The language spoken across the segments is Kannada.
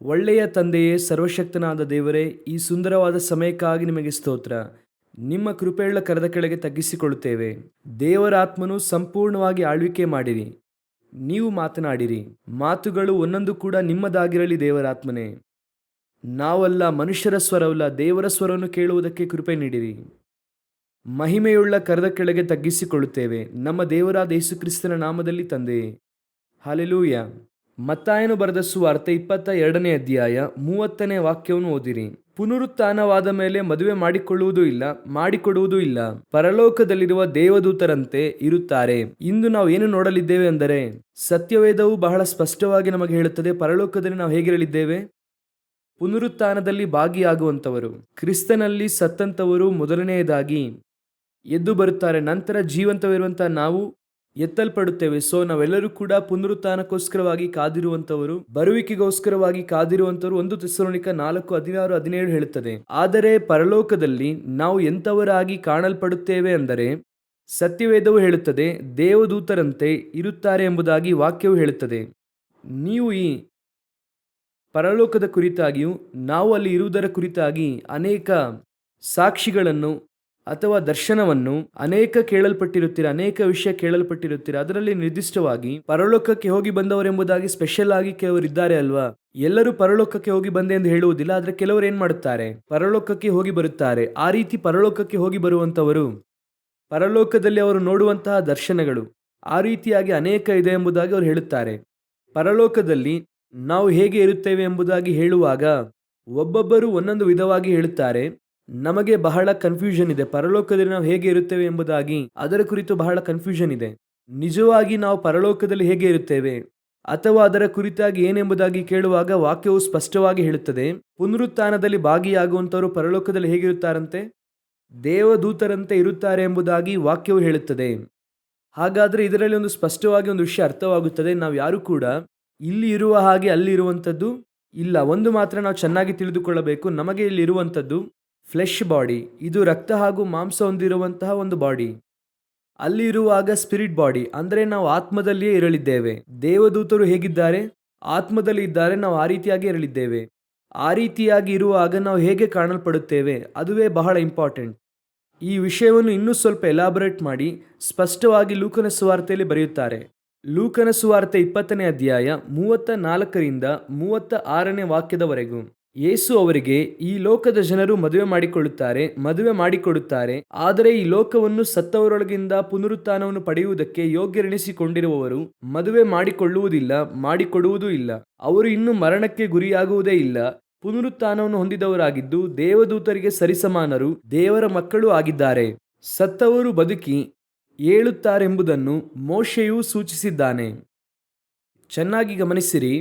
ಒಳ್ಳೆಯ ತಂದೆಯೇ, ಸರ್ವಶಕ್ತನಾದ ದೇವರೇ, ಈ ಸುಂದರವಾದ ಸಮಯಕ್ಕಾಗಿ ನಿಮಗೆ ಸ್ತೋತ್ರ. ನಿಮ್ಮ ಕೃಪೆಯುಳ್ಳ ಕರದ ಕೆಳಗೆ ತಗ್ಗಿಸಿಕೊಳ್ಳುತ್ತೇವೆ. ದೇವರ ಆತ್ಮನು ಸಂಪೂರ್ಣವಾಗಿ ಆಳ್ವಿಕೆ ಮಾಡಿರಿ. ನೀವು ಮಾತನಾಡಿರಿ. ಮಾತುಗಳು ಒಂದೊಂದು ಕೂಡ ನಿಮ್ಮದಾಗಿರಲಿ ದೇವರಾತ್ಮನೇ. ನಾವಲ್ಲ, ಮನುಷ್ಯರ ಸ್ವರವಲ್ಲ, ದೇವರ ಸ್ವರವನ್ನು ಕೇಳುವುದಕ್ಕೆ ಕೃಪೆ ನೀಡಿರಿ. ಮಹಿಮೆಯುಳ್ಳ ಕರದ ಕೆಳಗೆ ತಗ್ಗಿಸಿಕೊಳ್ಳುತ್ತೇವೆ ನಮ್ಮ ದೇವರಾದ ಯೇಸು ಕ್ರಿಸ್ತನ ನಾಮದಲ್ಲಿ ತಂದೆಯೇ. ಹಲ್ಲೆಲೂಯ. ಮತ್ತಾಯನು ಬರೆದ ಸುವಾರ್ತೆ 22ನೇ ಅಧ್ಯಾಯ 30ನೇ ವಾಕ್ಯವನ್ನು ಓದಿರಿ. ಪುನರುತ್ಥಾನವಾದ ಮೇಲೆ ಮದುವೆ ಮಾಡಿಕೊಳ್ಳುವುದೂ ಇಲ್ಲ, ಮಾಡಿಕೊಡುವುದೂ ಇಲ್ಲ. ಪರಲೋಕದಲ್ಲಿರುವ ದೇವದೂತರಂತೆ ಇರುತ್ತಾರೆ. ಇಂದು ನಾವು ಏನು ನೋಡಲಿದ್ದೇವೆ ಅಂದರೆ, ಸತ್ಯವೇದವು ಬಹಳ ಸ್ಪಷ್ಟವಾಗಿ ನಮಗೆ ಹೇಳುತ್ತದೆ ಪರಲೋಕದಲ್ಲಿ ನಾವು ಹೇಗಿರಲಿದ್ದೇವೆ. ಪುನರುತ್ಥಾನದಲ್ಲಿ ಭಾಗಿಯಾಗುವಂಥವರು, ಕ್ರಿಸ್ತನಲ್ಲಿ ಸತ್ತಂಥವರು ಮೊದಲನೆಯದಾಗಿ ಎದ್ದು ಬರುತ್ತಾರೆ. ನಂತರ ಜೀವಂತವಿರುವಂತಹ ನಾವು ಎತ್ತಲ್ಪಡುತ್ತೇವೆ. ನಾವೆಲ್ಲರೂ ಕೂಡ ಪುನರುತ್ಥಾನಕ್ಕೋಸ್ಕರವಾಗಿ ಕಾದಿರುವಂಥವರು, ಬರುವಿಕೆಗೋಸ್ಕರವಾಗಿ ಕಾದಿರುವಂಥವರು. 1 ಥೆಸಲೋನಿಕ 4:16-17 ಹೇಳುತ್ತದೆ. ಆದರೆ ಪರಲೋಕದಲ್ಲಿ ನಾವು ಎಂಥವರಾಗಿ ಕಾಣಲ್ಪಡುತ್ತೇವೆ ಅಂದರೆ, ಸತ್ಯವೇದವು ಹೇಳುತ್ತದೆ ದೇವದೂತರಂತೆ ಇರುತ್ತಾರೆ ಎಂಬುದಾಗಿ ವಾಕ್ಯವು ಹೇಳುತ್ತದೆ. ನೀವು ಈ ಪರಲೋಕದ ಕುರಿತಾಗಿಯೂ ನಾವು ಅಲ್ಲಿ ಇರುವುದರ ಕುರಿತಾಗಿ ಅನೇಕ ಸಾಕ್ಷಿಗಳನ್ನು ಅಥವಾ ದರ್ಶನವನ್ನು ಅನೇಕ ಕೇಳಲ್ಪಟ್ಟಿರುತ್ತೀರ, ಅನೇಕ ವಿಷಯ ಕೇಳಲ್ಪಟ್ಟಿರುತ್ತೀರ. ಅದರಲ್ಲಿ ನಿರ್ದಿಷ್ಟವಾಗಿ ಪರಲೋಕಕ್ಕೆ ಹೋಗಿ ಬಂದವರೆಂಬುದಾಗಿ ಸ್ಪೆಷಲ್ ಆಗಿ ಕೆಲವರು ಇದ್ದಾರೆ ಅಲ್ವಾ. ಎಲ್ಲರೂ ಪರಲೋಕಕ್ಕೆ ಹೋಗಿ ಬಂದೆ ಎಂದು ಹೇಳುವುದಿಲ್ಲ, ಆದರೆ ಕೆಲವರು ಏನ್ ಮಾಡುತ್ತಾರೆ, ಪರಲೋಕಕ್ಕೆ ಹೋಗಿ ಬರುತ್ತಾರೆ. ಆ ರೀತಿ ಪರಲೋಕಕ್ಕೆ ಹೋಗಿ ಬರುವಂತವರು, ಪರಲೋಕದಲ್ಲಿ ಅವರು ನೋಡುವಂತಹ ದರ್ಶನಗಳು ಆ ರೀತಿಯಾಗಿ ಅನೇಕ ಇದೆ ಎಂಬುದಾಗಿ ಅವರು ಹೇಳುತ್ತಾರೆ. ಪರಲೋಕದಲ್ಲಿ ನಾವು ಹೇಗೆ ಇರುತ್ತೇವೆ ಎಂಬುದಾಗಿ ಹೇಳುವಾಗ ಒಬ್ಬೊಬ್ಬರು ಒಂದೊಂದು ವಿಧವಾಗಿ ಹೇಳುತ್ತಾರೆ. ನಮಗೆ ಬಹಳ ಕನ್ಫ್ಯೂಷನ್ ಇದೆ. ಪರಲೋಕದಲ್ಲಿ ನಾವು ಹೇಗೆ ಇರುತ್ತೇವೆ ಎಂಬುದಾಗಿ ಅದರ ಕುರಿತು ಬಹಳ ಕನ್ಫ್ಯೂಷನ್ ಇದೆ. ನಿಜವಾಗಿ ನಾವು ಪರಲೋಕದಲ್ಲಿ ಹೇಗೆ ಇರುತ್ತೇವೆ ಅಥವಾ ಅದರ ಕುರಿತಾಗಿ ಏನೆಂಬುದಾಗಿ ಕೇಳುವಾಗ ವಾಕ್ಯವು ಸ್ಪಷ್ಟವಾಗಿ ಹೇಳುತ್ತದೆ. ಪುನರುತ್ಥಾನದಲ್ಲಿ ಭಾಗಿಯಾಗುವಂತವರು ಪರಲೋಕದಲ್ಲಿ ಹೇಗಿರುತ್ತಾರಂತೆ, ದೇವದೂತರಂತೆ ಇರುತ್ತಾರೆ ಎಂಬುದಾಗಿ ವಾಕ್ಯವು ಹೇಳುತ್ತದೆ. ಹಾಗಾದ್ರೆ ಇದರಲ್ಲಿ ಒಂದು ಸ್ಪಷ್ಟವಾಗಿ ಒಂದು ವಿಷಯ ಅರ್ಥವಾಗುತ್ತದೆ. ನಾವು ಯಾರು ಕೂಡ ಇಲ್ಲಿ ಇರುವ ಹಾಗೆ ಅಲ್ಲಿ ಇರುವಂಥದ್ದು ಇಲ್ಲ. ಒಂದು ಮಾತ್ರ ನಾವು ಚೆನ್ನಾಗಿ ತಿಳಿದುಕೊಳ್ಳಬೇಕು, ನಮಗೆ ಇಲ್ಲಿ ಇರುವಂಥದ್ದು ಫ್ಲೆಶ್ ಬಾಡಿ, ಇದು ರಕ್ತ ಹಾಗೂ ಮಾಂಸ ಹೊಂದಿರುವಂತಹ ಒಂದು ಬಾಡಿ. ಅಲ್ಲಿ ಇರುವಾಗ ಸ್ಪಿರಿಟ್ ಬಾಡಿ, ಅಂದರೆ ನಾವು ಆತ್ಮದಲ್ಲಿಯೇ ಇರಲಿದ್ದೇವೆ. ದೇವದೂತರು ಹೇಗಿದ್ದಾರೆ, ಆತ್ಮದಲ್ಲಿ ಇದ್ದಾರೆ, ನಾವು ಆ ರೀತಿಯಾಗಿ ಇರಲಿದ್ದೇವೆ. ಆ ರೀತಿಯಾಗಿ ಇರುವಾಗ ನಾವು ಹೇಗೆ ಕಾಣಲ್ಪಡುತ್ತೇವೆ, ಅದುವೇ ಬಹಳ ಇಂಪಾರ್ಟೆಂಟ್. ಈ ವಿಷಯವನ್ನು ಇನ್ನೂ ಸ್ವಲ್ಪ ಎಲಾಬರೇಟ್ ಮಾಡಿ ಸ್ಪಷ್ಟವಾಗಿ ಲೂಕನ ಸುವಾರ್ತೆಯಲ್ಲಿ ಬರೆಯುತ್ತಾರೆ. ಲೂಕನ ಸುವಾರ್ತೆ 20ನೇ ಅಧ್ಯಾಯ 34-36ನೇ ವಾಕ್ಯದವರೆಗೂ. ಯೇಸು ಅವರಿಗೆ, ಈ ಲೋಕದ ಜನರು ಮದುವೆ ಮಾಡಿಕೊಡುತ್ತಾರೆ, ಆದರೆ ಈ ಲೋಕವನ್ನು ಸತ್ತವರೊಳಗಿಂದ ಪುನರುತ್ಥಾನವನ್ನು ಪಡೆಯುವುದಕ್ಕೆ ಯೋಗ್ಯರೆನಿಸಿಕೊಂಡಿರುವವರು ಮದುವೆ ಮಾಡಿಕೊಳ್ಳುವುದಿಲ್ಲ, ಮಾಡಿಕೊಡುವುದೂ ಇಲ್ಲ. ಅವರು ಇನ್ನೂ ಮರಣಕ್ಕೆ ಗುರಿಯಾಗುವುದೇ ಇಲ್ಲ, ಪುನರುತ್ಥಾನವನ್ನು ಹೊಂದಿದವರಾಗಿದ್ದು ದೇವದೂತರಿಗೆ ಸರಿಸಮಾನರು, ದೇವರ ಮಕ್ಕಳು ಆಗಿದ್ದಾರೆ. ಸತ್ತವರು ಬದುಕಿ ಏಳುತ್ತಾರೆಂಬುದನ್ನು ಮೋಶೆಯು ಸೂಚಿಸಿದ್ದಾನೆ. ಚೆನ್ನಾಗಿ ಗಮನಿಸಿರಿ.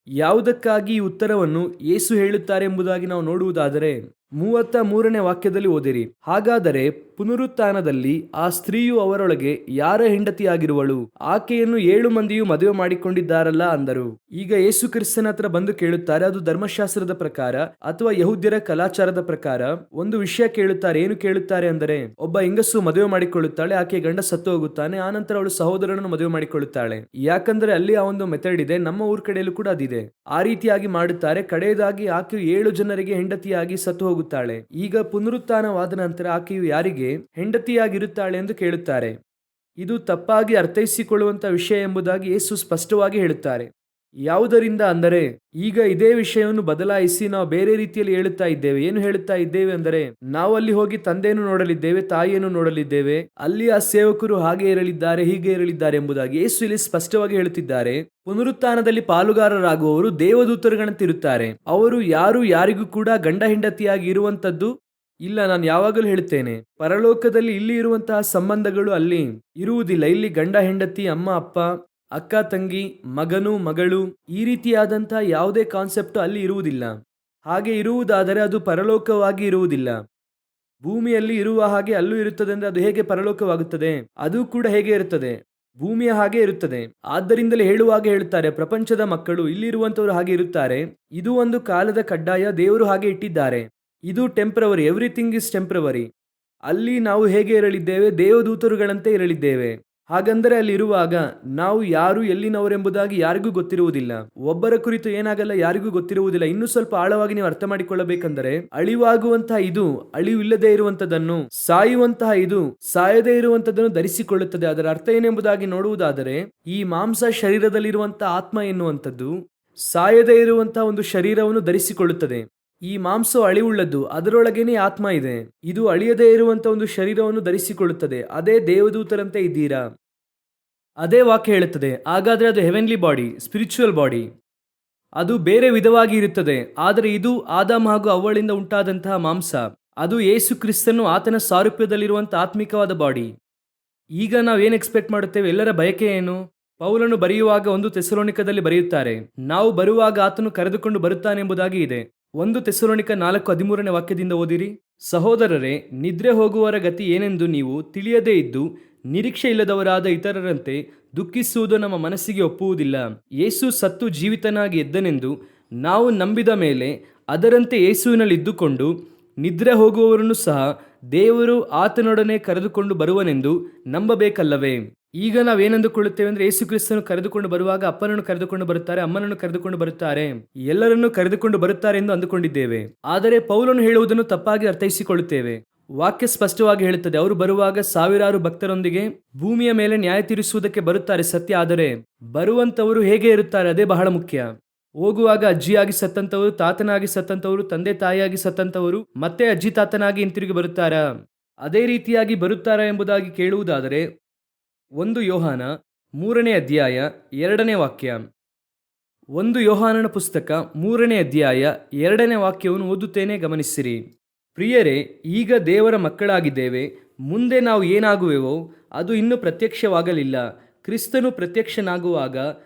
ಯಾವುದಕ್ಕಾಗಿ ಈ ಉತ್ತರವನ್ನು ಯೇಸು ಹೇಳುತ್ತಾರೆ ಎಂಬುದಾಗಿ ನಾವು ನೋಡುವುದಾದರೆ 33ನೇ ವಾಕ್ಯದಲ್ಲಿ ಓದಿರಿ. ಹಾಗಾದರೆ ಪುನರುತ್ಥಾನದಲ್ಲಿ ಆ ಸ್ತ್ರೀಯು ಅವರೊಳಗೆ ಯಾರ ಹೆಂಡತಿಯಾಗಿರುವಳು, ಆಕೆಯನ್ನು 7 ಮಂದಿಯು ಮದುವೆ ಮಾಡಿಕೊಂಡಿದ್ದಾರಲ್ಲ ಅಂದರು. ಈಗ ಯೇಸು ಕ್ರಿಸ್ತನ ಹತ್ರ ಬಂದು ಕೇಳುತ್ತಾರೆ. ಅದು ಧರ್ಮಶಾಸ್ತ್ರದ ಪ್ರಕಾರ ಅಥವಾ ಯಹೂದ್ಯರ ಕಲಾಚಾರದ ಪ್ರಕಾರ ಒಂದು ವಿಷಯ ಕೇಳುತ್ತಾರೆ. ಏನು ಕೇಳುತ್ತಾರೆ ಅಂದರೆ, ಒಬ್ಬ ಹೆಂಗಸು ಮದುವೆ ಮಾಡಿಕೊಳ್ಳುತ್ತಾಳೆ, ಆಕೆ ಗಂಡ ಸತ್ತು ಹೋಗುತ್ತಾನೆ, ಆನಂತರ ಅವಳು ಸಹೋದರನನ್ನು ಮದುವೆ ಮಾಡಿಕೊಳ್ಳುತ್ತಾಳೆ. ಯಾಕಂದ್ರೆ ಅಲ್ಲಿ ಆ ಒಂದು ಮೆಥಡ್ ಇದೆ, ನಮ್ಮ ಊರ್ ಕಡೆಯಲ್ಲೂ ಕೂಡ ಅದಿದೆ. ಆ ರೀತಿಯಾಗಿ ಮಾಡುತ್ತಾರೆ. ಕಡೆಯದಾಗಿ ಆಕೆಯು 7 ಜನರಿಗೆ ಹೆಂಡತಿಯಾಗಿ ಸತ್ತು ಹೋಗುತ್ತಾಳೆ. ಈಗ ಪುನರುತ್ಥಾನವಾದ ನಂತರ ಆಕೆಯು ಯಾರಿಗೆ ಹೆಂಡತಿಯಾಗಿರುತ್ತಾಳೆ ಎಂದು ಕೇಳುತ್ತಾರೆ. ಇದು ತಪ್ಪಾಗಿ ಅರ್ಥೈಸಿಕೊಳ್ಳುವಂತ ವಿಷಯ ಎಂಬುದಾಗಿ ಯೇಸು ಸ್ಪಷ್ಟವಾಗಿ ಹೇಳುತ್ತಾರೆ. ಯಾವುದರಿಂದ ಅಂದರೆ, ಈಗ ಇದೇ ವಿಷಯವನ್ನು ಬದಲಾಯಿಸಿ ನಾವು ಬೇರೆ ರೀತಿಯಲ್ಲಿ ಹೇಳುತ್ತಾ ಇದ್ದೇವೆ. ಏನು ಹೇಳುತ್ತಾ ಇದ್ದೇವೆ ಅಂದರೆ, ನಾವು ಅಲ್ಲಿ ಹೋಗಿ ತಂದೆಯನ್ನು ನೋಡಲಿದ್ದೇವೆ, ತಾಯಿಯನ್ನು ನೋಡಲಿದ್ದೇವೆ, ಅಲ್ಲಿ ಆ ಸೇವಕರು ಹಾಗೆ ಇರಲಿದ್ದಾರೆ, ಹೀಗೆ ಇರಲಿದ್ದಾರೆ ಎಂಬುದಾಗಿ. ಯೇಸು ಇಲ್ಲಿ ಸ್ಪಷ್ಟವಾಗಿ ಹೇಳುತ್ತಿದ್ದಾರೆ, ಪುನರುತ್ಥಾನದಲ್ಲಿ ಪಾಲುಗಾರರಾಗುವವರು ದೇವದೂತರುಗಳಂತಿರುತ್ತಾರೆ. ಅವರು ಯಾರಿಗೂ ಕೂಡ ಗಂಡ ಹೆಂಡತಿಯಾಗಿ ಇರುವಂತದ್ದು ಇಲ್ಲ. ನಾನು ಯಾವಾಗಲೂ ಹೇಳುತ್ತೇನೆ, ಪರಲೋಕದಲ್ಲಿ ಇಲ್ಲಿ ಇರುವಂತಹ ಸಂಬಂಧಗಳು ಅಲ್ಲಿ ಇರುವುದಿಲ್ಲ. ಇಲ್ಲಿ ಗಂಡ ಹೆಂಡತಿ, ಅಮ್ಮ ಅಪ್ಪ, ಅಕ್ಕ ತಂಗಿ, ಮಗನು ಮಗಳು, ಈ ರೀತಿಯಾದಂತಹ ಯಾವುದೇ ಕಾನ್ಸೆಪ್ಟ್ ಅಲ್ಲಿ ಇರುವುದಿಲ್ಲ. ಹಾಗೆ ಇರುವುದಾದರೆ ಅದು ಪರಲೋಕವಾಗಿ ಇರುವುದಿಲ್ಲ. ಭೂಮಿಯಲ್ಲಿ ಇರುವ ಹಾಗೆ ಅಲ್ಲೂ ಇರುತ್ತದೆ ಅಂದ್ರೆ ಅದು ಹೇಗೆ ಪರಲೋಕವಾಗುತ್ತದೆ? ಅದು ಕೂಡ ಹೇಗೆ ಇರುತ್ತದೆ, ಭೂಮಿಯ ಹಾಗೆ ಇರುತ್ತದೆ. ಆದ್ದರಿಂದಲೇ ಹೇಳುವಾಗ ಹೇಳುತ್ತಾರೆ, ಪ್ರಪಂಚದ ಮಕ್ಕಳು ಇಲ್ಲಿರುವಂತವರು ಹಾಗೆ ಇರುತ್ತಾರೆ. ಇದು ಒಂದು ಕಾಲದ ಕಡ್ಡಾಯ, ದೇವರು ಹಾಗೆ ಇಟ್ಟಿದ್ದಾರೆ. ಇದು ಟೆಂಪ್ರವರಿ, ಎವ್ರಿಥಿಂಗ್ ಇಸ್ ಟೆಂಪ್ರವರಿ. ಅಲ್ಲಿ ನಾವು ಹೇಗೆ ಇರಲಿದ್ದೇವೆ, ದೇವದೂತರುಗಳಂತೆ ಇರಲಿದ್ದೇವೆ. ಹಾಗಂದರೆ ಅಲ್ಲಿರುವಾಗ ನಾವು ಯಾರು ಎಲ್ಲಿನವರೆಂಬುದಾಗಿ ಯಾರಿಗೂ ಗೊತ್ತಿರುವುದಿಲ್ಲ. ಒಬ್ಬರ ಕುರಿತು ಏನಾಗಲ್ಲ ಯಾರಿಗೂ ಗೊತ್ತಿರುವುದಿಲ್ಲ. ಇನ್ನು ಸ್ವಲ್ಪ ಆಳವಾಗಿ ನೀವು ಅರ್ಥ ಮಾಡಿಕೊಳ್ಳಬೇಕೆಂದರೆ, ಅಳಿವಾಗುವಂತಹ ಇದು ಅಳಿವಿಲ್ಲದೆ ಇರುವಂತದನ್ನು, ಸಾಯುವಂತಹ ಇದು ಸಾಯದೇ ಇರುವಂತದನ್ನು ಧರಿಸಿಕೊಳ್ಳುತ್ತದೆ. ಅದರ ಅರ್ಥ ಏನೆಂಬುದಾಗಿ ನೋಡುವುದಾದರೆ, ಈ ಮಾಂಸ ಶರೀರದಲ್ಲಿರುವಂತಹ ಆತ್ಮ ಎನ್ನುವಂಥದ್ದು ಸಾಯದೇ ಇರುವಂತಹ ಒಂದು ಶರೀರವನ್ನು ಧರಿಸಿಕೊಳ್ಳುತ್ತದೆ. ಈ ಮಾಂಸ ಅಳಿವುಳ್ಳದ್ದು, ಅದರೊಳಗೇನೆ ಆತ್ಮ ಇದೆ. ಇದು ಅಳಿಯದೇ ಇರುವಂತಹ ಒಂದು ಶರೀರವನ್ನು ಧರಿಸಿಕೊಳ್ಳುತ್ತದೆ. ಅದೇ ದೇವದೂತರಂತೆ ಇದ್ದೀರಾ. ಅದೇ ವಾಕ್ಯ ಹೇಳುತ್ತದೆ. ಹಾಗಾದ್ರೆ ಅದು ಹೆವೆನ್ಲಿ ಬಾಡಿ, ಸ್ಪಿರಿಚುವಲ್ ಬಾಡಿ, ಅದು ಬೇರೆ ವಿಧವಾಗಿ ಇರುತ್ತದೆ. ಆದರೆ ಇದು ಆದಾಮ ಹಾಗೂ ಅವ್ವಳಿಂದ ಉಂಟಾದಂತಹ ಮಾಂಸ, ಅದು ಯೇಸು ಕ್ರಿಸ್ತನು ಆತನ ಸಾರೂಪ್ಯದಲ್ಲಿರುವಂತಹ ಆತ್ಮಿಕವಾದ ಬಾಡಿ. ಈಗ ನಾವೇನು ಎಕ್ಸ್ಪೆಕ್ಟ್ ಮಾಡುತ್ತೇವೆ? ಎಲ್ಲರ ಬಯಕೆ ಏನು? ಪೌಲನು ಬರೆಯುವಾಗ 1 ಥೆಸಲೋನಿಕದಲ್ಲಿ ಬರೆಯುತ್ತಾರೆ, ನಾವು ಬರುವಾಗ ಆತನು ಕರೆದುಕೊಂಡು ಬರುತ್ತಾನೆಂಬುದಾಗಿ ಇದೆ. 1 ಥೆಸಲೋನಿಕ 4:13 ವಾಕ್ಯದಿಂದ ಓದಿರಿ. ಸಹೋದರರೇ, ನಿದ್ರೆ ಹೋಗುವವರ ಗತಿ ಏನೆಂದು ನೀವು ತಿಳಿಯದೇ ಇದ್ದು ನಿರೀಕ್ಷೆ ಇಲ್ಲದವರಾದ ಇತರರಂತೆ ದುಃಖಿಸುವುದು ನಮ್ಮ ಮನಸ್ಸಿಗೆ ಒಪ್ಪುವುದಿಲ್ಲ. ಯೇಸು ಸತ್ತು ಜೀವಿತನಾಗಿ ಎದ್ದನೆಂದು ನಾವು ನಂಬಿದ ಮೇಲೆ ಅದರಂತೆ ಯೇಸುವಿನಲ್ಲಿ ಇದ್ದುಕೊಂಡು ನಿದ್ರೆ ಹೋಗುವವರನ್ನು ಸಹ ದೇವರು ಆತನೊಡನೆ ಕರೆದುಕೊಂಡು ಬರುವನೆಂದು ನಂಬಬೇಕಲ್ಲವೇ? ಈಗ ನಾವೇನೆಂದುಕೊಳ್ಳುತ್ತೇವೆ ಅಂದರೆ, ಯೇಸು ಕ್ರಿಸ್ತನು ಕರೆದುಕೊಂಡು ಬರುವಾಗ ಅಪ್ಪನನ್ನು ಕರೆದುಕೊಂಡು ಬರುತ್ತಾರೆ, ಅಮ್ಮನನ್ನು ಕರೆದುಕೊಂಡು ಬರುತ್ತಾರೆ, ಎಲ್ಲರನ್ನೂ ಕರೆದುಕೊಂಡು ಬರುತ್ತಾರೆ ಎಂದು ಅಂದುಕೊಂಡಿದ್ದೇವೆ. ಆದರೆ ಪೌಲನು ಹೇಳುವುದನ್ನು ತಪ್ಪಾಗಿ ಅರ್ಥೈಸಿಕೊಳ್ಳುತ್ತೇವೆ. ವಾಕ್ಯ ಸ್ಪಷ್ಟವಾಗಿ ಹೇಳುತ್ತದೆ, ಅವರು ಬರುವಾಗ ಸಾವಿರಾರು ಭಕ್ತರೊಂದಿಗೆ ಭೂಮಿಯ ಮೇಲೆ ನ್ಯಾಯ ತೀರಿಸುವುದಕ್ಕೆ ಬರುತ್ತಾರೆ, ಸತ್ಯ. ಆದರೆ ಬರುವಂತವರು ಹೇಗೆ ಇರುತ್ತಾರೆ, ಅದೇ ಬಹಳ ಮುಖ್ಯ. ಹೋಗುವಾಗ ಅಜ್ಜಿಯಾಗಿ ಸತ್ತಂತವರು, ತಾತನಾಗಿ ಸತ್ತಂತವರು, ತಂದೆ ತಾಯಿಯಾಗಿ ಸತ್ತಂತವರು ಮತ್ತೆ ಅಜ್ಜಿ ತಾತನಾಗಿ ಹಿಂತಿರುಗಿ ಬರುತ್ತಾರಾ? ಅದೇ ರೀತಿಯಾಗಿ ಬರುತ್ತಾರಾ ಎಂಬುದಾಗಿ ಕೇಳುವುದಾದರೆ 1 ಯೋಹಾನ 3ನೇ ಅಧ್ಯಾಯ 2ನೇ ವಾಕ್ಯ. 1 ಯೋಹಾನನ ಪುಸ್ತಕ 3ನೇ ಅಧ್ಯಾಯ 2ನೇ ವಾಕ್ಯವನ್ನು ಓದುತ್ತೇನೆ, ಗಮನಿಸಿರಿ. ಪ್ರಿಯರೇ, ಈಗ ದೇವರ ಮಕ್ಕಳಾಗಿದ್ದೇವೆ. ಮುಂದೆ ನಾವು ಏನಾಗುವೆವೋ ಅದು ಇನ್ನೂ ಪ್ರತ್ಯಕ್ಷವಾಗಲಿಲ್ಲ. ಕ್ರಿಸ್ತನು ಪ್ರತ್ಯಕ್ಷನಾಗುವಾಗ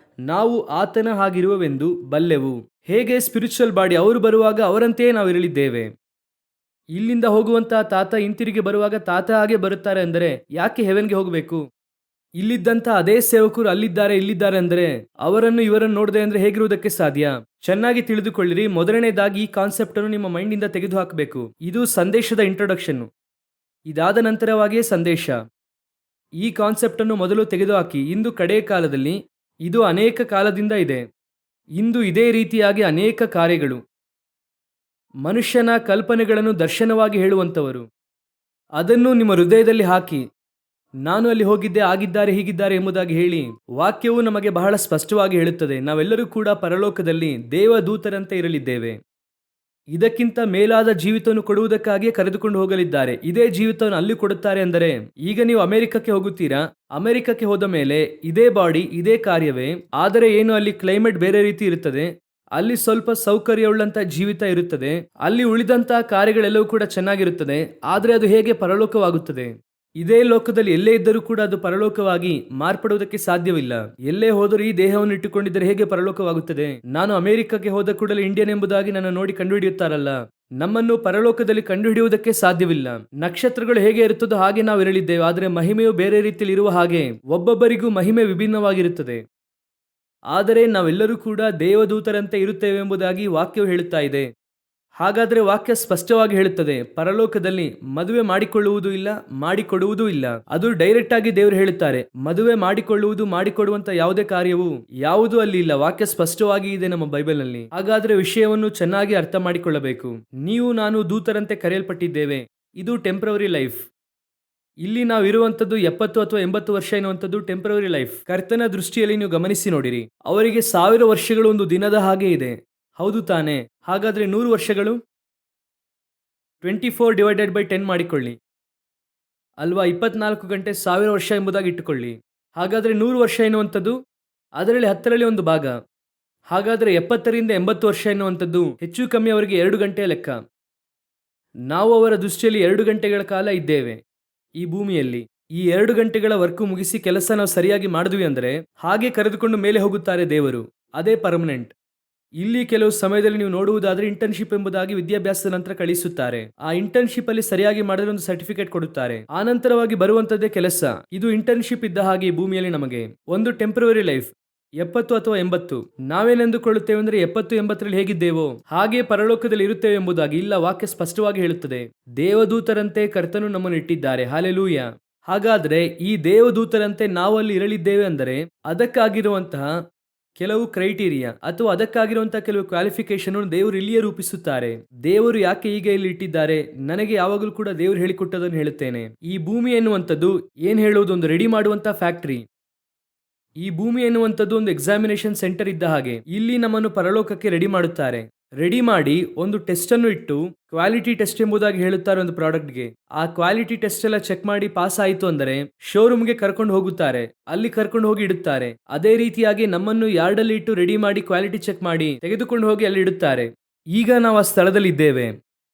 ನಾವು ಆತನ ಹಾಗಿರುವೆವೆಂದು ಬಲ್ಲೆವು. ಹೇಗೆ ಸ್ಪಿರಿಚುವಲ್ ಬಾಡಿ, ಅವರು ಬರುವಾಗ ಅವರಂತೆಯೇ ನಾವು ಇರಲಿದ್ದೇವೆ. ಇಲ್ಲಿಂದ ಹೋಗುವಂತಹ ತಾತ ಹಿಂತಿರುಗಿ ಬರುವಾಗ ತಾತ ಹಾಗೆ ಬರುತ್ತಾರೆ ಅಂದರೆ ಯಾಕೆ ಹೆವೆನ್ಗೆ ಹೋಗಬೇಕು? ಇಲ್ಲಿದ್ದಂಥ ಅದೇ ಸೇವಕರು ಅಲ್ಲಿದ್ದಾರೆ ಇಲ್ಲಿದ್ದಾರೆ ಅಂದರೆ ಅವರನ್ನು ಇವರನ್ನು ನೋಡದೆ ಅಂದರೆ ಹೇಗಿರುವುದಕ್ಕೆ ಸಾಧ್ಯ? ಚೆನ್ನಾಗಿ ತಿಳಿದುಕೊಳ್ಳಿರಿ. ಮೊದಲನೇದಾಗಿ ಈ ಕಾನ್ಸೆಪ್ಟ್ ಅನ್ನು ನಿಮ್ಮ ಮೈಂಡಿಂದ ತೆಗೆದು ಹಾಕಬೇಕು. ಇದು ಸಂದೇಶದ ಇಂಟ್ರೊಡಕ್ಷನ್. ಇದಾದ ನಂತರವಾಗಿಯೇ ಸಂದೇಶ. ಈ ಕಾನ್ಸೆಪ್ಟ್ ಅನ್ನು ಮೊದಲು ತೆಗೆದುಹಾಕಿ. ಇಂದು ಕಡೆಯ ಕಾಲದಲ್ಲಿ ಇದು ಅನೇಕ ಕಾಲದಿಂದ ಇದೆ. ಇಂದು ಇದೇ ರೀತಿಯಾಗಿ ಅನೇಕ ಕಾರ್ಯಗಳು, ಮನುಷ್ಯನ ಕಲ್ಪನೆಗಳನ್ನು ದರ್ಶನವಾಗಿ ಹೇಳುವಂಥವರು, ಅದನ್ನು ನಿಮ್ಮ ಹೃದಯದಲ್ಲಿ ಹಾಕಿ ನಾನು ಅಲ್ಲಿ ಹೋಗಿದ್ದೆ, ಆಗಿದ್ದಾರೆ, ಹೀಗಿದ್ದಾರೆ ಎಂಬುದಾಗಿ ಹೇಳಿ. ವಾಕ್ಯವು ನಮಗೆ ಬಹಳ ಸ್ಪಷ್ಟವಾಗಿ ಹೇಳುತ್ತದೆ, ನಾವೆಲ್ಲರೂ ಕೂಡ ಪರಲೋಕದಲ್ಲಿ ದೇವದೂತರಂತೆ ಇರಲಿದ್ದೇವೆ. ಇದಕ್ಕಿಂತ ಮೇಲಾದ ಜೀವಿತವನ್ನು ಕೊಡುವುದಕ್ಕಾಗಿಯೇ ಕರೆದುಕೊಂಡು ಹೋಗಲಿದ್ದಾರೆ. ಇದೇ ಜೀವಿತವನ್ನು ಅಲ್ಲಿ ಕೊಡುತ್ತಾರೆ ಅಂದರೆ, ಈಗ ನೀವು ಅಮೆರಿಕಕ್ಕೆ ಹೋಗುತ್ತೀರಾ, ಅಮೆರಿಕಕ್ಕೆ ಹೋದ ಮೇಲೆ ಇದೇ ಬಾಡಿ, ಇದೇ ಕಾರ್ಯವೇ. ಆದರೆ ಏನು, ಅಲ್ಲಿ ಕ್ಲೈಮೇಟ್ ಬೇರೆ ರೀತಿ ಇರುತ್ತದೆ, ಅಲ್ಲಿ ಸ್ವಲ್ಪ ಸೌಕರ್ಯವುಳ್ಳಂತ ಜೀವಿತ ಇರುತ್ತದೆ, ಅಲ್ಲಿ ಉಳಿದಂತಹ ಕಾರ್ಯಗಳೆಲ್ಲವೂ ಕೂಡ ಚೆನ್ನಾಗಿರುತ್ತದೆ. ಆದರೆ ಅದು ಹೇಗೆ ಪರಲೋಕವಾಗುತ್ತದೆ? ಇದೇ ಲೋಕದಲ್ಲಿ ಎಲ್ಲೇ ಇದ್ದರೂ ಕೂಡ ಅದು ಪರಲೋಕವಾಗಿ ಮಾರ್ಪಡುವುದಕ್ಕೆ ಸಾಧ್ಯವಿಲ್ಲ. ಎಲ್ಲೇ ಹೋದರೂ ಈ ದೇಹವನ್ನು ಇಟ್ಟುಕೊಂಡಿದ್ದರೆ ಹೇಗೆ ಪರಲೋಕವಾಗುತ್ತದೆ? ನಾನು ಅಮೆರಿಕಕ್ಕೆ ಹೋದ ಕೂಡಲೇ ಇಂಡಿಯನ್ ಎಂಬುದಾಗಿ ನನ್ನ ನೋಡಿ ಕಂಡುಹಿಡಿಯುತ್ತಾರಲ್ಲ, ನಮ್ಮನ್ನು ಪರಲೋಕದಲ್ಲಿ ಕಂಡುಹಿಡಿಯುವುದಕ್ಕೆ ಸಾಧ್ಯವಿಲ್ಲ. ನಕ್ಷತ್ರಗಳು ಹೇಗೆ ಇರುತ್ತದೋ ಹಾಗೆ ನಾವು ಇರಲಿದ್ದೇವೆ. ಆದರೆ ಮಹಿಮೆಯು ಬೇರೆ ರೀತಿಯಲ್ಲಿ ಇರುವ ಹಾಗೆ ಒಬ್ಬೊಬ್ಬರಿಗೂ ಮಹಿಮೆ ವಿಭಿನ್ನವಾಗಿರುತ್ತದೆ. ಆದರೆ ನಾವೆಲ್ಲರೂ ಕೂಡ ದೇವದೂತರಂತೆ ಇರುತ್ತೇವೆ ಎಂಬುದಾಗಿ ವಾಕ್ಯವು ಹೇಳುತ್ತಾ ಇದೆ. ಹಾಗಾದರೆ ವಾಕ್ಯ ಸ್ಪಷ್ಟವಾಗಿ ಹೇಳುತ್ತದೆ, ಪರಲೋಕದಲ್ಲಿ ಮದುವೆ ಮಾಡಿಕೊಳ್ಳುವುದೂ ಇಲ್ಲ, ಮಾಡಿಕೊಡುವುದೂ ಇಲ್ಲ. ಅದು ಡೈರೆಕ್ಟ್ ಆಗಿ ದೇವರು ಹೇಳುತ್ತಾರೆ. ಮದುವೆ ಮಾಡಿಕೊಳ್ಳುವುದು, ಮಾಡಿಕೊಡುವಂತ ಯಾವುದೇ ಕಾರ್ಯವು ಯಾವುದು ಅಲ್ಲಿ ಇಲ್ಲ. ವಾಕ್ಯ ಸ್ಪಷ್ಟವಾಗಿ ಇದೆ ನಮ್ಮ ಬೈಬಲ್ನಲ್ಲಿ. ಹಾಗಾದ್ರೆ ವಿಷಯವನ್ನು ಚೆನ್ನಾಗಿ ಅರ್ಥ ಮಾಡಿಕೊಳ್ಳಬೇಕು. ನೀವು ನಾನು ದೂತರಂತೆ ಕರೆಯಲ್ಪಟ್ಟಿದ್ದೇವೆ. ಇದು ಟೆಂಪ್ರವರಿ ಲೈಫ್. ಇಲ್ಲಿ ನಾವು ಇರುವಂತದ್ದು 70 ಅಥವಾ 80 ವರ್ಷ ಎನ್ನುವಂಥದ್ದು ಟೆಂಪ್ರವರಿ ಲೈಫ್. ಕರ್ತನ ದೃಷ್ಟಿಯಲ್ಲಿ ನೀವು ಗಮನಿಸಿ ನೋಡಿರಿ, ಅವರಿಗೆ 1000 ವರ್ಷಗಳು ಒಂದು ದಿನದ ಹಾಗೆ ಇದೆ. ಹೌದು ತಾನೆ? ಹಾಗಾದ್ರೆ 100 ವರ್ಷಗಳು 24/10 ಮಾಡಿಕೊಳ್ಳಿ ಅಲ್ವಾ? 24 ಗಂಟೆ 1000 ವರ್ಷ ಎಂಬುದಾಗಿ ಇಟ್ಟುಕೊಳ್ಳಿ. ಹಾಗಾದ್ರೆ 100 ವರ್ಷ ಎನ್ನುವಂಥದ್ದು ಅದರಲ್ಲಿ 10ರಲ್ಲಿ 1 ಭಾಗ. ಹಾಗಾದ್ರೆ 70ರಿಂದ 80 ವರ್ಷ ಎನ್ನುವಂಥದ್ದು ಹೆಚ್ಚು ಕಮ್ಮಿ ಅವರಿಗೆ 2 ಗಂಟೆಯ ಲೆಕ್ಕ. ನಾವು ಅವರ ದೃಷ್ಟಿಯಲ್ಲಿ 2 ಗಂಟೆಗಳ ಕಾಲ ಇದ್ದೇವೆ ಈ ಭೂಮಿಯಲ್ಲಿ. ಈ 2 ಗಂಟೆಗಳ ವರ್ಕ್ ಮುಗಿಸಿ ಕೆಲಸ ನಾವು ಸರಿಯಾಗಿ ಮಾಡಿದ್ವಿ ಅಂದರೆ ಹಾಗೆ ಕರೆದುಕೊಂಡು ಮೇಲೆ ಹೋಗುತ್ತಾರೆ ದೇವರು. ಅದೇ ಪರ್ಮನೆಂಟ್. ಇಲ್ಲಿ ಕೆಲವು ಸಮಯದಲ್ಲಿ ನೀವು ನೋಡುವುದಾದ್ರೆ ಇಂಟರ್ನ್ಶಿಪ್ ಎಂಬುದಾಗಿ ವಿದ್ಯಾಭ್ಯಾಸದ ನಂತರ ಕಳಿಸುತ್ತಾರೆ. ಆ ಇಂಟರ್ನ್ಶಿಪ್ ಅಲ್ಲಿ ಸರಿಯಾಗಿ ಮಾಡಿದ್ರೆ ಒಂದು ಸರ್ಟಿಫಿಕೇಟ್ ಕೊಡುತ್ತಾರೆ. ಆ ನಂತರವಾಗಿ ಬರುವಂತದ್ದೇ ಕೆಲಸ. ಇದು ಇಂಟರ್ನ್ಶಿಪ್ ಇದ್ದ ಹಾಗೆ ಈ ಭೂಮಿಯಲ್ಲಿ ನಮಗೆ ಒಂದು ಟೆಂಪರರಿ ಲೈಫ್. 70 ಅಥವಾ 80 ನಾವೇನೆಂದುಕೊಳ್ಳುತ್ತೇವೆ ಅಂದ್ರೆ 70-80ರಲ್ಲಿ ಹೇಗಿದ್ದೇವೋ ಹಾಗೆ ಪರಲೋಕದಲ್ಲಿ ಇರುತ್ತೇವೆ ಎಂಬುದಾಗಿ ಇಲ್ಲ. ವಾಕ್ಯ ಸ್ಪಷ್ಟವಾಗಿ ಹೇಳುತ್ತದೆ, ದೇವದೂತರಂತೆ ಕರ್ತನು ನಮ್ಮನ್ನು ಇಟ್ಟಿದ್ದಾರೆ. ಹಾಲೆಲೂಯ. ಹಾಗಾದ್ರೆ ಈ ದೇವದೂತರಂತೆ ನಾವು ಅಲ್ಲಿ ಇರಲಿದ್ದೇವೆ ಅಂದರೆ ಅದಕ್ಕಾಗಿರುವಂತಹ ಕೆಲವು ಕ್ರೈಟೀರಿಯಾ ಅಥವಾ ಅದಕ್ಕಾಗಿರುವಂತಹ ಕೆಲವು ಕ್ವಾಲಿಫಿಕೇಶನ್ ದೇವರು ಇಲ್ಲಿಯೇ ರೂಪಿಸುತ್ತಾರೆ. ದೇವರು ಯಾಕೆ ಈಗ ಇಲ್ಲಿ ಇಟ್ಟಿದ್ದಾರೆ, ನನಗೆ ಯಾವಾಗಲೂ ಕೂಡ ದೇವರು ಹೇಳಿಕೊಟ್ಟದನ್ನು ಹೇಳುತ್ತೇನೆ. ಈ ಭೂಮಿ ಎನ್ನುವಂಥದ್ದು ಏನ್ ಹೇಳುವುದು, ಒಂದು ರೆಡಿ ಮಾಡುವಂತಹ ಫ್ಯಾಕ್ಟರಿ. ಈ ಭೂಮಿ ಎನ್ನುವಂಥದ್ದು ಒಂದು ಎಕ್ಸಾಮಿನೇಷನ್ ಸೆಂಟರ್ ಇದ್ದ ಹಾಗೆ. ಇಲ್ಲಿ ನಮ್ಮನ್ನು ಪರಲೋಕಕ್ಕೆ ರೆಡಿ ಮಾಡುತ್ತಾರೆ. ರೆಡಿ ಮಾಡಿ ಒಂದು ಟೆಸ್ಟ್ ಅನ್ನು ಇಟ್ಟು, ಕ್ವಾಲಿಟಿ ಟೆಸ್ಟ್ ಎಂಬುದಾಗಿ ಹೇಳುತ್ತಾರೆ ಒಂದು ಪ್ರಾಡಕ್ಟ್ಗೆ. ಆ ಕ್ವಾಲಿಟಿ ಟೆಸ್ಟ್ ಎಲ್ಲ ಚೆಕ್ ಮಾಡಿ ಪಾಸ್ ಆಯಿತು ಅಂದರೆ ಶೋರೂಮ್ಗೆ ಕರ್ಕೊಂಡು ಹೋಗುತ್ತಾರೆ, ಅಲ್ಲಿ ಕರ್ಕೊಂಡು ಹೋಗಿ ಇಡುತ್ತಾರೆ. ಅದೇ ರೀತಿಯಾಗಿ ನಮ್ಮನ್ನು ಯಾರ್ಡ್ ಅಲ್ಲಿ ಇಟ್ಟು ರೆಡಿ ಮಾಡಿ ಕ್ವಾಲಿಟಿ ಚೆಕ್ ಮಾಡಿ ತೆಗೆದುಕೊಂಡು ಹೋಗಿ ಅಲ್ಲಿ ಇಡುತ್ತಾರೆ. ಈಗ ನಾವು ಆ ಸ್ಥಳದಲ್ಲಿ ಇದ್ದೇವೆ.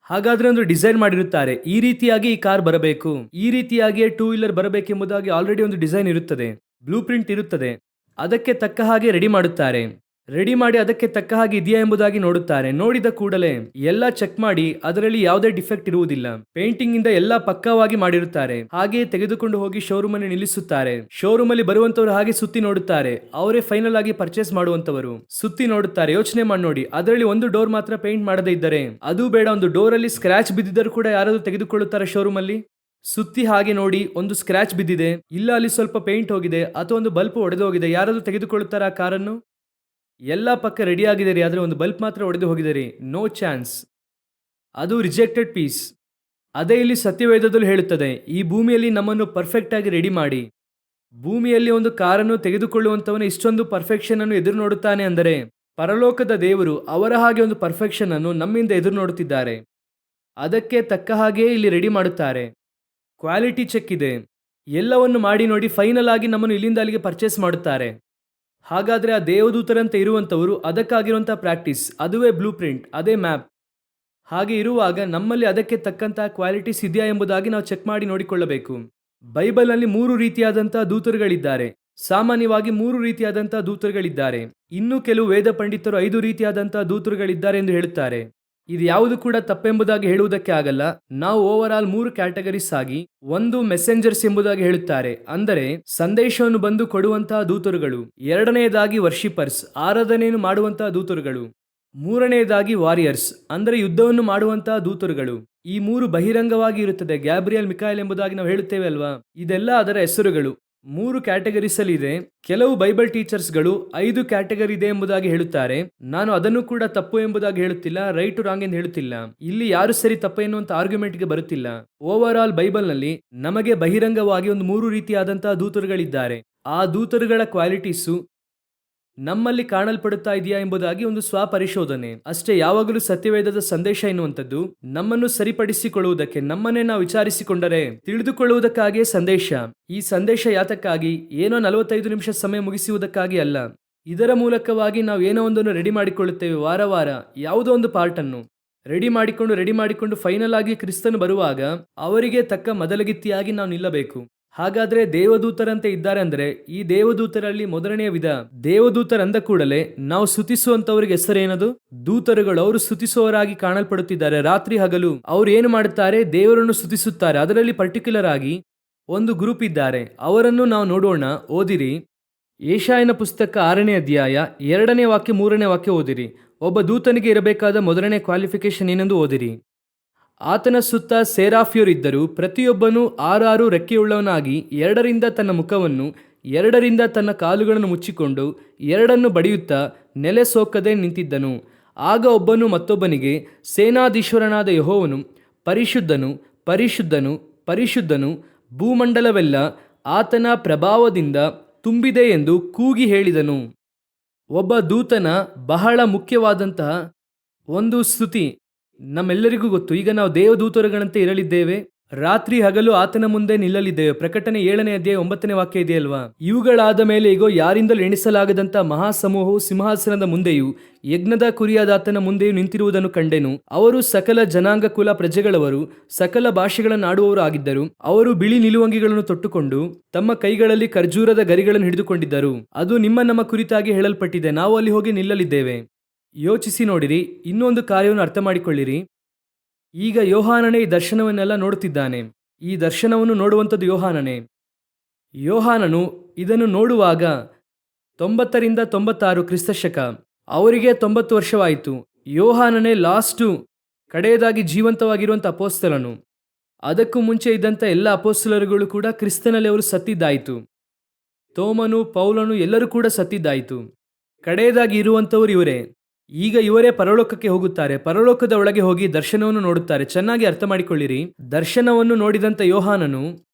ಹಾಗಾದ್ರೆ ಒಂದು ಡಿಸೈನ್ ಮಾಡಿರುತ್ತಾರೆ, ಈ ರೀತಿಯಾಗಿ ಈ ಕಾರ್ ಬರಬೇಕು, ಈ ರೀತಿಯಾಗಿ ಟೂ ವೀಲರ್ ಬರಬೇಕೆಂಬುದಾಗಿ ಆಲ್ರೆಡಿ ಒಂದು ಡಿಸೈನ್ ಇರುತ್ತದೆ, ಬ್ಲೂ ಪ್ರಿಂಟ್ ಇರುತ್ತದೆ. ಅದಕ್ಕೆ ತಕ್ಕ ಹಾಗೆ ರೆಡಿ ಮಾಡುತ್ತಾರೆ. ರೆಡಿ ಮಾಡಿ ಅದಕ್ಕೆ ತಕ್ಕ ಹಾಗೆ ಇದೆಯಾ ಎಂಬುದಾಗಿ ನೋಡುತ್ತಾರೆ. ನೋಡಿದ ಕೂಡಲೇ ಎಲ್ಲ ಚೆಕ್ ಮಾಡಿ ಅದರಲ್ಲಿ ಯಾವುದೇ ಡಿಫೆಕ್ಟ್ ಇರುವುದಿಲ್ಲ. ಪೇಂಟಿಂಗ್ ಇಂದ ಎಲ್ಲ ಪಕ್ಕವಾಗಿ ಮಾಡಿರುತ್ತಾರೆ. ಹಾಗೆ ತೆಗೆದುಕೊಂಡು ಹೋಗಿ ಶೋರೂಮ್ ಅನ್ನು ನಿಲ್ಲಿಸುತ್ತಾರೆ. ಶೋರೂಮ್ ಅಲ್ಲಿ ಬರುವಂತವರು ಹಾಗೆ ಸುತ್ತಿ ನೋಡುತ್ತಾರೆ. ಅವರೇ ಫೈನಲ್ ಆಗಿ ಪರ್ಚೇಸ್ ಮಾಡುವಂತವರು ಸುತ್ತಿ ನೋಡುತ್ತಾರೆ. ಯೋಚನೆ ಮಾಡಿ ನೋಡಿ, ಅದರಲ್ಲಿ ಒಂದು ಡೋರ್ ಮಾತ್ರ ಪೇಂಟ್ ಮಾಡದೇ ಇದ್ದರೆ, ಅದು ಬೇಡ, ಒಂದು ಡೋರ್ ಅಲ್ಲಿ ಸ್ಕ್ರಾಚ್ ಬಿದ್ದಿದ್ದರೂ ಕೂಡ ಯಾರಾದ್ರೂ ತೆಗೆದುಕೊಳ್ಳುತ್ತಾರೆ ಶೋರೂಮ್ ಅಲ್ಲಿ? ಸುತ್ತಿ ಹಾಗೆ ನೋಡಿ, ಒಂದು ಸ್ಕ್ರಾಚ್ ಬಿದ್ದಿದೆ, ಇಲ್ಲ ಅಲ್ಲಿ ಸ್ವಲ್ಪ ಪೇಂಟ್ ಹೋಗಿದೆ ಅಥವಾ ಒಂದು ಬಲ್ಪ್ ಒಡೆದು ಹೋಗಿದೆ, ಯಾರಾದ್ರೂ ತೆಗೆದುಕೊಳ್ಳುತ್ತಾರೆ ಆ ಕಾರನ್ನು? ಎಲ್ಲ ಪಕ್ಕ ರೆಡಿ ಆಗಿದೆ ರೀ, ಆದರೆ ಒಂದು ಬಲ್ಪ್ ಮಾತ್ರ ಒಡೆದು ಹೋಗಿದೆ ರೀ, ನೋ ಚಾನ್ಸ್, ಅದು ರಿಜೆಕ್ಟೆಡ್ ಪೀಸ್. ಅದೇ ಇಲ್ಲಿ ಸತ್ಯವೇದದಲ್ಲಿ ಹೇಳುತ್ತದೆ, ಈ ಭೂಮಿಯಲ್ಲಿ ನಮ್ಮನ್ನು ಪರ್ಫೆಕ್ಟ್ ಆಗಿ ರೆಡಿ ಮಾಡಿ. ಭೂಮಿಯಲ್ಲಿ ಒಂದು ಕಾರನ್ನು ತೆಗೆದುಕೊಳ್ಳುವಂತವನು ಇಷ್ಟೊಂದು ಪರ್ಫೆಕ್ಷನ್ ಅನ್ನು ಎದುರು ನೋಡುತ್ತಾನೆ ಅಂದರೆ ಪರಲೋಕದ ದೇವರು ಅವರ ಹಾಗೆ ಒಂದು ಪರ್ಫೆಕ್ಷನ್ ಅನ್ನು ನಮ್ಮಿಂದ ಎದುರು ನೋಡುತ್ತಿದ್ದಾರೆ. ಅದಕ್ಕೆ ತಕ್ಕ ಹಾಗೆ ಇಲ್ಲಿ ರೆಡಿ ಮಾಡುತ್ತಾರೆ. ಕ್ವಾಲಿಟಿ ಚೆಕ್ ಇದೆ, ಎಲ್ಲವನ್ನು ಮಾಡಿ ನೋಡಿ ಫೈನಲ್ ಆಗಿ ನಮ್ಮನ್ನು ಇಲ್ಲಿಂದ ಅಲ್ಲಿಗೆ ಪರ್ಚೇಸ್ ಮಾಡುತ್ತಾರೆ. ಹಾಗಾದ್ರೆ ಆ ದೇವದೂತರಂತೆ ಇರುವಂತವರು ಅದಕ್ಕಾಗಿರುವಂತಹ ಪ್ರಾಕ್ಟೀಸ್, ಅದುವೇ ಬ್ಲೂ ಪ್ರಿಂಟ್, ಅದೇ ಮ್ಯಾಪ್. ಹಾಗೆ ಇರುವಾಗ ನಮ್ಮಲ್ಲಿ ಅದಕ್ಕೆ ತಕ್ಕಂತಹ ಕ್ವಾಲಿಟೀಸ್ ಇದೆಯಾ ಎಂಬುದಾಗಿ ನಾವು ಚೆಕ್ ಮಾಡಿ ನೋಡಿಕೊಳ್ಳಬೇಕು. ಬೈಬಲ್ನಲ್ಲಿ 3 ರೀತಿಯಾದಂತಹ ದೂತರುಗಳಿದ್ದಾರೆ. ಸಾಮಾನ್ಯವಾಗಿ 3 ರೀತಿಯಾದಂತಹ ದೂತರುಗಳಿದ್ದಾರೆ. ಇನ್ನು ಕೆಲವು ವೇದ ಪಂಡಿತರು 5 ರೀತಿಯಾದಂತಹ ದೂತರುಗಳಿದ್ದಾರೆ ಎಂದು ಹೇಳುತ್ತಾರೆ. ಇದು ಯಾವುದು ಕೂಡ ತಪ್ಪೆಂಬುದಾಗಿ ಹೇಳುವುದಕ್ಕೆ ಆಗಲ್ಲ. ನಾವು ಓವರ್ ಆಲ್ 3 ಕ್ಯಾಟಗರೀಸ್ ಆಗಿ, ಒಂದು ಮೆಸೆಂಜರ್ಸ್ ಎಂಬುದಾಗಿ ಹೇಳುತ್ತಾರೆ, ಅಂದರೆ ಸಂದೇಶವನ್ನು ಬಂದು ಕೊಡುವಂತಹ ದೂತರುಗಳು. ಎರಡನೆಯದಾಗಿ ವರ್ಷಿಪರ್ಸ್, ಆರಾಧನೆಯನ್ನು ಮಾಡುವಂತಹ ದೂತರುಗಳು. ಮೂರನೆಯದಾಗಿ ವಾರಿಯರ್ಸ್, ಅಂದರೆ ಯುದ್ಧವನ್ನು ಮಾಡುವಂತಹ ದೂತರುಗಳು. ಈ 3 ಬಹಿರಂಗವಾಗಿ ಇರುತ್ತದೆ. ಗ್ಯಾಬ್ರಿಯಲ್, ಮಿಕಾಯಲ್ ಎಂಬುದಾಗಿ ನಾವು ಹೇಳುತ್ತೇವೆ ಅಲ್ವಾ, ಇದೆಲ್ಲ ಅದರ ಹೆಸರುಗಳು. 3 ಕ್ಯಾಟಗರೀಸ್ ಅಲ್ಲಿ ಇದೆ. ಕೆಲವು ಬೈಬಲ್ ಟೀಚರ್ಸ್ಗಳು 5 ಕ್ಯಾಟಗರಿ ಇದೆ ಎಂಬುದಾಗಿ ಹೇಳುತ್ತಾರೆ. ನಾನು ಅದನ್ನು ಕೂಡ ತಪ್ಪು ಎಂಬುದಾಗಿ ಹೇಳುತ್ತಿಲ್ಲ, ರೈಟ್ ರಾಂಗ್ ಎಂದು ಹೇಳುತ್ತಿಲ್ಲ. ಇಲ್ಲಿ ಯಾರು ಸರಿ ತಪ್ಪು ಎನ್ನುವಂತ ಆರ್ಗ್ಯುಮೆಂಟ್ಗೆ ಬರುತ್ತಿಲ್ಲ. ಓವರ್ ಆಲ್ ಬೈಬಲ್ ನಲ್ಲಿ ನಮಗೆ ಬಹಿರಂಗವಾಗಿ ಒಂದು 3 ರೀತಿಯಾದಂತಹ ದೂತರುಗಳಿದ್ದಾರೆ. ಆ ದೂತರುಗಳ ಕ್ವಾಲಿಟೀಸು ನಮ್ಮಲ್ಲಿ ಕಾಣಲ್ಪಡುತ್ತಾ ಇದೆಯಾ ಎಂಬುದಾಗಿ ಒಂದು ಸ್ವಪರಿಶೋಧನೆ ಅಷ್ಟೇ. ಯಾವಾಗಲೂ ಸತ್ಯವೇದದ ಸಂದೇಶ ಎನ್ನುವಂಥದ್ದು ನಮ್ಮನ್ನು ಸರಿಪಡಿಸಿಕೊಳ್ಳುವುದಕ್ಕೆ, ನಮ್ಮನ್ನೇ ನಾವು ವಿಚಾರಿಸಿಕೊಂಡರೆ ತಿಳಿದುಕೊಳ್ಳುವುದಕ್ಕಾಗಿಯೇ ಸಂದೇಶ. ಈ ಸಂದೇಶ ಯಾತಕ್ಕಾಗಿ, ಏನೋ 45 ನಿಮಿಷ ಸಮಯ ಮುಗಿಸುವುದಕ್ಕಾಗಿ ಅಲ್ಲ. ಇದರ ಮೂಲಕವಾಗಿ ನಾವು ಏನೋ ಒಂದನ್ನು ರೆಡಿ ಮಾಡಿಕೊಳ್ಳುತ್ತೇವೆ. ವಾರ ವಾರ ಯಾವುದೋ ಒಂದು ಪಾರ್ಟ್ ಅನ್ನು ರೆಡಿ ಮಾಡಿಕೊಂಡು ಫೈನಲ್ ಆಗಿ ಕ್ರಿಸ್ತನು ಬರುವಾಗ ಅವರಿಗೆ ತಕ್ಕ ಮೊದಲಗಿತ್ತಿಯಾಗಿ ನಾವು ನಿಲ್ಲಬೇಕು. ಹಾಗಾದ್ರೆ ದೇವದೂತರಂತೆ ಇದ್ದಾರೆ ಅಂದ್ರೆ ಈ ದೇವದೂತರಲ್ಲಿ ಮೊದಲನೆಯ ವಿಧ, ದೇವದೂತರಂದ ಕೂಡಲೇ ನಾವು ಸ್ತುತಿಸುವಂತವರಿಗೆ ಹೆಸರೇನದು? ದೂತರುಗಳು. ಅವರು ಸ್ತುತಿಸುವವರಾಗಿ ಕಾಣಲ್ಪಡುತ್ತಿದ್ದಾರೆ. ರಾತ್ರಿ ಹಗಲು ಅವರು ಏನು ಮಾಡುತ್ತಾರೆ? ದೇವರನ್ನು ಸ್ತುತಿಸುತ್ತಾರೆ. ಅದರಲ್ಲಿ ಪರ್ಟಿಕ್ಯುಲರ್ ಆಗಿ ಒಂದು ಗ್ರೂಪ್ ಇದ್ದಾರೆ, ಅವರನ್ನು ನಾವು ನೋಡೋಣ. ಓದಿರಿ, ಯೆಶಾಯನ ಪುಸ್ತಕ 6ನೇ ಅಧ್ಯಾಯ 2ನೇ ವಾಕ್ಯ 3ನೇ ವಾಕ್ಯ ಓದಿರಿ. ಒಬ್ಬ ದೂತನಿಗೆ ಇರಬೇಕಾದ ಮೊದಲನೇ ಕ್ವಾಲಿಫಿಕೇಶನ್ ಏನೆಂದು ಓದಿರಿ. ಆತನ ಸುತ್ತ ಸೇರಾಫಿಯರಿದ್ದರು, ಪ್ರತಿಯೊಬ್ಬನು 6 ರೆಕ್ಕೆಯುಳ್ಳವನಾಗಿ 2ರಿಂದ ತನ್ನ ಮುಖವನ್ನು 2ರಿಂದ ತನ್ನ ಕಾಲುಗಳನ್ನು ಮುಚ್ಚಿಕೊಂಡು 2 ಬಡಿಯುತ್ತಾ ನೆಲೆ ಸೋಕದೆ ನಿಂತಿದ್ದನು. ಆಗ ಒಬ್ಬನು ಮತ್ತೊಬ್ಬನಿಗೆ, ಸೇನಾಧೀಶ್ವರನಾದ ಯೆಹೋವನು ಪರಿಶುದ್ಧನು, ಪರಿಶುದ್ಧನು, ಪರಿಶುದ್ಧನು, ಭೂಮಂಡಲವೆಲ್ಲ ಆತನ ಪ್ರಭಾವದಿಂದ ತುಂಬಿದೆ ಎಂದು ಕೂಗಿ ಹೇಳಿದನು. ಒಬ್ಬ ದೂತನ ಬಹಳ ಮುಖ್ಯವಾದಂತಹ ಒಂದು ಸ್ತುತಿ ನಮ್ಮೆಲ್ಲರಿಗೂ ಗೊತ್ತು. ಈಗ ನಾವು ದೇವದೂತರುಗಳಂತೆ ಇರಲಿದ್ದೇವೆ, ರಾತ್ರಿ ಹಗಲು ಆತನ ಮುಂದೆ ನಿಲ್ಲಲಿದ್ದೇವೆ. ಪ್ರಕಟಣೆ 7ನೇ ಅಧ್ಯಾಯ 9ನೇ ವಾಕ್ಯ ಇದೆಯಲ್ವಾ. ಇವುಗಳಾದ ಮೇಲೆ ಈಗ ಯಾರಿಂದಲೂ ಎಣಿಸಲಾಗದಂತ ಮಹಾಸಮೂಹವು ಸಿಂಹಾಸನದ ಮುಂದೆಯೂ ಯಜ್ಞದ ಕುರಿಯಾದ ಆತನ ಮುಂದೆಯೂ ನಿಂತಿರುವುದನ್ನು ಕಂಡೆನು. ಅವರು ಸಕಲ ಜನಾಂಗ ಕುಲ ಪ್ರಜೆಗಳವರು, ಸಕಲ ಭಾಷೆಗಳನ್ನು ಆಡುವವರು ಆಗಿದ್ದರು. ಅವರು ಬಿಳಿ ನಿಲುವಂಗಿಗಳನ್ನು ತೊಟ್ಟುಕೊಂಡು ತಮ್ಮ ಕೈಗಳಲ್ಲಿ ಖರ್ಜೂರದ ಗರಿಗಳನ್ನು ಹಿಡಿದುಕೊಂಡಿದ್ದರು. ಅದು ನಮ್ಮ ಕುರಿತಾಗಿ ಹೇಳಲ್ಪಟ್ಟಿದೆ. ನಾವು ಅಲ್ಲಿ ಹೋಗಿ ನಿಲ್ಲಲಿದ್ದೇವೆ. ಯೋಚಿಸಿ ನೋಡಿರಿ. ಇನ್ನೊಂದು ಕಾರ್ಯವನ್ನು ಅರ್ಥ ಮಾಡಿಕೊಳ್ಳಿರಿ. ಈಗ ಯೋಹಾನನೇ ಈ ದರ್ಶನವನ್ನೆಲ್ಲ ನೋಡುತ್ತಿದ್ದಾನೆ. ಈ ದರ್ಶನವನ್ನು ನೋಡುವಂಥದ್ದು ಯೋಹಾನನೇ. ಯೋಹಾನನು ಇದನ್ನು ನೋಡುವಾಗ 90ರಿಂದ 96 ಕ್ರಿಸ್ತಶಕ, ಅವರಿಗೆ 90 ವರ್ಷವಾಯಿತು. ಯೋಹಾನನೇ ಲಾಸ್ಟು ಕಡೆಯದಾಗಿ ಜೀವಂತವಾಗಿರುವಂಥ ಅಪೊಸ್ತಲನು. ಅದಕ್ಕೂ ಮುಂಚೆ ಇದ್ದಂಥ ಎಲ್ಲ ಅಪೊಸ್ತಲರುಗಳು ಕೂಡ ಕ್ರಿಸ್ತನಲ್ಲಿ ಅವರು ಸತ್ತಿದ್ದಾಯಿತು. ತೋಮನು, ಪೌಲನು ಎಲ್ಲರೂ ಕೂಡ ಸತ್ತಿದ್ದಾಯಿತು. ಕಡೆಯದಾಗಿ ಇರುವಂಥವರು ಇವರೇ. ಈಗ ಇವರೇ ಪರಲೋಕಕ್ಕೆ ಹೋಗುತ್ತಾರೆ. ಪರಲೋಕದ ಒಳಗೆ ಹೋಗಿ ದರ್ಶನವನ್ನು ನೋಡುತ್ತಾರೆ. ಚೆನ್ನಾಗಿ ಅರ್ಥ ಮಾಡಿಕೊಳ್ಳಿರಿ. ದರ್ಶನವನ್ನು ನೋಡಿದಂಥ ಯೋಹಾನನು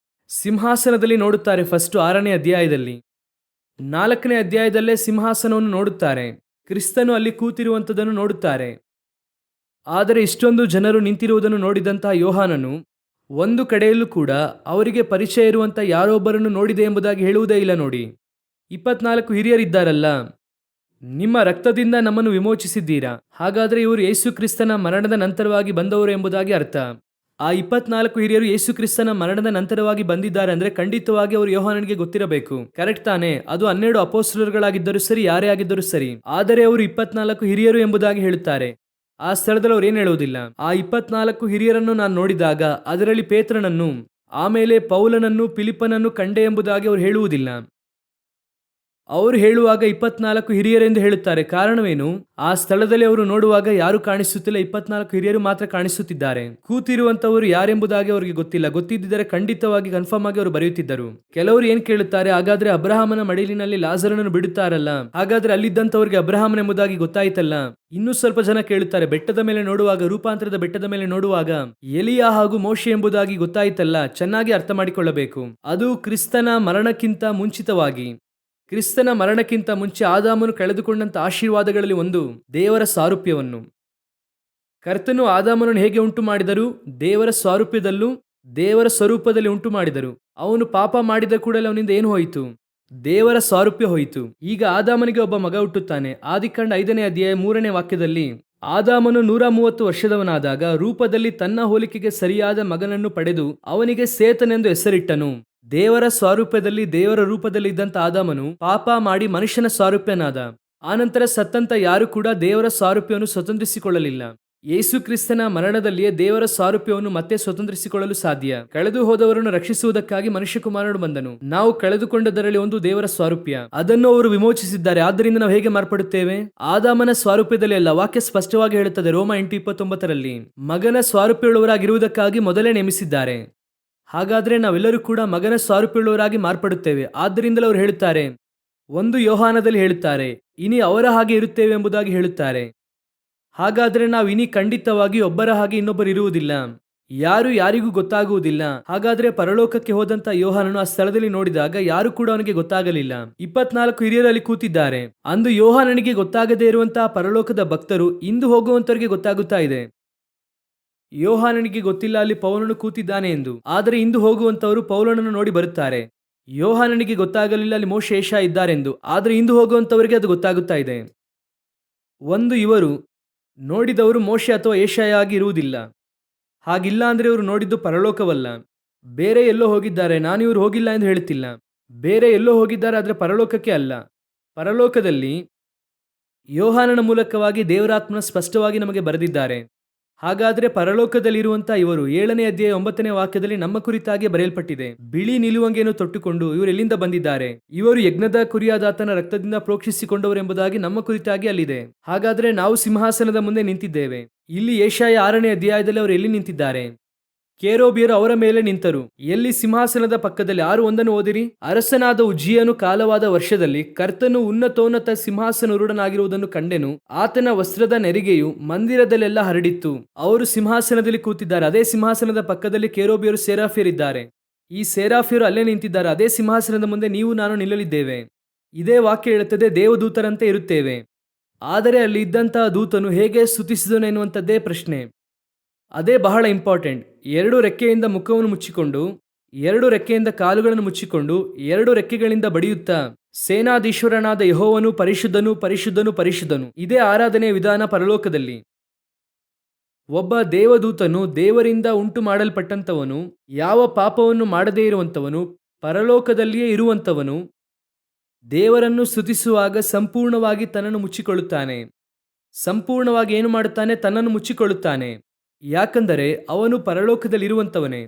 ಸಿಂಹಾಸನದಲ್ಲಿ ನೋಡುತ್ತಾರೆ. ಫಸ್ಟ್ 6ನೇ ಅಧ್ಯಾಯದಲ್ಲಿ, 4ನೇ ಅಧ್ಯಾಯದಲ್ಲೇ ಸಿಂಹಾಸನವನ್ನು ನೋಡುತ್ತಾರೆ. ಕ್ರಿಸ್ತನು ಅಲ್ಲಿ ಕೂತಿರುವಂಥದ್ದನ್ನು ನೋಡುತ್ತಾರೆ. ಆದರೆ ಇಷ್ಟೊಂದು ಜನರು ನಿಂತಿರುವುದನ್ನು ನೋಡಿದಂತಹ ಯೋಹಾನನು ಒಂದು ಕಡೆಯಲ್ಲೂ ಕೂಡ ಅವರಿಗೆ ಪರಿಚಯ ಇರುವಂಥ ಯಾರೊಬ್ಬರನ್ನು ನೋಡಿದೆ ಎಂಬುದಾಗಿ ಹೇಳುವುದೇ ಇಲ್ಲ. ನೋಡಿ, 24 ಹಿರಿಯರಿದ್ದಾರಲ್ಲ, ನಿಮ್ಮ ರಕ್ತದಿಂದ ನಮ್ಮನ್ನು ವಿಮೋಚಿಸಿದ್ದೀರಾ. ಹಾಗಾದರೆ ಇವರು ಯೇಸು ಕ್ರಿಸ್ತನ ಮರಣದ ನಂತರವಾಗಿ ಬಂದವರು ಎಂಬುದಾಗಿ ಅರ್ಥ. ಆ 24 ಹಿರಿಯರು ಯೇಸು ಕ್ರಿಸ್ತನ ಮರಣದ ನಂತರವಾಗಿ ಬಂದಿದ್ದಾರೆ ಅಂದರೆ ಖಂಡಿತವಾಗಿ ಅವರು ಯೋಹಾನನಿಗೆ ಗೊತ್ತಿರಬೇಕು. ಕರೆಕ್ಟ್ ತಾನೆ? ಅದು 12 ಅಪೊಸ್ತಲರುಗಳಾಗಿದ್ದರೂ ಸರಿ, ಯಾರೇ ಆಗಿದ್ದರೂ ಸರಿ. ಆದರೆ ಅವರು 24 ಹಿರಿಯರು ಎಂಬುದಾಗಿ ಹೇಳುತ್ತಾರೆ. ಆ ಸ್ಥಳದಲ್ಲಿ ಅವ್ರು ಏನು ಹೇಳುವುದಿಲ್ಲ. ಆ 24 ಹಿರಿಯರನ್ನು ನಾನು ನೋಡಿದಾಗ ಅದರಲ್ಲಿ ಪೇತ್ರನನ್ನು, ಆಮೇಲೆ ಪೌಲನನ್ನು, ಫಿಲಿಪ್ಪನನ್ನು ಕಂಡೆ ಎಂಬುದಾಗಿ ಅವರು ಹೇಳುವುದಿಲ್ಲ. ಅವರು ಹೇಳುವಾಗ 24 ಹಿರಿಯರೆಂದು ಹೇಳುತ್ತಾರೆ. ಕಾರಣವೇನು? ಆ ಸ್ಥಳದಲ್ಲಿ ಅವರು ನೋಡುವಾಗ ಯಾರು ಕಾಣಿಸುತ್ತಿಲ್ಲ, 24 ಹಿರಿಯರು ಮಾತ್ರ ಕಾಣಿಸುತ್ತಿದ್ದಾರೆ. ಕೂತಿರುವಂತವರು ಯಾರೆಂಬುದಾಗಿ ಅವರಿಗೆ ಗೊತ್ತಿಲ್ಲ. ಗೊತ್ತಿದ್ದರೆ ಖಂಡಿತವಾಗಿ ಕನ್ಫರ್ಮ್ ಆಗಿ ಅವರು ಬರೆಯುತ್ತಿದ್ದರು. ಕೆಲವರು ಏನ್ ಕೇಳುತ್ತಾರೆ, ಹಾಗಾದ್ರೆ ಅಬ್ರಹಾಮನ ಮಡಿಲಿನಲ್ಲಿ ಲಾಜರನನ್ನು ಬಿಡುತ್ತಾರಲ್ಲ, ಹಾಗಾದ್ರೆ ಅಲ್ಲಿದ್ದಂಥವ್ರಿಗೆ ಅಬ್ರಹಾಮನ್ ಎಂಬುದಾಗಿ ಗೊತ್ತಾಯ್ತಲ್ಲ. ಇನ್ನೂ ಸ್ವಲ್ಪ ಜನ ಕೇಳುತ್ತಾರೆ, ಬೆಟ್ಟದ ಮೇಲೆ ನೋಡುವಾಗ, ರೂಪಾಂತರದ ಬೆಟ್ಟದ ಮೇಲೆ ನೋಡುವಾಗ ಎಲಿಯಾ ಹಾಗೂ ಮೋಶೆ ಎಂಬುದಾಗಿ ಗೊತ್ತಾಯ್ತಲ್ಲ. ಚೆನ್ನಾಗಿ ಅರ್ಥ ಮಾಡಿಕೊಳ್ಳಬೇಕು. ಅದು ಕ್ರಿಸ್ತನ ಮರಣಕ್ಕಿಂತ ಮುಂಚಿತವಾಗಿ. ಕ್ರಿಸ್ತನ ಮರಣಕ್ಕಿಂತ ಮುಂಚೆ ಆದಾಮನು ಕಳೆದುಕೊಂಡಂತ ಆಶೀರ್ವಾದಗಳಲ್ಲಿ ಒಂದು ದೇವರ ಸಾರೂಪ್ಯವನ್ನು. ಕರ್ತನು ಆದಾಮನನ್ನು ಹೇಗೆ ಉಂಟು ಮಾಡಿದರು? ದೇವರ ಸಾರೂಪ್ಯದಲ್ಲೂ ದೇವರ ಸ್ವರೂಪದಲ್ಲಿ ಉಂಟು ಮಾಡಿದರು. ಅವನು ಪಾಪ ಮಾಡಿದ ಕೂಡಲೇ ಅವನಿಂದ ಏನು ಹೋಯಿತು? ದೇವರ ಸಾರೂಪ್ಯ ಹೋಯಿತು. ಈಗ ಆದಾಮನಿಗೆ ಒಬ್ಬ ಮಗ ಹುಟ್ಟುತ್ತಾನೆ. ಆದಿಕಾಂಡ 5ನೇ ಅಧ್ಯಾಯ 3ನೇ ವಾಕ್ಯದಲ್ಲಿ, ಆದಾಮನು 130 ವರ್ಷದವನಾದಾಗ ರೂಪದಲ್ಲಿ ತನ್ನ ಹೋಲಿಕೆಗೆ ಸರಿಯಾದ ಮಗನನ್ನು ಪಡೆದು ಅವನಿಗೆ ಸೇತನೆಂದು ಹೆಸರಿಟ್ಟನು. ದೇವರ ಸ್ವಾರೂಪ್ಯದಲ್ಲಿ, ದೇವರ ರೂಪದಲ್ಲಿ ಇದ್ದಂತ ಆದಾಮನು ಪಾಪ ಮಾಡಿ ಮನುಷ್ಯನ ಸ್ವಾರೂಪ್ಯನಾದ. ಆನಂತರ ಸತ್ತಂತ ಯಾರು ಕೂಡ ದೇವರ ಸ್ವಾರೂಪ್ಯವನ್ನು ಸ್ವತಂತ್ರಿಸಿಕೊಳ್ಳಲಿಲ್ಲ. ಯೇಸು ಕ್ರಿಸ್ತನ ಮರಣದಲ್ಲಿಯೇ ದೇವರ ಸ್ವಾರೂಪ್ಯವನ್ನು ಮತ್ತೆ ಸ್ವತಂತ್ರಿಸಿಕೊಳ್ಳಲು ಸಾಧ್ಯ. ಕಳೆದು ಹೋದವರನ್ನು ರಕ್ಷಿಸುವುದಕ್ಕಾಗಿ ಮನುಷ್ಯಕುಮಾರನು ಬಂದನು. ನಾವು ಕಳೆದುಕೊಂಡದರಲ್ಲಿ ಒಂದು ದೇವರ ಸ್ವಾರೂಪ್ಯ, ಅದನ್ನು ಅವರು ವಿಮೋಚಿಸಿದ್ದಾರೆ. ಆದ್ದರಿಂದ ನಾವು ಹೇಗೆ ಮಾರ್ಪಡುತ್ತೇವೆ? ಆದಾಮನ ಸ್ವಾರೂಪ್ಯದಲ್ಲಿ ಅಲ್ಲ. ವಾಕ್ಯ ಸ್ಪಷ್ಟವಾಗಿ ಹೇಳುತ್ತದೆ, ರೋಮ 8:29ರಲ್ಲಿ, ಮಗನ ಸ್ವಾರೂಪ್ಯವುಳ್ಳವರಾಗಿರುವುದಕ್ಕಾಗಿ ಮೊದಲೇ ನೇಮಿಸಿದ್ದಾರೆ. ಹಾಗಾದ್ರೆ ನಾವೆಲ್ಲರೂ ಕೂಡ ಮಗನ ಸ್ವಾರೂಪ್ಯವುಳ್ಳವರಾಗಿ ಮಾರ್ಪಡುತ್ತೇವೆ. ಆದ್ದರಿಂದಲೇ ಅವರು ಹೇಳುತ್ತಾರೆ, 1 ಯೋಹಾನದಲ್ಲಿ ಹೇಳುತ್ತಾರೆ, ಇನಿ ಅವರ ಹಾಗೆ ಇರುತ್ತೇವೆ ಎಂಬುದಾಗಿ ಹೇಳುತ್ತಾರೆ. ಹಾಗಾದ್ರೆ ನಾವು ಇನಿ ಖಂಡಿತವಾಗಿ ಒಬ್ಬರ ಹಾಗೆ ಇನ್ನೊಬ್ಬರು ಇರುವುದಿಲ್ಲ. ಯಾರು ಯಾರಿಗೂ ಗೊತ್ತಾಗುವುದಿಲ್ಲ. ಹಾಗಾದ್ರೆ ಪರಲೋಕಕ್ಕೆ ಹೋದಂತ ಯೋಹಾನನು ಆ ಸ್ಥಳದಲ್ಲಿ ನೋಡಿದಾಗ ಯಾರು ಕೂಡ ಅವನಿಗೆ ಗೊತ್ತಾಗಲಿಲ್ಲ. 24 ಹಿರಿಯರಲ್ಲಿ ಕೂತಿದ್ದಾರೆ. ಅಂದು ಯೋಹಾನನಿಗೆ ಗೊತ್ತಾಗದೇ ಇರುವಂತಹ ಪರಲೋಕದ ಭಕ್ತರು ಇಂದು ಹೋಗುವಂತವರಿಗೆ ಗೊತ್ತಾಗುತ್ತಾ ಇದೆ. ಯೋಹಾನನಿಗೆ ಗೊತ್ತಿಲ್ಲ ಅಲ್ಲಿ ಪೌಲನು ಕೂತಿದ್ದಾನೆ ಎಂದು. ಆದರೆ ಇಂದು ಹೋಗುವಂತವರು ಪೌಲನನ್ನು ನೋಡಿ ಬರುತ್ತಾರೆ. ಯೋಹಾನನಿಗೆ ಗೊತ್ತಾಗಲಿಲ್ಲ ಅಲ್ಲಿ ಮೋಶೆ ಏಷ ಇದ್ದಾರೆಂದು. ಆದರೆ ಇಂದು ಹೋಗುವಂತವರಿಗೆ ಅದು ಗೊತ್ತಾಗುತ್ತಾ ಇದೆ. ಒಂದು, ಇವರು ನೋಡಿದವರು ಮೋಶೆ ಅಥವಾ ಏಷಯ ಆಗಿ ಇರುವುದಿಲ್ಲ. ಹಾಗಿಲ್ಲ ಅಂದ್ರೆ ಇವರು ನೋಡಿದ್ದು ಪರಲೋಕವಲ್ಲ, ಬೇರೆ ಎಲ್ಲೋ ಹೋಗಿದ್ದಾರೆ. ನಾನು ಇವರು ಹೋಗಿಲ್ಲ ಎಂದು ಹೇಳುತ್ತಿಲ್ಲ, ಬೇರೆ ಎಲ್ಲೋ ಹೋಗಿದ್ದಾರೆ, ಆದರೆ ಪರಲೋಕಕ್ಕೆ ಅಲ್ಲ. ಪರಲೋಕದಲ್ಲಿ ಯೋಹಾನನ ಮೂಲಕವಾಗಿ ದೇವರಾತ್ಮನ ಸ್ಪಷ್ಟವಾಗಿ ನಮಗೆ ಬರೆದಿದ್ದಾರೆ. ಹಾಗಾದ್ರೆ ಪರಲೋಕದಲ್ಲಿರುವಂತಹ ಇವರು 7ನೇ ಅಧ್ಯಾಯ 9ನೇ ವಾಕ್ಯದಲ್ಲಿ ನಮ್ಮ ಕುರಿತಾಗಿ ಬರೆಯಲ್ಪಟ್ಟಿದೆ. ಬಿಳಿ ನಿಲುವಂಗಿಯನ್ನು ತೊಟ್ಟುಕೊಂಡು ಇವರು ಎಲ್ಲಿಂದ ಬಂದಿದ್ದಾರೆ? ಇವರು ಯಜ್ಞದ ಕುರಿಯಾದಾತನ ರಕ್ತದಿಂದ ಪ್ರೋಕ್ಷಿಸಿಕೊಂಡವರೆಂಬುದಾಗಿ ನಮ್ಮ ಕುರಿತಾಗಿ ಅಲ್ಲಿದೆ. ಹಾಗಾದ್ರೆ ನಾವು ಸಿಂಹಾಸನದ ಮುಂದೆ ನಿಂತಿದ್ದೇವೆ. ಇಲ್ಲಿ ಯೆಶಾಯ 6ನೇ ಅಧ್ಯಾಯದಲ್ಲಿ ಅವರು ಎಲ್ಲಿ ನಿಂತಿದ್ದಾರೆ? ಕೇರೋಬಿಯರು ಅವರ ಮೇಲೆ ನಿಂತರು. ಎಲ್ಲಿ? ಸಿಂಹಾಸನದ ಪಕ್ಕದಲ್ಲಿ. 6:1 ಓದಿರಿ. ಅರಸನಾದ ಉಜ್ಜೀಯನು ಕಾಲವಾದ ವರ್ಷದಲ್ಲಿ ಕರ್ತನು ಉನ್ನತೋನ್ನತ ಸಿಂಹಾಸನರೂಢನಾಗಿರುವುದನ್ನು ಕಂಡೆನು. ಆತನ ವಸ್ತ್ರದ ನೆರಿಗೆಯು ಮಂದಿರದಲ್ಲೆಲ್ಲ ಹರಡಿತ್ತು. ಅವರು ಸಿಂಹಾಸನದಲ್ಲಿ ಕೂತಿದ್ದಾರೆ. ಅದೇ ಸಿಂಹಾಸನದ ಪಕ್ಕದಲ್ಲಿ ಕೇರೋಬಿಯರು, ಸೇರಾಫಿಯರಿದ್ದಾರೆ. ಈ ಸೇರಾಫಿಯರು ಅಲ್ಲೇ ನಿಂತಿದ್ದಾರೆ. ಅದೇ ಸಿಂಹಾಸನದ ಮುಂದೆ ನೀವು ನಾನು ನಿಲ್ಲಲಿದ್ದೇವೆ. ಇದೇ ವಾಕ್ಯ ಹೇಳುತ್ತದೆ, ದೇವದೂತರಂತೆ ಇರುತ್ತೇವೆ. ಆದರೆ ಅಲ್ಲಿ ಇದ್ದಂತಹ ದೂತನು ಹೇಗೆ ಸ್ತುತಿಸಿದನು ಎನ್ನುವಂಥದ್ದೇ ಪ್ರಶ್ನೆ. ಅದೇ ಬಹಳ ಇಂಪಾರ್ಟೆಂಟ್. 2 ರೆಕ್ಕೆಯಿಂದ ಮುಖವನ್ನು ಮುಚ್ಚಿಕೊಂಡು, 2 ರೆಕ್ಕೆಯಿಂದ ಕಾಲುಗಳನ್ನು ಮುಚ್ಚಿಕೊಂಡು, 2 ರೆಕ್ಕೆಗಳಿಂದ ಬಡಿಯುತ್ತಾ, ಸೇನಾಧೀಶ್ವರನಾದ ಯೆಹೋವನು ಪರಿಶುದ್ಧನು, ಪರಿಶುದ್ಧನು, ಪರಿಶುದ್ಧನು. ಇದೇ ಆರಾಧನೆಯ ವಿಧಾನ ಪರಲೋಕದಲ್ಲಿ. ಒಬ್ಬ ದೇವದೂತನು, ದೇವರಿಂದ ಉಂಟು ಮಾಡಲ್ಪಟ್ಟಂತವನು, ಯಾವ ಪಾಪವನ್ನು ಮಾಡದೇ ಇರುವಂತವನು, ಪರಲೋಕದಲ್ಲಿಯೇ ಇರುವಂತವನು, ದೇವರನ್ನು ಸ್ತುತಿಸುವಾಗ ಸಂಪೂರ್ಣವಾಗಿ ತನ್ನನ್ನು ಮುಚ್ಚಿಕೊಳ್ಳುತ್ತಾನೆ. ಸಂಪೂರ್ಣವಾಗಿ ಏನು ಮಾಡುತ್ತಾನೆ? ತನ್ನನ್ನು ಮುಚ್ಚಿಕೊಳ್ಳುತ್ತಾನೆ. ಯಾಕಂದರೆ ಅವನು ಪರಲೋಕದಲ್ಲಿರುವಂತವನೇ,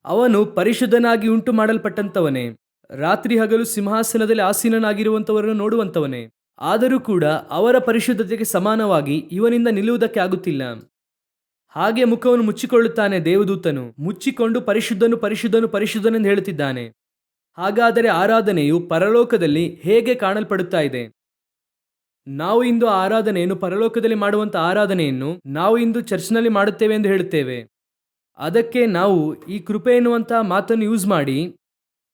ಅವನು ಪರಿಶುದ್ಧನಾಗಿ ಉಂಟು ಮಾಡಲ್ಪಟ್ಟಂತವನೇ, ರಾತ್ರಿ ಹಗಲು ಸಿಂಹಾಸನದಲ್ಲಿ ಆಸೀನನಾಗಿರುವಂತವರನ್ನು ನೋಡುವಂತವನೇ. ಆದರೂ ಕೂಡ ಅವರ ಪರಿಶುದ್ಧತೆಗೆ ಸಮಾನವಾಗಿ ಇವನಿಂದ ನಿಲ್ಲುವುದಕ್ಕೆ ಆಗುತ್ತಿಲ್ಲ. ಹಾಗೆ ಮುಖವನ್ನು ಮುಚ್ಚಿಕೊಳ್ಳುತ್ತಾನೆ ದೇವದೂತನು. ಮುಚ್ಚಿಕೊಂಡು ಪರಿಶುದ್ಧನು ಪರಿಶುದ್ಧನು ಪರಿಶುದ್ಧನೆಂದು ಹೇಳುತ್ತಿದ್ದಾನೆ. ಹಾಗಾದರೆ ಆರಾಧನೆಯು ಪರಲೋಕದಲ್ಲಿ ಹೇಗೆ ಕಾಣಲ್ಪಡುತ್ತಾ ಇದೆ? ನಾವು ಇಂದು ಆರಾಧನೆಯನ್ನು ಪರಲೋಕದಲ್ಲಿ ಮಾಡುವಂಥ ಆರಾಧನೆಯನ್ನು ನಾವು ಇಂದು ಚರ್ಚ್ನಲ್ಲಿ ಮಾಡುತ್ತೇವೆ ಎಂದು ಹೇಳುತ್ತೇವೆ. ಅದಕ್ಕೆ ನಾವು ಈ ಕೃಪೆ ಎನ್ನುವಂಥ ಮಾತನ್ನು ಯೂಸ್ ಮಾಡಿ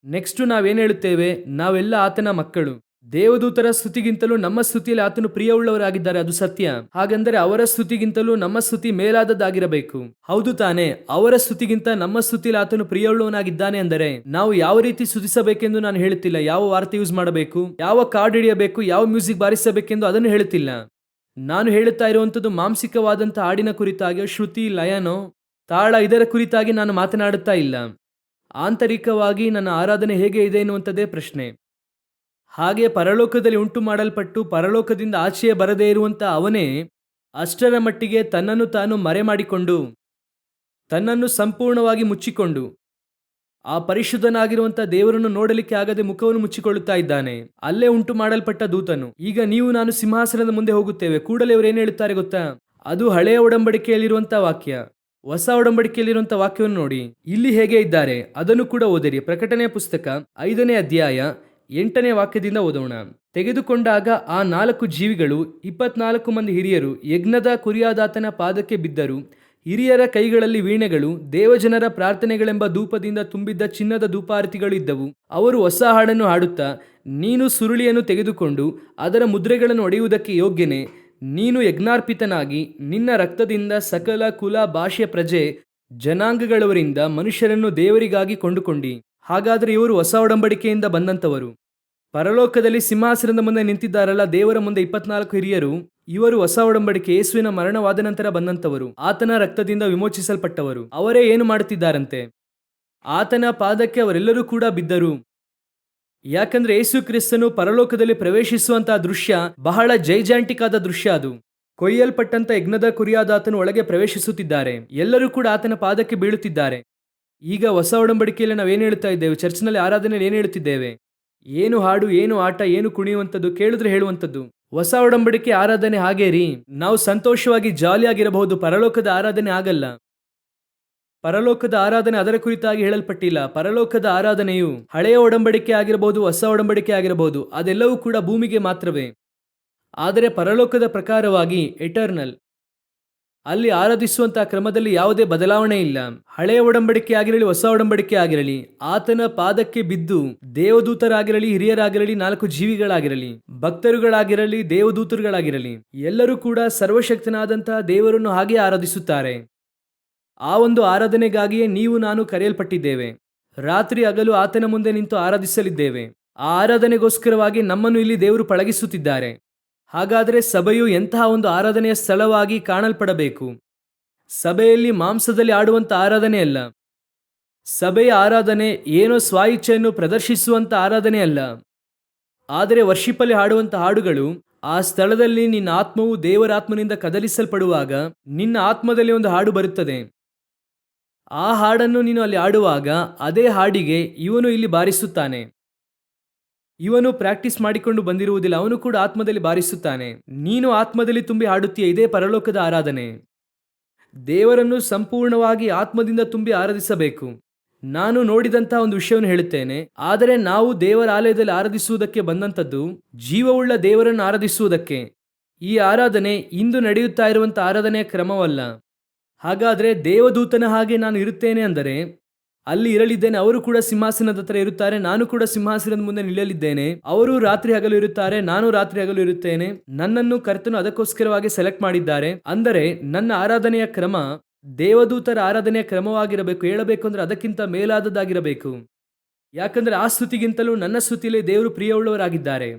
ನೆಕ್ಸ್ಟು ನಾವೇನು ಹೇಳುತ್ತೇವೆ? ನಾವೆಲ್ಲ ಆತನ ಮಕ್ಕಳು. ದೇವದೂತರ ಸ್ತುತಿಗಿಂತಲೂ ನಮ್ಮ ಸ್ತುತಿಯಲ್ಲಿ ಆತನು ಪ್ರಿಯವುಳ್ಳವರಾಗಿದ್ದಾರೆ, ಅದು ಸತ್ಯ. ಹಾಗಂದರೆ ಅವರ ಸ್ತುತಿಗಿಂತಲೂ ನಮ್ಮ ಸ್ತುತಿ ಮೇಲಾದದ್ದಾಗಿರಬೇಕು. ಹೌದು ತಾನೆ? ಅವರ ಸ್ತುತಿಗಿಂತ ನಮ್ಮ ಸ್ತುತಿಯಲ್ಲಿ ಆತನು ಪ್ರಿಯವುಳ್ಳವನಾಗಿದ್ದಾನೆ ಅಂದರೆ ನಾವು ಯಾವ ರೀತಿ ಸ್ತುತಿಸಬೇಕೆಂದು ನಾನು ಹೇಳುತ್ತಿಲ್ಲ. ಯಾವ ವಾರ್ತೆ ಯೂಸ್ ಮಾಡಬೇಕು, ಯಾವ ಕಾರ್ಡ್ ಹಿಡಿಯಬೇಕು, ಯಾವ ಮ್ಯೂಸಿಕ್ ಬಾರಿಸಬೇಕೆಂದು ಅದನ್ನು ಹೇಳುತ್ತಿಲ್ಲ. ನಾನು ಹೇಳುತ್ತಾ ಇರುವಂಥದ್ದು ಮಾಂಸಿಕವಾದಂಥ ಹಾಡಿನ ಕುರಿತಾಗಿ, ಶ್ರುತಿ, ಲಯನೋ, ತಾಳ ಇದರ ಕುರಿತಾಗಿ ನಾನು ಮಾತನಾಡುತ್ತಾ ಇಲ್ಲ. ಆಂತರಿಕವಾಗಿ ನನ್ನ ಆರಾಧನೆ ಹೇಗೆ ಇದೆ ಎನ್ನುವಂಥದ್ದೇ ಪ್ರಶ್ನೆ. ಹಾಗೆ ಪರಲೋಕದಲ್ಲಿ ಉಂಟು ಮಾಡಲ್ಪಟ್ಟು ಪರಲೋಕದಿಂದ ಆಚೆಯೇ ಬರದೇ ಇರುವಂಥ ಅವನೇ ಅಷ್ಟರ ಮಟ್ಟಿಗೆ ತನ್ನನ್ನು ತಾನು ಮರೆ ಮಾಡಿಕೊಂಡು, ತನ್ನನ್ನು ಸಂಪೂರ್ಣವಾಗಿ ಮುಚ್ಚಿಕೊಂಡು, ಆ ಪರಿಶುದ್ಧನಾಗಿರುವಂಥ ದೇವರನ್ನು ನೋಡಲಿಕ್ಕೆ ಆಗದೆ ಮುಖವನ್ನು ಮುಚ್ಚಿಕೊಳ್ಳುತ್ತಾ ಇದ್ದಾನೆ. ಅಲ್ಲೇ ಉಂಟು ಮಾಡಲ್ಪಟ್ಟ ದೂತನು. ಈಗ ನೀವು ನಾನು ಸಿಂಹಾಸನದ ಮುಂದೆ ಹೋಗುತ್ತೇವೆ. ಕೂಡಲೇ ಅವರು ಏನು ಹೇಳುತ್ತಾರೆ ಗೊತ್ತಾ? ಅದು ಹಳೆಯ ಒಡಂಬಡಿಕೆಯಲ್ಲಿರುವಂಥ ವಾಕ್ಯ. ಹೊಸ ಒಡಂಬಡಿಕೆಯಲ್ಲಿರುವಂಥ ವಾಕ್ಯವನ್ನು ನೋಡಿ. ಇಲ್ಲಿ ಹೇಗೆ ಇದ್ದಾರೆ ಅದನ್ನು ಕೂಡ ಓದಿರಿ. ಪ್ರಕಟಣೆಯ ಪುಸ್ತಕ 5ನೇ ಅಧ್ಯಾಯ 8ನೇ ವಾಕ್ಯದಿಂದ ಓದೋಣ. ತೆಗೆದುಕೊಂಡಾಗ ಆ 4 ಜೀವಿಗಳು 24 ಮಂದಿ ಹಿರಿಯರು ಯಜ್ಞದ ಕುರಿಯಾದಾತನ ಪಾದಕ್ಕೆ ಬಿದ್ದರು. ಹಿರಿಯರ ಕೈಗಳಲ್ಲಿ ವೀಣೆಗಳು, ದೇವಜನರ ಪ್ರಾರ್ಥನೆಗಳೆಂಬ ಧೂಪದಿಂದ ತುಂಬಿದ್ದ ಚಿನ್ನದ ಧೂಪಾರತಿಗಳು ಇದ್ದವು. ಅವರು ಹೊಸ ಹಾಡನ್ನು ಹಾಡುತ್ತಾ, ನೀನು ಸುರುಳಿಯನ್ನು ತೆಗೆದುಕೊಂಡು ಅದರ ಮುದ್ರೆಗಳನ್ನು ಒಡೆಯುವುದಕ್ಕೆ ಯೋಗ್ಯನೇ. ನೀನು ಯಜ್ಞಾರ್ಪಿತನಾಗಿ ನಿನ್ನ ರಕ್ತದಿಂದ ಸಕಲ ಕುಲ, ಭಾಷೆ, ಪ್ರಜೆ, ಜನಾಂಗಗಳವರಿಂದ ಮನುಷ್ಯರನ್ನು ದೇವರಿಗಾಗಿ ಕೊಂಡುಕೊಂಡಿ. ಹಾಗಾದರೆ ಇವರು ಹೊಸ ಒಡಂಬಡಿಕೆಯಿಂದ ಬಂದಂಥವರು. ಪರಲೋಕದಲ್ಲಿ ಸಿಂಹಾಸನದ ಮುಂದೆ ನಿಂತಿದ್ದಾರಲ್ಲ ದೇವರ ಮುಂದೆ 24 ಹಿರಿಯರು, ಇವರು ಹೊಸ ಒಡಂಬಡಿಕೆ ಯೇಸುವಿನ ಮರಣವಾದ ನಂತರ ಬಂದಂಥವರು, ಆತನ ರಕ್ತದಿಂದ ವಿಮೋಚಿಸಲ್ಪಟ್ಟವರು. ಅವರೇ ಏನು ಮಾಡುತ್ತಿದ್ದಾರಂತೆ? ಆತನ ಪಾದಕ್ಕೆ ಅವರೆಲ್ಲರೂ ಕೂಡ ಬಿದ್ದರು. ಯಾಕಂದ್ರೆ ಯೇಸು ಕ್ರಿಸ್ತನು ಪರಲೋಕದಲ್ಲಿ ಪ್ರವೇಶಿಸುವಂತಹ ದೃಶ್ಯ ಬಹಳ ಜೈಜಾಂಟಿಕ್ ಆದ ದೃಶ್ಯ. ಅದು ಕೊಯ್ಯಲ್ಪಟ್ಟಂತ ಯಜ್ಞದ ಕುರಿಯಾದಾತನು ಒಳಗೆ ಪ್ರವೇಶಿಸುತ್ತಿದ್ದಾರೆ. ಎಲ್ಲರೂ ಕೂಡ ಆತನ ಪಾದಕ್ಕೆ ಬೀಳುತ್ತಿದ್ದಾರೆ. ಈಗ ಹೊಸ ಒಡಂಬಡಿಕೆಯಲ್ಲಿ ನಾವು ಏನು ಹೇಳ್ತಾ ಇದ್ದೇವೆ? ಚರ್ಚ್ನಲ್ಲಿ ಆರಾಧನೆಯಲ್ಲಿ ಏನು ಹೇಳುತ್ತಿದ್ದೇವೆ? ಏನು ಹಾಡು, ಏನು ಆಟ, ಏನು ಕುಣಿಯುವಂಥದ್ದು, ಕೇಳಿದ್ರೆ ಹೇಳುವಂಥದ್ದು. ಹೊಸ ಒಡಂಬಡಿಕೆ ಆರಾಧನೆ ಹಾಗೇ ರೀ. ನಾವು ಸಂತೋಷವಾಗಿ ಜಾಲಿಯಾಗಿರಬಹುದು. ಪರಲೋಕದ ಆರಾಧನೆ ಆಗಲ್ಲ. ಪರಲೋಕದ ಆರಾಧನೆ ಅದರ ಕುರಿತಾಗಿ ಹೇಳಲ್ಪಟ್ಟಿಲ್ಲ. ಪರಲೋಕದ ಆರಾಧನೆಯು ಹಳೆಯ ಒಡಂಬಡಿಕೆ ಆಗಿರಬಹುದು, ಹೊಸ ಒಡಂಬಡಿಕೆ ಆಗಿರಬಹುದು, ಅದೆಲ್ಲವೂ ಕೂಡ ಭೂಮಿಗೆ ಮಾತ್ರವೇ. ಆದರೆ ಪರಲೋಕದ ಪ್ರಕಾರವಾಗಿ ಎಟರ್ನಲ್, ಅಲ್ಲಿ ಆರಾಧಿಸುವಂತಹ ಕ್ರಮದಲ್ಲಿ ಯಾವುದೇ ಬದಲಾವಣೆ ಇಲ್ಲ. ಹಳೆಯ ಒಡಂಬಡಿಕೆ ಆಗಿರಲಿ, ಹೊಸ ಒಡಂಬಡಿಕೆ ಆಗಿರಲಿ, ಆತನ ಪಾದಕ್ಕೆ ಬಿದ್ದು ದೇವದೂತರಾಗಿರಲಿ, ಹಿರಿಯರಾಗಿರಲಿ, 4 ಜೀವಿಗಳಾಗಿರಲಿ, ಭಕ್ತರುಗಳಾಗಿರಲಿ, ದೇವದೂತರುಗಳಾಗಿರಲಿ, ಎಲ್ಲರೂ ಕೂಡ ಸರ್ವಶಕ್ತನಾದಂತಹ ದೇವರನ್ನು ಹಾಗೆ ಆರಾಧಿಸುತ್ತಾರೆ. ಆ ಒಂದು ಆರಾಧನೆಗಾಗಿಯೇ ನೀವು ನಾನು ಕರೆಯಲ್ಪಟ್ಟಿದ್ದೇವೆ. ರಾತ್ರಿ ಹಗಲು ಆತನ ಮುಂದೆ ನಿಂತು ಆರಾಧಿಸಲಿದ್ದೇವೆ. ಆ ಆರಾಧನೆಗೋಸ್ಕರವಾಗಿ ನಮ್ಮನ್ನು ಇಲ್ಲಿ ದೇವರು ಪಳಗಿಸುತ್ತಿದ್ದಾರೆ. ಹಾಗಾದರೆ ಸಭೆಯು ಎಂತಹ ಒಂದು ಆರಾಧನೆಯ ಸ್ಥಳವಾಗಿ ಕಾಣಲ್ಪಡಬೇಕು? ಸಭೆಯಲ್ಲಿ ಮಾಂಸದಲ್ಲಿ ಆಡುವಂಥ ಆರಾಧನೆ ಅಲ್ಲ. ಸಭೆಯ ಆರಾಧನೆ ಏನೋ ಸ್ವಾಯಿಚ್ಛೆಯನ್ನು ಪ್ರದರ್ಶಿಸುವಂಥ ಆರಾಧನೆ ಅಲ್ಲ. ಆದರೆ ವರ್ಷಿಪಲ್ಲಿ ಹಾಡುವಂಥ ಹಾಡುಗಳು, ಆ ಸ್ಥಳದಲ್ಲಿ ನಿನ್ನ ಆತ್ಮವು ದೇವರ ಆತ್ಮನಿಂದ ಕದಲಿಸಲ್ಪಡುವಾಗ ನಿನ್ನ ಆತ್ಮದಲ್ಲಿ ಒಂದು ಹಾಡು ಬರುತ್ತದೆ. ಆ ಹಾಡನ್ನು ನೀನು ಅಲ್ಲಿ ಆಡುವಾಗ ಅದೇ ಹಾಡಿಗೆ ಇವನು ಇಲ್ಲಿ ಬಾರಿಸುತ್ತಾನೆ. ಇವನು ಪ್ರಾಕ್ಟೀಸ್ ಮಾಡಿಕೊಂಡು ಬಂದಿರುವುದಿಲ್ಲ, ಅವನು ಕೂಡ ಆತ್ಮದಲ್ಲಿ ಬಾರಿಸುತ್ತಾನೆ. ನೀನು ಆತ್ಮದಲ್ಲಿ ತುಂಬಿ ಹಾಡುತ್ತೀಯ. ಇದೇ ಪರಲೋಕದ ಆರಾಧನೆ. ದೇವರನ್ನು ಸಂಪೂರ್ಣವಾಗಿ ಆತ್ಮದಿಂದ ತುಂಬಿ ಆರಾಧಿಸಬೇಕು. ನಾನು ನೋಡಿದಂತಹ ಒಂದು ವಿಷಯವನ್ನು ಹೇಳುತ್ತೇನೆ. ಆದರೆ ನಾವು ದೇವರ ಆಲಯದಲ್ಲಿ ಆರಾಧಿಸುವುದಕ್ಕೆ ಬಂದಂಥದ್ದು ಜೀವವುಳ್ಳ ದೇವರನ್ನು ಆರಾಧಿಸುವುದಕ್ಕೆ. ಈ ಆರಾಧನೆ ಇಂದು ನಡೆಯುತ್ತಾ ಇರುವಂಥ ಆರಾಧನೆಯ ಕ್ರಮವಲ್ಲ. ಹಾಗಾದರೆ ದೇವದೂತನ ಹಾಗೆ ನಾನು ಇರುತ್ತೇನೆ ಅಂದರೆ ಅಲ್ಲಿ ಇರಲಿದ್ದೇನೆ. ಅವರು ಕೂಡ ಸಿಂಹಾಸನದ ಹತ್ರ ಇರುತ್ತಾರೆ, ನಾನು ಕೂಡ ಸಿಂಹಾಸನದ ಮುಂದೆ ನಿಲ್ಲಲಿದ್ದೇನೆ. ಅವರು ರಾತ್ರಿ ಹಗಲು ಇರುತ್ತಾರೆ, ನಾನು ರಾತ್ರಿ ಹಗಲು ಇರುತ್ತೇನೆ. ನನ್ನನ್ನು ಕರ್ತನು ಅದಕ್ಕೋಸ್ಕರವಾಗಿ ಸೆಲೆಕ್ಟ್ ಮಾಡಿದ್ದಾರೆ. ಅಂದರೆ ನನ್ನ ಆರಾಧನೆಯ ಕ್ರಮ ದೇವದೂತರ ಆರಾಧನೆಯ ಕ್ರಮವಾಗಿರಬೇಕು. ಹೇಳಬೇಕು ಅಂದ್ರೆ ಅದಕ್ಕಿಂತ ಮೇಲಾದದ್ದಾಗಿರಬೇಕು. ಯಾಕಂದ್ರೆ ಆ ಸ್ತುತಿಗಿಂತಲೂ ನನ್ನ ಸ್ತುತಿಯಲ್ಲಿ ದೇವರು ಪ್ರಿಯವುಳ್ಳವರಾಗಿದ್ದಾರೆ.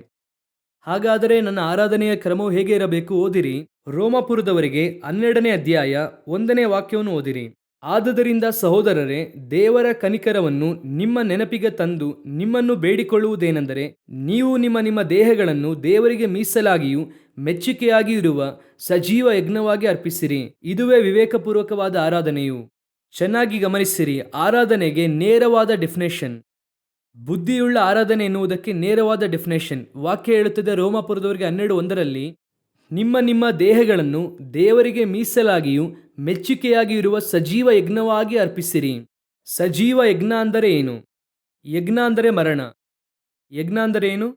ಹಾಗಾದರೆ ನನ್ನ ಆರಾಧನೆಯ ಕ್ರಮವು ಹೇಗೆ ಇರಬೇಕು? ಓದಿರಿ. ರೋಮಾಪುರದವರಿಗೆ 12ನೇ ಅಧ್ಯಾಯ 1ನೇ ವಾಕ್ಯವನ್ನು ಓದಿರಿ. ಆದುದರಿಂದ ಸಹೋದರರೇ, ದೇವರ ಕನಿಕರವನ್ನು ನಿಮ್ಮ ನೆನಪಿಗೆ ತಂದು ನಿಮ್ಮನ್ನು ಬೇಡಿಕೊಳ್ಳುವುದೇನೆಂದರೆ, ನೀವು ನಿಮ್ಮ ನಿಮ್ಮ ದೇಹಗಳನ್ನು ದೇವರಿಗೆ ಮೀಸಲಾಗಿಯೂ ಮೆಚ್ಚುಗೆಯಾಗಿ ಇರುವ ಸಜೀವ ಯಜ್ಞವಾಗಿ ಅರ್ಪಿಸಿರಿ. ಇದುವೇ ವಿವೇಕಪೂರ್ವಕವಾದ ಆರಾಧನೆಯು. ಚೆನ್ನಾಗಿ ಗಮನಿಸಿರಿ. ಆರಾಧನೆಗೆ ನೇರವಾದ ಡೆಫಿನೇಷನ್, ಬುದ್ಧಿಯುಳ್ಳ ಆರಾಧನೆ ಎನ್ನುವುದಕ್ಕೆ ನೇರವಾದ ಡೆಫಿನೇಷನ್ ವಾಕ್ಯ ಹೇಳುತ್ತದೆ. ರೋಮಾಪುರದವರಿಗೆ 12:1 ನಿಮ್ಮ ನಿಮ್ಮ ದೇಹಗಳನ್ನು ದೇವರಿಗೆ ಮೀಸಲಾಗಿಯೂ ಮೆಚ್ಚುಗೆಯಾಗಿ ಇರುವ ಸಜೀವ ಯಜ್ಞವಾಗಿ ಅರ್ಪಿಸಿರಿ. ಸಜೀವ ಯಜ್ಞ ಅಂದರೆ ಏನು? ಯಜ್ಞ ಅಂದರೆ ಮರಣ. ಯಜ್ಞ ಅಂದರೆ ಏನು?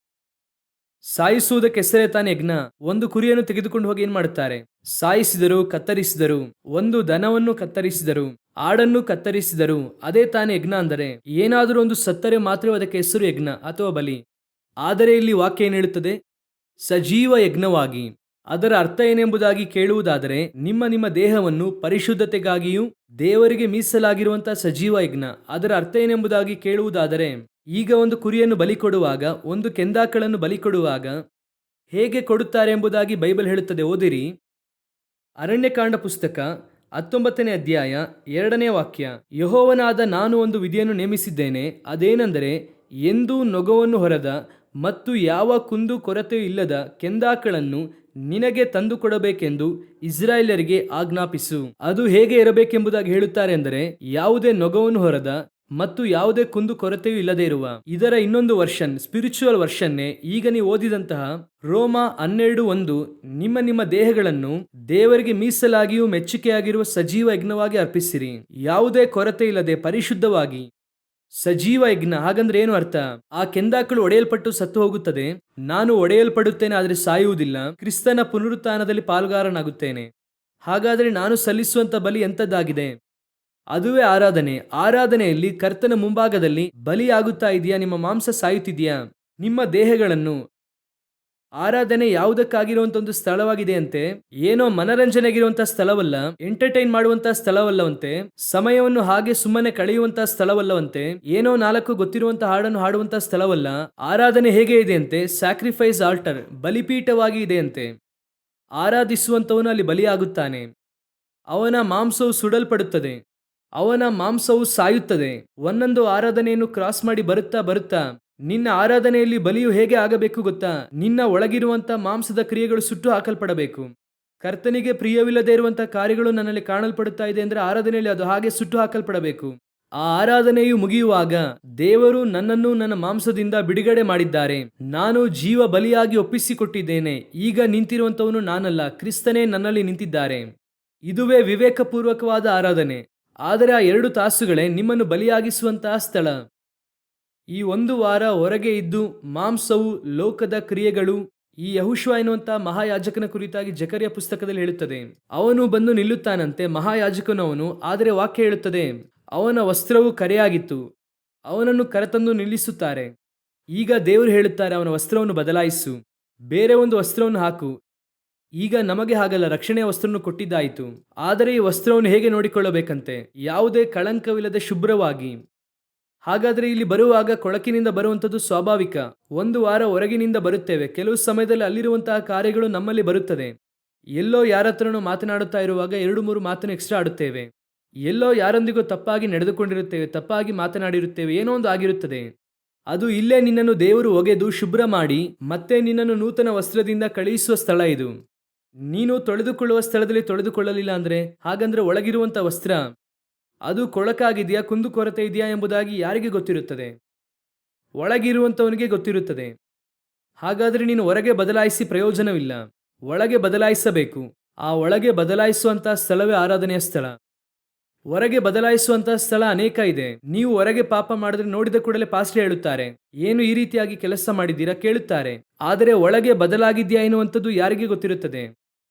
ಸಾಯಿಸುವುದಕ್ಕೆ ಹೆಸರೇ ತಾನೇ ಯಜ್ಞ. ಒಂದು ಕುರಿಯನ್ನು ತೆಗೆದುಕೊಂಡು ಹೋಗಿ ಏನ್ ಮಾಡುತ್ತಾರೆ? ಸಾಯಿಸಿದರು, ಕತ್ತರಿಸಿದರು. ಒಂದು ದನವನ್ನು ಕತ್ತರಿಸಿದರು, ಆಡನ್ನು ಕತ್ತರಿಸಿದರು. ಅದೇ ತಾನೇ ಯಜ್ಞ ಅಂದರೆ. ಏನಾದರೂ ಒಂದು ಸತ್ತರೆ ಮಾತ್ರ ಅದಕ್ಕೆ ಹೆಸರು ಯಜ್ಞ ಅಥವಾ ಬಲಿ. ಆದರೆ ಇಲ್ಲಿ ವಾಕ್ಯ ಏನು ಹೇಳುತ್ತದೆ? ಸಜೀವ ಯಜ್ಞವಾಗಿ. ಅದರ ಅರ್ಥ ಏನೆಂಬುದಾಗಿ ಕೇಳುವುದಾದರೆ, ನಿಮ್ಮ ದೇಹವನ್ನು ಪರಿಶುದ್ಧತೆಗಾಗಿಯೂ ದೇವರಿಗೆ ಮೀಸಲಾಗಿರುವಂತಹ ಸಜೀವ ಯಜ್ಞ. ಅದರ ಅರ್ಥ ಏನೆಂಬುದಾಗಿ ಕೇಳುವುದಾದರೆ, ಈಗ ಒಂದು ಕುರಿಯನ್ನು ಬಲಿ ಕೊಡುವಾಗ, ಒಂದು ಕೆಂದಾಕಳನ್ನು ಬಲಿ ಕೊಡುವಾಗ ಹೇಗೆ ಕೊಡುತ್ತಾರೆ ಎಂಬುದಾಗಿ ಬೈಬಲ್ ಹೇಳುತ್ತದೆ. ಓದಿರಿ, ಅರಣ್ಯಕಾಂಡ ಪುಸ್ತಕ 19ನೇ ಅಧ್ಯಾಯ 2ನೇ ವಾಕ್ಯ. ಯೆಹೋವನಾದ ನಾನು ಒಂದು ವಿಧಿಯನ್ನು ನೇಮಿಸಿದ್ದೇನೆ, ಅದೇನೆಂದರೆ, ಎಂದೂ ನೊಗವನ್ನು ಹೊರದ ಮತ್ತು ಯಾವ ಕುಂದು ಕೊರತೆಯೂ ಇಲ್ಲದ ಕೆಂದಾಕಳನ್ನು ನಿನಗೆ ತಂದುಕೊಡಬೇಕೆಂದು ಇಸ್ರಾಯೇಲರಿಗೆ ಆಜ್ಞಾಪಿಸು. ಅದು ಹೇಗೆ ಇರಬೇಕೆಂಬುದಾಗಿ ಹೇಳುತ್ತಾರೆ ಅಂದರೆ, ಯಾವುದೇ ನೊಗವನ್ನು ಹೊರದ ಮತ್ತು ಯಾವುದೇ ಕುಂದು ಕೊರತೆಯೂ ಇಲ್ಲದೆ ಇರುವ. ಇದರ ಇನ್ನೊಂದು ವರ್ಷನ್, ಸ್ಪಿರಿಚುವಲ್ ವರ್ಷನ್ನೇ ಈಗ ನೀವು ಓದಿದಂತಹ ರೋಮ 12:1, ನಿಮ್ಮ ದೇಹಗಳನ್ನು ದೇವರಿಗೆ ಮೀಸಲಾಗಿಯೂ ಮೆಚ್ಚುಗೆಯಾಗಿರುವ ಸಜೀವ ಯಜ್ಞವಾಗಿ ಅರ್ಪಿಸಿರಿ, ಯಾವುದೇ ಕೊರತೆ ಇಲ್ಲದೆ ಪರಿಶುದ್ಧವಾಗಿ. ಸಜೀವ ಯಜ್ಞ ಹಾಗಂದ್ರೆ ಏನು ಅರ್ಥ? ಆ ಕೆಂದಾಕಳು ಒಡೆಯಲ್ಪಟ್ಟು ಸತ್ತು ಹೋಗುತ್ತದೆ, ನಾನು ಒಡೆಯಲ್ಪಡುತ್ತೇನೆ ಆದರೆ ಸಾಯುವುದಿಲ್ಲ, ಕ್ರಿಸ್ತನ ಪುನರುತ್ಥಾನದಲ್ಲಿ ಪಾಲುಗಾರನಾಗುತ್ತೇನೆ. ಹಾಗಾದರೆ ನಾನು ಸಲ್ಲಿಸುವಂತ ಬಲಿ ಎಂಥದ್ದಾಗಿದೆ? ಅದುವೇ ಆರಾಧನೆ. ಆರಾಧನೆಯಲ್ಲಿ ಕರ್ತನ ಮುಂಭಾಗದಲ್ಲಿ ಬಲಿಯಾಗುತ್ತಾ ಇದೆಯಾ? ನಿಮ್ಮ ಮಾಂಸ ಸಾಯುತ್ತಿದೆಯಾ? ನಿಮ್ಮ ದೇಹಗಳನ್ನು ಆರಾಧನೆ ಯಾವುದಕ್ಕಾಗಿರುವಂತ ಒಂದು ಸ್ಥಳವಾಗಿದೆಯಂತೆ. ಏನೋ ಮನರಂಜನೆಗಿರುವಂತಹ ಸ್ಥಳವಲ್ಲ, ಎಂಟರ್ಟೈನ್ ಮಾಡುವಂತಹ ಸ್ಥಳವಲ್ಲವಂತೆ, ಸಮಯವನ್ನು ಹಾಗೆ ಸುಮ್ಮನೆ ಕಳೆಯುವಂತಹ ಸ್ಥಳವಲ್ಲವಂತೆ, ಏನೋ 4 ಗೊತ್ತಿರುವಂತಹ ಹಾಡನ್ನು ಹಾಡುವಂತಹ ಸ್ಥಳವಲ್ಲ. ಆರಾಧನೆ ಹೇಗೆ ಇದೆಯಂತೆ? ಸ್ಯಾಕ್ರಿಫೈಸ್ ಆಲ್ಟರ್, ಬಲಿಪೀಠವಾಗಿ ಇದೆಯಂತೆ. ಆರಾಧಿಸುವಂತವನು ಅಲ್ಲಿ ಬಲಿಯಾಗುತ್ತಾನೆ. ಅವನ ಮಾಂಸವು ಸುಡಲ್ಪಡುತ್ತದೆ, ಅವನ ಮಾಂಸವು ಸಾಯುತ್ತದೆ. ಒಂದೊಂದು ಆರಾಧನೆಯನ್ನು ಕ್ರಾಸ್ ಮಾಡಿ ಬರುತ್ತಾ ನಿನ್ನ ಆರಾಧನೆಯಲ್ಲಿ ಬಲಿಯು ಹೇಗೆ ಆಗಬೇಕು ಗೊತ್ತಾ? ನಿನ್ನ ಒಳಗಿರುವಂತ ಮಾಂಸದ ಕ್ರಿಯೆಗಳು ಸುಟ್ಟು ಹಾಕಲ್ಪಡಬೇಕು. ಕರ್ತನಿಗೆ ಪ್ರಿಯವಿಲ್ಲದೆ ಇರುವಂತಹ ಕಾರ್ಯಗಳು ನನ್ನಲ್ಲಿ ಕಾಣಲ್ಪಡುತ್ತಾ ಇದೆ ಅಂದ್ರೆ ಆರಾಧನೆಯಲ್ಲಿ ಅದು ಹಾಗೆ ಸುಟ್ಟು ಹಾಕಲ್ಪಡಬೇಕು. ಆ ಆರಾಧನೆಯು ಮುಗಿಯುವಾಗ ದೇವರು ನನ್ನನ್ನು ನನ್ನ ಮಾಂಸದಿಂದ ಬಿಡುಗಡೆ ಮಾಡಿದ್ದಾರೆ, ನಾನು ಜೀವ ಬಲಿಯಾಗಿ ಒಪ್ಪಿಸಿಕೊಟ್ಟಿದ್ದೇನೆ, ಈಗ ನಿಂತಿರುವಂತವನು ನಾನಲ್ಲ, ಕ್ರಿಸ್ತನೇ ನನ್ನಲ್ಲಿ ನಿಂತಿದ್ದಾರೆ. ಇದುವೇ ವಿವೇಕಪೂರ್ವಕವಾದ ಆರಾಧನೆ. ಆದರೆ ಆ 2 ತಾಸುಗಳೇ ನಿಮ್ಮನ್ನು ಬಲಿಯಾಗಿಸುವಂತಹ ಸ್ಥಳ. ಈ 1 ವಾರ ಹೊರಗೆ ಇದ್ದು ಮಾಂಸವು, ಲೋಕದ ಕ್ರಿಯೆಗಳು. ಈ ಯೆಹೋಶುವ ಎನ್ನುವಂತಹ ಮಹಾಯಾಜಕನ ಕುರಿತಾಗಿ ಜಕರ್ಯ ಪುಸ್ತಕದಲ್ಲಿ ಹೇಳುತ್ತದೆ. ಅವನು ಬಂದು ನಿಲ್ಲುತ್ತಾನಂತೆ, ಮಹಾಯಾಜಕನು ಅವನು. ಆದರೆ ವಾಕ್ಯ ಹೇಳುತ್ತದೆ, ಅವನ ವಸ್ತ್ರವು ಕರೆಯಾಗಿತ್ತು. ಅವನನ್ನು ಕರೆತಂದು ನಿಲ್ಲಿಸುತ್ತಾರೆ. ಈಗ ದೇವರು ಹೇಳುತ್ತಾರೆ, ಅವನ ವಸ್ತ್ರವನ್ನು ಬದಲಾಯಿಸು, ಬೇರೆ ಒಂದು ವಸ್ತ್ರವನ್ನು ಹಾಕು. ಈಗ ನಮಗೆ ಹಾಗಲ್ಲ, ರಕ್ಷಣೆಯ ವಸ್ತ್ರವನ್ನು ಕೊಟ್ಟಿದ್ದಾಯಿತು. ಆದರೆ ಈ ವಸ್ತ್ರವನ್ನು ಹೇಗೆ ನೋಡಿಕೊಳ್ಳಬೇಕಂತೆ? ಯಾವುದೇ ಕಳಂಕವಿಲ್ಲದೆ ಶುಭ್ರವಾಗಿ. ಹಾಗಾದರೆ ಇಲ್ಲಿ ಬರುವಾಗ ಕೊಳಕಿನಿಂದ ಬರುವಂಥದ್ದು ಸ್ವಾಭಾವಿಕ. 1 ವಾರ ಹೊರಗಿನಿಂದ ಬರುತ್ತೇವೆ, ಕೆಲವು ಸಮಯದಲ್ಲಿ ಅಲ್ಲಿರುವಂತಹ ಕಾರ್ಯಗಳು ನಮ್ಮಲ್ಲಿ ಬರುತ್ತದೆ. ಎಲ್ಲೋ ಯಾರ ಹತ್ರನೂ ಮಾತನಾಡುತ್ತಾ ಇರುವಾಗ 2-3 ಮಾತನ್ನು ಎಕ್ಸ್ಟ್ರಾ ಆಡುತ್ತೇವೆ. ಎಲ್ಲೋ ಯಾರೊಂದಿಗೂ ತಪ್ಪಾಗಿ ನಡೆದುಕೊಂಡಿರುತ್ತೇವೆ, ತಪ್ಪಾಗಿ ಮಾತನಾಡಿರುತ್ತೇವೆ, ಏನೋ ಒಂದು ಆಗಿರುತ್ತದೆ. ಅದು ಇಲ್ಲೇ ನಿನ್ನನ್ನು ದೇವರು ಒಗೆದು ಶುಭ್ರ ಮಾಡಿ ಮತ್ತೆ ನಿನ್ನನ್ನು ನೂತನ ವಸ್ತ್ರದಿಂದ ಕಳುಹಿಸುವ ಸ್ಥಳ ಇದು. ನೀನು ತೊಳೆದುಕೊಳ್ಳುವ ಸ್ಥಳದಲ್ಲಿ ತೊಳೆದುಕೊಳ್ಳಲಿಲ್ಲ ಅಂದ್ರೆ, ಹಾಗಂದ್ರೆ ಒಳಗಿರುವಂತ ವಸ್ತ್ರ ಅದು ಕೊಳಕಾಗಿದೆಯಾ, ಕುಂದುಕೊರತೆ ಇದೆಯಾ ಎಂಬುದಾಗಿ ಯಾರಿಗೆ ಗೊತ್ತಿರುತ್ತದೆ? ಒಳಗಿರುವಂತವನಿಗೆ ಗೊತ್ತಿರುತ್ತದೆ. ಹಾಗಾದ್ರೆ ನೀನು ಹೊರಗೆ ಬದಲಾಯಿಸಿ ಪ್ರಯೋಜನವಿಲ್ಲ, ಒಳಗೆ ಬದಲಾಯಿಸಬೇಕು. ಆ ಒಳಗೆ ಬದಲಾಯಿಸುವಂತಹ ಸ್ಥಳವೇ ಆರಾಧನೆಯ ಸ್ಥಳ. ಹೊರಗೆ ಬದಲಾಯಿಸುವಂತಹ ಸ್ಥಳ ಅನೇಕ ಇದೆ. ನೀವು ಹೊರಗೆ ಪಾಪ ಮಾಡಿದ್ರೆ ನೋಡಿದ ಕೂಡಲೇ ಪಾಸ್ಟರ್ ಹೇಳುತ್ತಾರೆ, ಏನು ಈ ರೀತಿಯಾಗಿ ಕೆಲಸ ಮಾಡಿದ್ದೀರಾ ಕೇಳುತ್ತಾರೆ. ಆದರೆ ಒಳಗೆ ಬದಲಾಗಿದ್ಯಾ ಎನ್ನುವಂಥದ್ದು ಯಾರಿಗೆ ಗೊತ್ತಿರುತ್ತದೆ?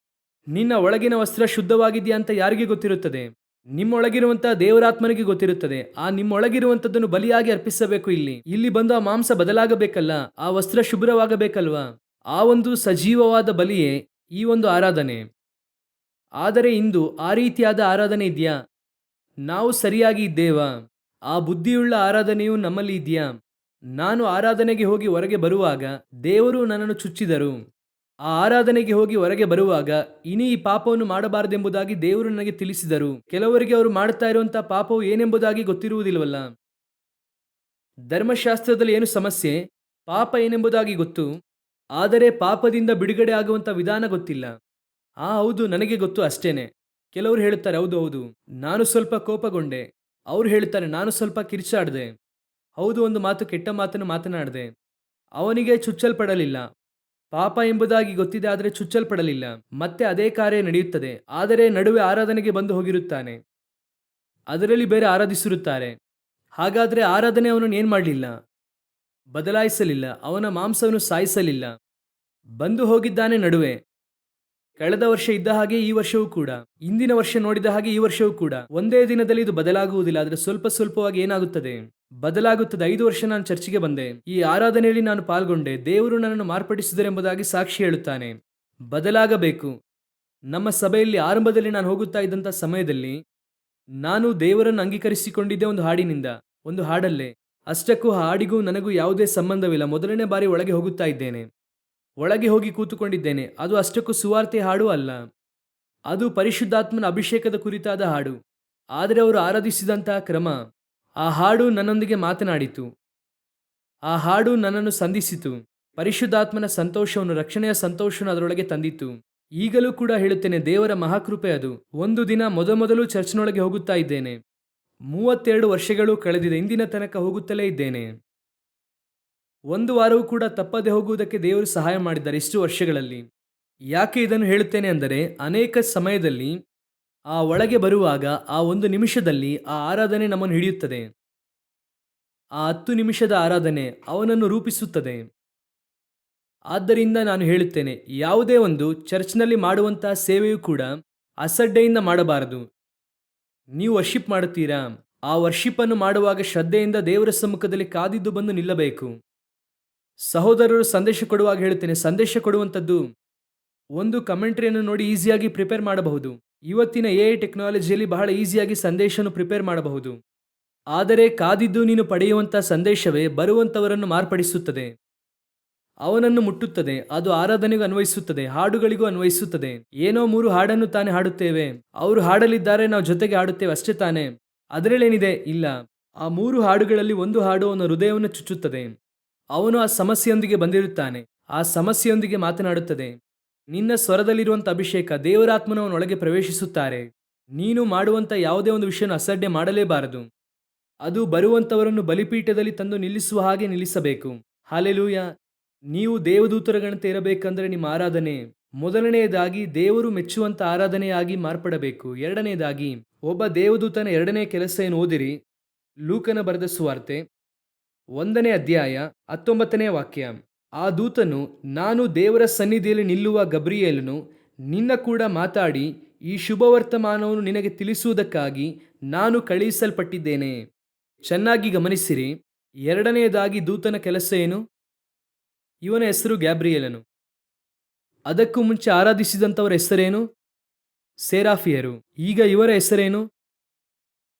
ನಿನ್ನ ಒಳಗಿನ ವಸ್ತ್ರ ಶುದ್ಧವಾಗಿದೆಯಾ ಅಂತ ಯಾರಿಗೆ ಗೊತ್ತಿರುತ್ತದೆ? ನಿಮ್ಮೊಳಗಿರುವಂತಹ ದೇವರಾತ್ಮನಿಗೆ ಗೊತ್ತಿರುತ್ತದೆ. ಆ ನಿಮ್ಮೊಳಗಿರುವಂತದ್ದನ್ನು ಬಲಿಯಾಗಿ ಅರ್ಪಿಸಬೇಕು. ಇಲ್ಲಿ ಬಂದು ಆ ಮಾಂಸ ಬದಲಾಗಬೇಕಲ್ಲ, ಆ ವಸ್ತ್ರ ಶುಭ್ರವಾಗಬೇಕಲ್ವಾ? ಆ ಒಂದು ಸಜೀವವಾದ ಬಲಿಯೇ ಈ ಒಂದು ಆರಾಧನೆ. ಆದರೆ ಇಂದು ಆ ರೀತಿಯಾದ ಆರಾಧನೆ ಇದೆಯಾ? ನಾವು ಸರಿಯಾಗಿ ಇದ್ದೇವಾ? ಆ ಬುದ್ಧಿಯುಳ್ಳ ಆರಾಧನೆಯು ನಮ್ಮಲ್ಲಿ ಇದೆಯಾ? ನಾನು ಆರಾಧನೆಗೆ ಹೋಗಿ ಹೊರಗೆ ಬರುವಾಗ ದೇವರು ನನ್ನನ್ನು ಚುಚ್ಚಿದರು. ಆ ಆರಾಧನೆಗೆ ಹೋಗಿ ಹೊರಗೆ ಬರುವಾಗ ಇനി ಈ ಪಾಪವನ್ನು ಮಾಡಬಾರದೆಂಬುದಾಗಿ ದೇವರು ನನಗೆ ತಿಳಿಸಿದರು. ಕೆಲವರಿಗೆ ಅವರು ಮಾಡುತ್ತಾ ಇರುವಂತಹ ಪಾಪವು ಏನೆಂಬುದಾಗಿ ಗೊತ್ತಿರುವುದಿಲ್ಲವಲ್ಲ. ಧರ್ಮಶಾಸ್ತ್ರದಲ್ಲಿ ಏನು ಸಮಸ್ಯೆ? ಪಾಪ ಏನೆಂಬುದಾಗಿ ಗೊತ್ತು, ಆದರೆ ಪಾಪದಿಂದ ಬಿಡುಗಡೆ ಆಗುವಂತ ವಿಧಾನ ಗೊತ್ತಿಲ್ಲ. ಹೌದು, ನನಗೆ ಗೊತ್ತು ಅಷ್ಟೇನೆ. ಕೆಲವರು ಹೇಳುತ್ತಾರೆ, ಹೌದು ನಾನು ಸ್ವಲ್ಪ ಕೋಪಗೊಂಡೆ. ಅವ್ರು ಹೇಳ್ತಾರೆ, ನಾನು ಸ್ವಲ್ಪ ಕಿರ್ಚಾಡ್ದೆ. ಹೌದು, ಒಂದು ಮಾತು ಕೆಟ್ಟ ಮಾತನ್ನು ಮಾತನಾಡಿದೆ, ಅವನಿಗೆ ಚುಚ್ಚಲ್ಪಡಲಿಲ್ಲ. ಪಾಪ ಎಂಬುದಾಗಿ ಗೊತ್ತಿದೆ, ಆದರೆ ಚುಚ್ಚಲ್ಪಡಲಿಲ್ಲ. ಮತ್ತೆ ಅದೇ ಕಾರ್ಯ ನಡೆಯುತ್ತದೆ, ಆದರೆ ನಡುವೆ ಆರಾಧನೆಗೆ ಬಂದು ಹೋಗಿರುತ್ತಾನೆ. ಅದರಲ್ಲಿ ಬೇರೆ ಆರಾಧಿಸಿರುತ್ತಾರೆ. ಹಾಗಾದರೆ ಆರಾಧನೆ ಅವನನ್ನು ಏನು ಮಾಡಲಿಲ್ಲ? ಬದಲಾಯಿಸಲಿಲ್ಲ. ಅವನ ಮಾಂಸವನ್ನು ಸಾಯಿಸಲಿಲ್ಲ. ಬಂದು ಹೋಗಿದ್ದಾನೆ ನಡುವೆ. ಕಳೆದ ವರ್ಷ ಇದ್ದ ಹಾಗೆ ಈ ವರ್ಷವೂ ಕೂಡ, ಇಂದಿನ ವರ್ಷ ನೋಡಿದ ಹಾಗೆ ಈ ವರ್ಷವೂ ಕೂಡ. ಒಂದೇ ದಿನದಲ್ಲಿ ಇದು ಬದಲಾಗುವುದಿಲ್ಲ, ಆದರೆ ಸ್ವಲ್ಪ ಸ್ವಲ್ಪವಾಗಿ ಏನಾಗುತ್ತದೆ? ಬದಲಾಗುತ್ತದೆ. 5 ವರ್ಷ ನಾನು ಚರ್ಚಿಗೆ ಬಂದೆ, ಈ ಆರಾಧನೆಯಲ್ಲಿ ನಾನು ಪಾಲ್ಗೊಂಡೆ, ದೇವರು ನನ್ನನ್ನು ಮಾರ್ಪಡಿಸಿದರೆಂಬುದಾಗಿ ಸಾಕ್ಷಿ ಹೇಳುತ್ತಾನೆ. ಬದಲಾಗಬೇಕು. ನಮ್ಮ ಸಭೆಯಲ್ಲಿ ಆರಂಭದಲ್ಲಿ ನಾನು ಹೋಗುತ್ತಾ ಇದ್ದಂಥ ಸಮಯದಲ್ಲಿ ನಾನು ದೇವರನ್ನು ಅಂಗೀಕರಿಸಿಕೊಂಡಿದ್ದೆ ಒಂದು ಹಾಡಿನಿಂದ, ಒಂದು ಹಾಡಲ್ಲೇ. ಅಷ್ಟಕ್ಕೂ ಹಾಡಿಗೂ ನನಗೂ ಯಾವುದೇ ಸಂಬಂಧವಿಲ್ಲ. ಮೊದಲನೇ ಬಾರಿ ಒಳಗೆ ಹೋಗುತ್ತಾ ಇದ್ದೇನೆ. ಒಳಗೆ ಹೋಗಿ ಕೂತುಕೊಂಡಿದ್ದೇನೆ. ಅದು ಅಷ್ಟಕ್ಕೂ ಸುವಾರ್ತೆ ಹಾಡು ಅಲ್ಲ, ಅದು ಪರಿಶುದ್ಧಾತ್ಮನ ಅಭಿಷೇಕದ ಕುರಿತಾದ ಹಾಡು. ಆದರೆ ಅವರು ಆರಾಧಿಸಿದಂತಹ ಕ್ರಮ, ಆ ಹಾಡು ನನ್ನೊಂದಿಗೆ ಮಾತನಾಡಿತು. ಆ ಹಾಡು ನನ್ನನ್ನು ಸಂಧಿಸಿತು. ಪರಿಶುದ್ಧಾತ್ಮನ ಸಂತೋಷವನ್ನು, ರಕ್ಷಣೆಯ ಸಂತೋಷವನ್ನು ಅದರೊಳಗೆ ತಂದಿತ್ತು. ಈಗಲೂ ಕೂಡ ಹೇಳುತ್ತೇನೆ, ದೇವರ ಮಹಾಕೃಪೆ ಅದು. ಒಂದು ದಿನ ಮೊದಲು ಚರ್ಚ್ನೊಳಗೆ ಹೋಗುತ್ತಾ ಇದ್ದೇನೆ. 32 ವರ್ಷಗಳು ಕಳೆದಿದೆ. ಇಂದಿನ ತನಕ ಹೋಗುತ್ತಲೇ ಇದ್ದೇನೆ. ಒಂದು ವಾರವೂ ಕೂಡ ತಪ್ಪದೆ ಹೋಗುವುದಕ್ಕೆ ದೇವರು ಸಹಾಯ ಮಾಡಿದ್ದಾರೆ ಇಷ್ಟು ವರ್ಷಗಳಲ್ಲಿ. ಯಾಕೆ ಇದನ್ನು ಹೇಳುತ್ತೇನೆ ಅಂದರೆ, ಅನೇಕ ಸಮಯದಲ್ಲಿ ಆ ಒಳಗೆ ಬರುವಾಗ ಆ ಒಂದು ನಿಮಿಷದಲ್ಲಿ ಆ ಆರಾಧನೆ ನಮ್ಮನ್ನು ಹಿಡಿಯುತ್ತದೆ. ಆ 10 ನಿಮಿಷದ ಆರಾಧನೆ ಅವನನ್ನು ರೂಪಿಸುತ್ತದೆ. ಆದ್ದರಿಂದ ನಾನು ಹೇಳುತ್ತೇನೆ, ಯಾವುದೇ ಒಂದು ಚರ್ಚ್ನಲ್ಲಿ ಮಾಡುವಂತಹ ಸೇವೆಯೂ ಕೂಡ ಅಸಡ್ಡೆಯಿಂದ ಮಾಡಬಾರದು. ನೀವು ವರ್ಷಿಪ್ ಮಾಡುತ್ತೀರಾ? ಆ ವರ್ಷಿಪ್ಪನ್ನು ಮಾಡುವಾಗ ಶ್ರದ್ಧೆಯಿಂದ ದೇವರ ಸಮ್ಮುಖದಲ್ಲಿ ಕಾದಿದ್ದು ಬಂದು ನಿಲ್ಲಬೇಕು. ಸಹೋದರರು ಸಂದೇಶ ಕೊಡುವಾಗ ಹೇಳುತ್ತೇನೆ, ಸಂದೇಶ ಕೊಡುವಂಥದ್ದು ಒಂದು ಕಮೆಂಟ್ರಿಯನ್ನು ನೋಡಿ ಈಸಿಯಾಗಿ ಪ್ರಿಪೇರ್ ಮಾಡಬಹುದು. ಇವತ್ತಿನ AI ಟೆಕ್ನಾಲಜಿಯಲ್ಲಿ ಬಹಳ ಈಸಿಯಾಗಿ ಸಂದೇಶವನ್ನು ಪ್ರಿಪೇರ್ ಮಾಡಬಹುದು. ಆದರೆ ಕಾದಿದ್ದು ನೀನು ಪಡೆಯುವಂಥ ಸಂದೇಶವೇ ಬರುವಂಥವರನ್ನು ಮಾರ್ಪಡಿಸುತ್ತದೆ, ಅವನನ್ನು ಮುಟ್ಟುತ್ತದೆ. ಅದು ಆರಾಧನೆಗೂ ಅನ್ವಯಿಸುತ್ತದೆ, ಹಾಡುಗಳಿಗೂ ಅನ್ವಯಿಸುತ್ತದೆ. ಏನೋ 3 ಹಾಡನ್ನು ತಾನೇ ಹಾಡುತ್ತೇವೆ, ಅವರು ಹಾಡಲಿದ್ದಾರೆ, ನಾವು ಜೊತೆಗೆ ಹಾಡುತ್ತೇವೆ, ಅಷ್ಟೇ ತಾನೇ. ಅದರಲ್ಲೇನಿದೆ? ಇಲ್ಲ. ಆ 3 ಹಾಡುಗಳಲ್ಲಿ ಒಂದು ಹಾಡು ಅವನ ಹೃದಯವನ್ನು ಚುಚ್ಚುತ್ತದೆ. ಅವನು ಆ ಸಮಸ್ಯೆಯೊಂದಿಗೆ ಬಂದಿರುತ್ತಾನೆ, ಆ ಸಮಸ್ಯೆಯೊಂದಿಗೆ ಮಾತನಾಡುತ್ತದೆ. ನಿನ್ನ ಸ್ವರದಲ್ಲಿರುವಂಥ ಅಭಿಷೇಕ, ದೇವರಾತ್ಮನವನೊಳಗೆ ಪ್ರವೇಶಿಸುತ್ತಾರೆ. ನೀನು ಮಾಡುವಂಥ ಯಾವುದೇ ಒಂದು ವಿಷಯನ ಅಸಡ್ಡೆ ಮಾಡಲೇಬಾರದು. ಅದು ಬರುವಂಥವರನ್ನು ಬಲಿಪೀಠದಲ್ಲಿ ತಂದು ನಿಲ್ಲಿಸುವ ಹಾಗೆ ನಿಲ್ಲಿಸಬೇಕು. ಹಾಲೆಲೂಯ. ನೀವು ದೇವದೂತರಗಣತೆ ಇರಬೇಕಂದ್ರೆ ನಿಮ್ಮ ಆರಾಧನೆ ಮೊದಲನೆಯದಾಗಿ ದೇವರು ಮೆಚ್ಚುವಂಥ ಆರಾಧನೆಯಾಗಿ ಮಾರ್ಪಡಬೇಕು. ಎರಡನೆಯದಾಗಿ ಒಬ್ಬ ದೇವದೂತನ 2ನೇ ಕೆಲಸ ಏನು? ಓದಿರಿ, ಲೂಕನ ಬರೆದ ಸುವಾರ್ತೆ 1ನೇ ಅಧ್ಯಾಯ 19ನೇ ವಾಕ್ಯ. ಆ ದೂತನು, ನಾನು ದೇವರ ಸನ್ನಿಧಿಯಲ್ಲಿ ನಿಲ್ಲುವ ಗಬ್ರಿಯೇಲನು ನಿನ್ನ ಕೂಡ ಮಾತಾಡಿ ಈ ಶುಭವರ್ತಮಾನವನ್ನು ನಿನಗೆ ತಿಳಿಸುವುದಕ್ಕಾಗಿ ನಾನು ಕಳುಹಿಸಲ್ಪಟ್ಟಿದ್ದೇನೆ. ಚೆನ್ನಾಗಿ ಗಮನಿಸಿರಿ. 2ನೇದಾಗಿ ದೂತನ ಕೆಲಸ ಏನು? ಇವನ ಹೆಸರು ಗ್ಯಾಬ್ರಿಯೇಲನು. ಅದಕ್ಕೂ ಮುಂಚೆ ಆರಾಧಿಸಿದಂಥವರ ಹೆಸರೇನು? ಸೇರಾಫಿಯರು. ಈಗ ಇವರ ಹೆಸರೇನು?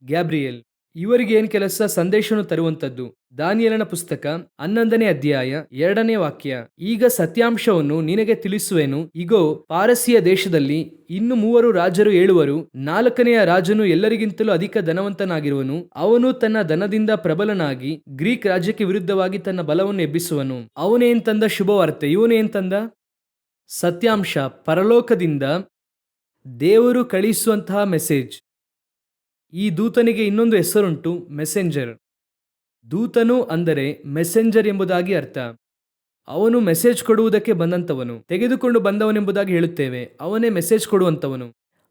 ಗ್ಯಾಬ್ರಿಯೇಲ್. ಇವರಿಗೆ ಏನು ಕೆಲಸ? ಸಂದೇಶವನ್ನು ತರುವಂಥದ್ದು. ದಾನಿಯೇಲನ ಪುಸ್ತಕ 11ನೇ ಅಧ್ಯಾಯ 2ನೇ ವಾಕ್ಯ. ಈಗ ಸತ್ಯಾಂಶವನ್ನು ನಿನಗೆ ತಿಳಿಸುವೆನು. ಇಗೋ, ಪಾರಸಿಯ ದೇಶದಲ್ಲಿ ಇನ್ನು 3 ರಾಜರು ಏಳುವರು. 4ನೆಯ ರಾಜನು ಎಲ್ಲರಿಗಿಂತಲೂ ಅಧಿಕ ಧನವಂತನಾಗಿರುವನು. ಅವನು ತನ್ನ ಧನದಿಂದ ಪ್ರಬಲನಾಗಿ ಗ್ರೀಕ್ ರಾಜ್ಯಕ್ಕೆ ವಿರುದ್ಧವಾಗಿ ತನ್ನ ಬಲವನ್ನು ಎಬ್ಬಿಸುವನು. ಅವನೇನ್ ತಂದ? ಶುಭವಾರ್ತೆ. ಇವನೇನ್ ತಂದ? ಸತ್ಯಾಂಶ, ಪರಲೋಕದಿಂದ ದೇವರು ಕಳಿಸುವಂತಹ ಮೆಸೇಜ್. ಈ ದೂತನಿಗೆ ಇನ್ನೊಂದು ಹೆಸರುಂಟು, ಮೆಸೆಂಜರ್. ದೂತನು ಅಂದರೆ ಮೆಸೆಂಜರ್ ಎಂಬುದಾಗಿ ಅರ್ಥ. ಅವನು ಮೆಸೇಜ್ ಕೊಡುವುದಕ್ಕೆ ಬಂದಂಥವನು, ತೆಗೆದುಕೊಂಡು ಬಂದವನೆಂಬುದಾಗಿ ಹೇಳುತ್ತೇವೆ. ಅವನೇ ಮೆಸೇಜ್ ಕೊಡುವಂಥವನು.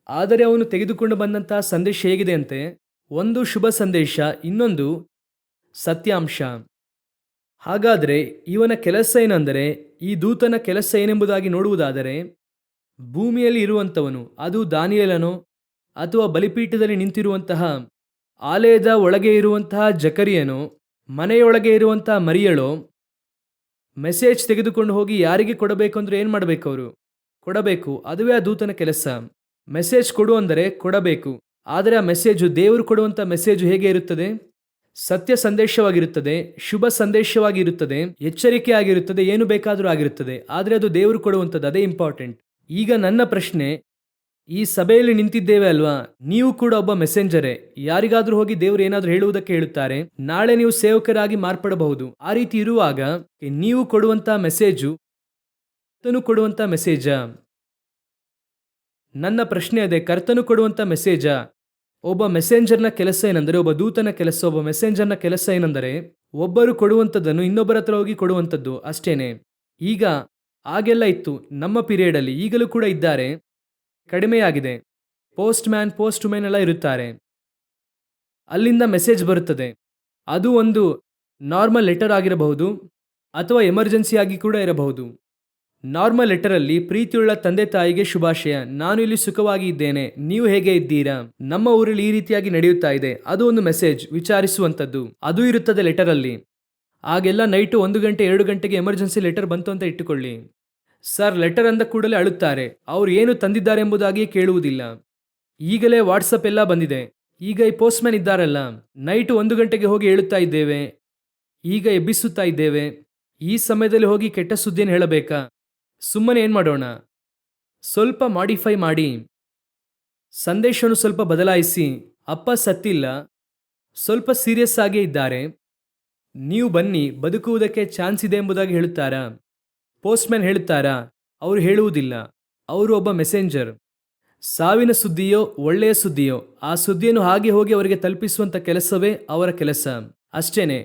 ಆದರೆ ಅವನು ತೆಗೆದುಕೊಂಡು ಬಂದಂತಹ ಸಂದೇಶ ಹೇಗಿದೆ ಅಂತೆ? ಒಂದು ಶುಭ ಸಂದೇಶ, ಇನ್ನೊಂದು ಸತ್ಯಾಂಶ. ಹಾಗಾದರೆ ಇವನ ಕೆಲಸ ಏನೆಂದರೆ, ಈ ದೂತನ ಕೆಲಸ ಏನೆಂಬುದಾಗಿ ನೋಡುವುದಾದರೆ, ಭೂಮಿಯಲ್ಲಿ ಇರುವಂಥವನು, ಅದು ದಾನಿಯೇಲನೋ ಅಥವಾ ಬಲಿಪೀಠದಲ್ಲಿ ನಿಂತಿರುವಂತಹ, ಆಲಯದ ಒಳಗೆ ಇರುವಂತಹ ಜಕರಿಯನೋ, ಮನೆಯೊಳಗೆ ಇರುವಂತಹ ಮರಿಯಳೋ, ಮೆಸೇಜ್ ತೆಗೆದುಕೊಂಡು ಹೋಗಿ ಯಾರಿಗೆ ಕೊಡಬೇಕು ಅಂದರೆ ಏನು ಮಾಡಬೇಕು? ಅವರು ಕೊಡಬೇಕು. ಅದುವೇ ಆ ದೂತನ ಕೆಲಸ. ಮೆಸೇಜ್ ಕೊಡು ಅಂದರೆ ಕೊಡಬೇಕು. ಆದರೆ ಆ ಮೆಸೇಜು, ದೇವರು ಕೊಡುವಂಥ ಮೆಸೇಜು ಹೇಗೆ ಇರುತ್ತದೆ? ಸತ್ಯ ಸಂದೇಶವಾಗಿರುತ್ತದೆ, ಶುಭ ಸಂದೇಶವಾಗಿರುತ್ತದೆ, ಎಚ್ಚರಿಕೆ ಆಗಿರುತ್ತದೆ, ಏನು ಬೇಕಾದರೂ ಆಗಿರುತ್ತದೆ. ಆದರೆ ಅದು ದೇವರು ಕೊಡುವಂಥದ್ದು, ಅದೇ ಇಂಪಾರ್ಟೆಂಟ್. ಈಗ ನನ್ನ ಪ್ರಶ್ನೆ, ಈ ಸಭೆಯಲ್ಲಿ ನಿಂತಿದ್ದೇವೆ ಅಲ್ವಾ? ನೀವು ಕೂಡ ಒಬ್ಬ ಮೆಸೆಂಜರೇ. ಯಾರಿಗಾದ್ರೂ ಹೋಗಿ ದೇವರು ಏನಾದರೂ ಹೇಳುವುದಕ್ಕೆ ಹೇಳುತ್ತಾರೆ, ನಾಳೆ ನೀವು ಸೇವಕರಾಗಿ ಮಾರ್ಪಡಬಹುದು. ಆ ರೀತಿ ಇರುವಾಗ ನೀವು ಕೊಡುವಂತ ಮೆಸೇಜು ಕರ್ತನು ಕೊಡುವಂತ ಮೆಸೇಜಾ? ನನ್ನ ಪ್ರಶ್ನೆ ಅದೇ, ಕರ್ತನು ಕೊಡುವಂತ ಮೆಸೇಜಾ? ಒಬ್ಬ ಮೆಸೆಂಜರ್ನ ಕೆಲಸ ಏನೆಂದರೆ, ಒಬ್ಬ ದೂತನ ಕೆಲಸ, ಒಬ್ಬ ಮೆಸೆಂಜರ್ನ ಕೆಲಸ ಏನೆಂದರೆ, ಒಬ್ಬರು ಕೊಡುವಂಥದ್ದನ್ನು ಇನ್ನೊಬ್ಬರ ಹತ್ರ ಹೋಗಿ ಕೊಡುವಂಥದ್ದು, ಅಷ್ಟೇನೆ. ಈಗ ಆಗೆಲ್ಲ ಇತ್ತು ನಮ್ಮ ಪೀರಿಯಡಲ್ಲಿ, ಈಗಲೂ ಕೂಡ ಇದ್ದಾರೆ, ಕಡಿಮೆಯಾಗಿದೆ. ಪೋಸ್ಟ್ ಮ್ಯಾನ್, ಪೋಸ್ಟ್ ವುಮೆನ್ ಎಲ್ಲ ಇರುತ್ತಾರೆ. ಅಲ್ಲಿಂದ ಮೆಸೇಜ್ ಬರುತ್ತದೆ. ಅದು ಒಂದು ನಾರ್ಮಲ್ ಲೆಟರ್ ಆಗಿರಬಹುದು ಅಥವಾ ಎಮರ್ಜೆನ್ಸಿ ಆಗಿ ಕೂಡ ಇರಬಹುದು. ನಾರ್ಮಲ್ ಲೆಟರಲ್ಲಿ ಪ್ರೀತಿಯುಳ್ಳ ತಂದೆ ತಾಯಿಗೆ ಶುಭಾಶಯ, ನಾನು ಇಲ್ಲಿ ಸುಖವಾಗಿ ಇದ್ದೇನೆ, ನೀವು ಹೇಗೆ ಇದ್ದೀರಾ, ನಮ್ಮ ಊರಲ್ಲಿ ಈ ರೀತಿಯಾಗಿ ನಡೆಯುತ್ತಾ ಇದೆ, ಅದು ಒಂದು ಮೆಸೇಜ್ ವಿಚಾರಿಸುವಂಥದ್ದು, ಅದು ಇರುತ್ತದೆ ಲೆಟರಲ್ಲಿ. ಆಗೆಲ್ಲ ನೈಟು 1 ಗಂಟೆ 2 ಗಂಟೆಗೆ ಎಮರ್ಜೆನ್ಸಿ ಲೆಟರ್ ಬಂತು ಅಂತ ಇಟ್ಟುಕೊಳ್ಳಿ. ಸರ್ ಲೆಟರ್ ಅಂದ ಕೂಡಲೇ ಅಳುತ್ತಾರೆ. ಅವರು ಏನು ತಂದಿದ್ದಾರೆ ಎಂಬುದಾಗಿಯೇ ಕೇಳುವುದಿಲ್ಲ. ಈಗಲೇ ವಾಟ್ಸಪ್ ಎಲ್ಲ ಬಂದಿದೆ. ಈಗ ಈ ಪೋಸ್ಟ್ಮ್ಯಾನ್ ಇದ್ದಾರಲ್ಲ, ನೈಟು 1 ಗಂಟೆಗೆ ಹೋಗಿ ಹೇಳುತ್ತಾ ಇದ್ದೇವೆ, ಈಗ ಎಬ್ಬಿಸುತ್ತಾ ಇದ್ದೇವೆ, ಈ ಸಮಯದಲ್ಲಿ ಹೋಗಿ ಕೆಟ್ಟ ಸುದ್ದಿಯನ್ನು ಹೇಳಬೇಕಾ? ಸುಮ್ಮನೆ ಏನು ಮಾಡೋಣ, ಸ್ವಲ್ಪ ಮಾಡಿಫೈ ಮಾಡಿ, ಸಂದೇಶವನ್ನು ಸ್ವಲ್ಪ ಬದಲಾಯಿಸಿ, ಅಪ್ಪ ಸತ್ತಿಲ್ಲ, ಸ್ವಲ್ಪ ಸೀರಿಯಸ್ ಆಗೇ ಇದ್ದಾರೆ, ನೀವು ಬನ್ನಿ, ಬದುಕುವುದಕ್ಕೆ ಚಾನ್ಸ್ ಇದೆ ಎಂಬುದಾಗಿ ಹೇಳುತ್ತಾರಾ? ಪೋಸ್ಟ್ಮ್ಯಾನ್ ಹೇಳುತ್ತಾರಾ? ಅವರು ಹೇಳುವುದಿಲ್ಲ. ಅವರು ಒಬ್ಬ ಮೆಸೆಂಜರ್. ಸಾವಿನ ಸುದ್ದಿಯೋ ಒಳ್ಳೆಯ ಸುದ್ದಿಯೋ ಆ ಸುದ್ದಿಯನ್ನು ಹಾಗೆ ಹೋಗಿ ಅವರಿಗೆ ತಲುಪಿಸುವಂಥ ಕೆಲಸವೇ ಅವರ ಕೆಲಸ, ಅಷ್ಟೇನೆ.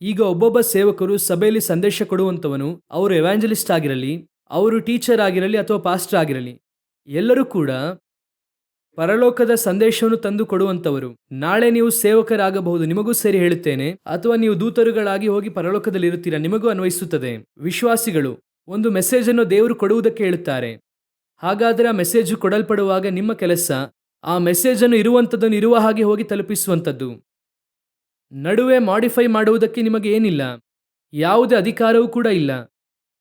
ಈಗ ಒಬ್ಬೊಬ್ಬ ಸೇವಕರು ಸಭೆಯಲ್ಲಿ ಸಂದೇಶ ಕೊಡುವಂಥವನು, ಅವರು ಎವಾಂಜಲಿಸ್ಟ್ ಆಗಿರಲಿ, ಅವರು ಟೀಚರ್ ಆಗಿರಲಿ ಅಥವಾ ಪಾಸ್ಟರ್ ಆಗಿರಲಿ, ಎಲ್ಲರೂ ಕೂಡ ಪರಲೋಕದ ಸಂದೇಶವನ್ನು ತಂದು ಕೊಡುವಂಥವರು. ನಾಳೆ ನೀವು ಸೇವಕರಾಗಬಹುದು, ನಿಮಗೂ ಸೇರಿ ಹೇಳುತ್ತೇನೆ, ಅಥವಾ ನೀವು ದೂತರುಗಳಾಗಿ ಹೋಗಿ ಪರಲೋಕದಲ್ಲಿ ಇರುತ್ತೀರಾ, ನಿಮಗೂ ಅನ್ವಯಿಸುತ್ತದೆ. ವಿಶ್ವಾಸಿಗಳು ಒಂದು ಮೆಸೇಜನ್ನು ದೇವರು ಕೊಡುವುದಕ್ಕೆ ಹೇಳುತ್ತಾರೆ. ಹಾಗಾದರೆ ಆ ಮೆಸೇಜು ಕೊಡಲ್ಪಡುವಾಗ ನಿಮ್ಮ ಕೆಲಸ ಆ ಮೆಸೇಜನ್ನು ಇರುವಂಥದ್ದನ್ನು ಇರುವ ಹಾಗೆ ಹೋಗಿ ತಲುಪಿಸುವಂಥದ್ದು. ನಡುವೆ ಮಾಡಿಫೈ ಮಾಡುವುದಕ್ಕೆ ನಿಮಗೆ ಏನಿಲ್ಲ, ಯಾವುದೇ ಅಧಿಕಾರವೂ ಕೂಡ ಇಲ್ಲ.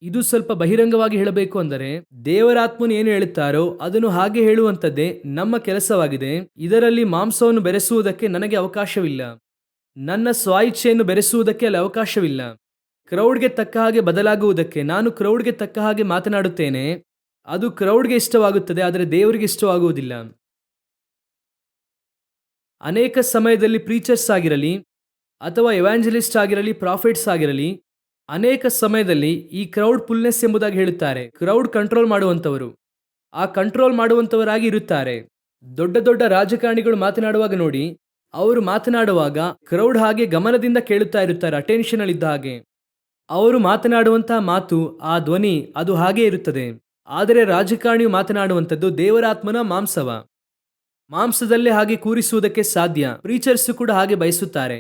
ಇದು ಸ್ವಲ್ಪ ಬಹಿರಂಗವಾಗಿ ಹೇಳಬೇಕು ಅಂದರೆ, ದೇವರಾತ್ಮನು ಏನು ಹೇಳುತ್ತಾರೋ ಅದನ್ನು ಹಾಗೆ ಹೇಳುವಂಥದ್ದೇ ನಮ್ಮ ಕೆಲಸವಾಗಿದೆ. ಇದರಲ್ಲಿ ಮಾಂಸವನ್ನು ಬೆರೆಸುವುದಕ್ಕೆ ನನಗೆ ಅವಕಾಶವಿಲ್ಲ, ನನ್ನ ಸ್ವಇಚ್ಛೆಯನ್ನು ಬೆರೆಸುವುದಕ್ಕೆ ಅಲ್ಲಿ ಅವಕಾಶವಿಲ್ಲ. ಕ್ರೌಡ್ಗೆ ತಕ್ಕ ಹಾಗೆ ಬದಲಾಗುವುದಕ್ಕೆ ನಾನು ಕ್ರೌಡ್ಗೆ ತಕ್ಕ ಹಾಗೆ ಮಾತನಾಡುತ್ತೇನೆ, ಅದು ಕ್ರೌಡ್ಗೆ ಇಷ್ಟವಾಗುತ್ತದೆ, ಆದರೆ ದೇವರಿಗೆ ಇಷ್ಟವಾಗುವುದಿಲ್ಲ. ಅನೇಕ ಸಮಯದಲ್ಲಿ ಪ್ರೀಚರ್ಸ್ ಆಗಿರಲಿ ಅಥವಾ ಎವಾಂಜಲಿಸ್ಟ್ ಆಗಿರಲಿ, ಪ್ರಾಫಿಟ್ಸ್ ಆಗಿರಲಿ, ಅನೇಕ ಸಮಯದಲ್ಲಿ ಈ ಕ್ರೌಡ್ ಫುಲ್ನೆಸ್ ಎಂಬುದಾಗಿ ಹೇಳುತ್ತಾರೆ. ಕ್ರೌಡ್ ಕಂಟ್ರೋಲ್ ಮಾಡುವಂಥವರು, ಆ ಕಂಟ್ರೋಲ್ ಮಾಡುವಂಥವರಾಗಿ ಇರುತ್ತಾರೆ. ದೊಡ್ಡ ದೊಡ್ಡ ರಾಜಕಾರಣಿಗಳು ಮಾತನಾಡುವಾಗ ನೋಡಿ, ಅವರು ಮಾತನಾಡುವಾಗ ಕ್ರೌಡ್ ಹಾಗೆ ಗಮನದಿಂದ ಕೇಳುತ್ತಾ ಇರುತ್ತಾರೆ, ಅಟೆನ್ಷನ್ ಅಲ್ಲಿದ್ದ ಹಾಗೆ. ಅವರು ಮಾತನಾಡುವಂತಹ ಮಾತು, ಆ ಧ್ವನಿ ಅದು ಹಾಗೆ ಇರುತ್ತದೆ. ಆದರೆ ರಾಜಕಾರಣಿಯು ಮಾತನಾಡುವಂಥದ್ದು ದೇವರಾತ್ಮನ ಮಾಂಸವ, ಮಾಂಸದಲ್ಲೇ ಹಾಗೆ ಕೂರಿಸುವುದಕ್ಕೆ ಸಾಧ್ಯ. ಪ್ರೀಚರ್ಸ್ ಕೂಡ ಹಾಗೆ ಬಯಸುತ್ತಾರೆ,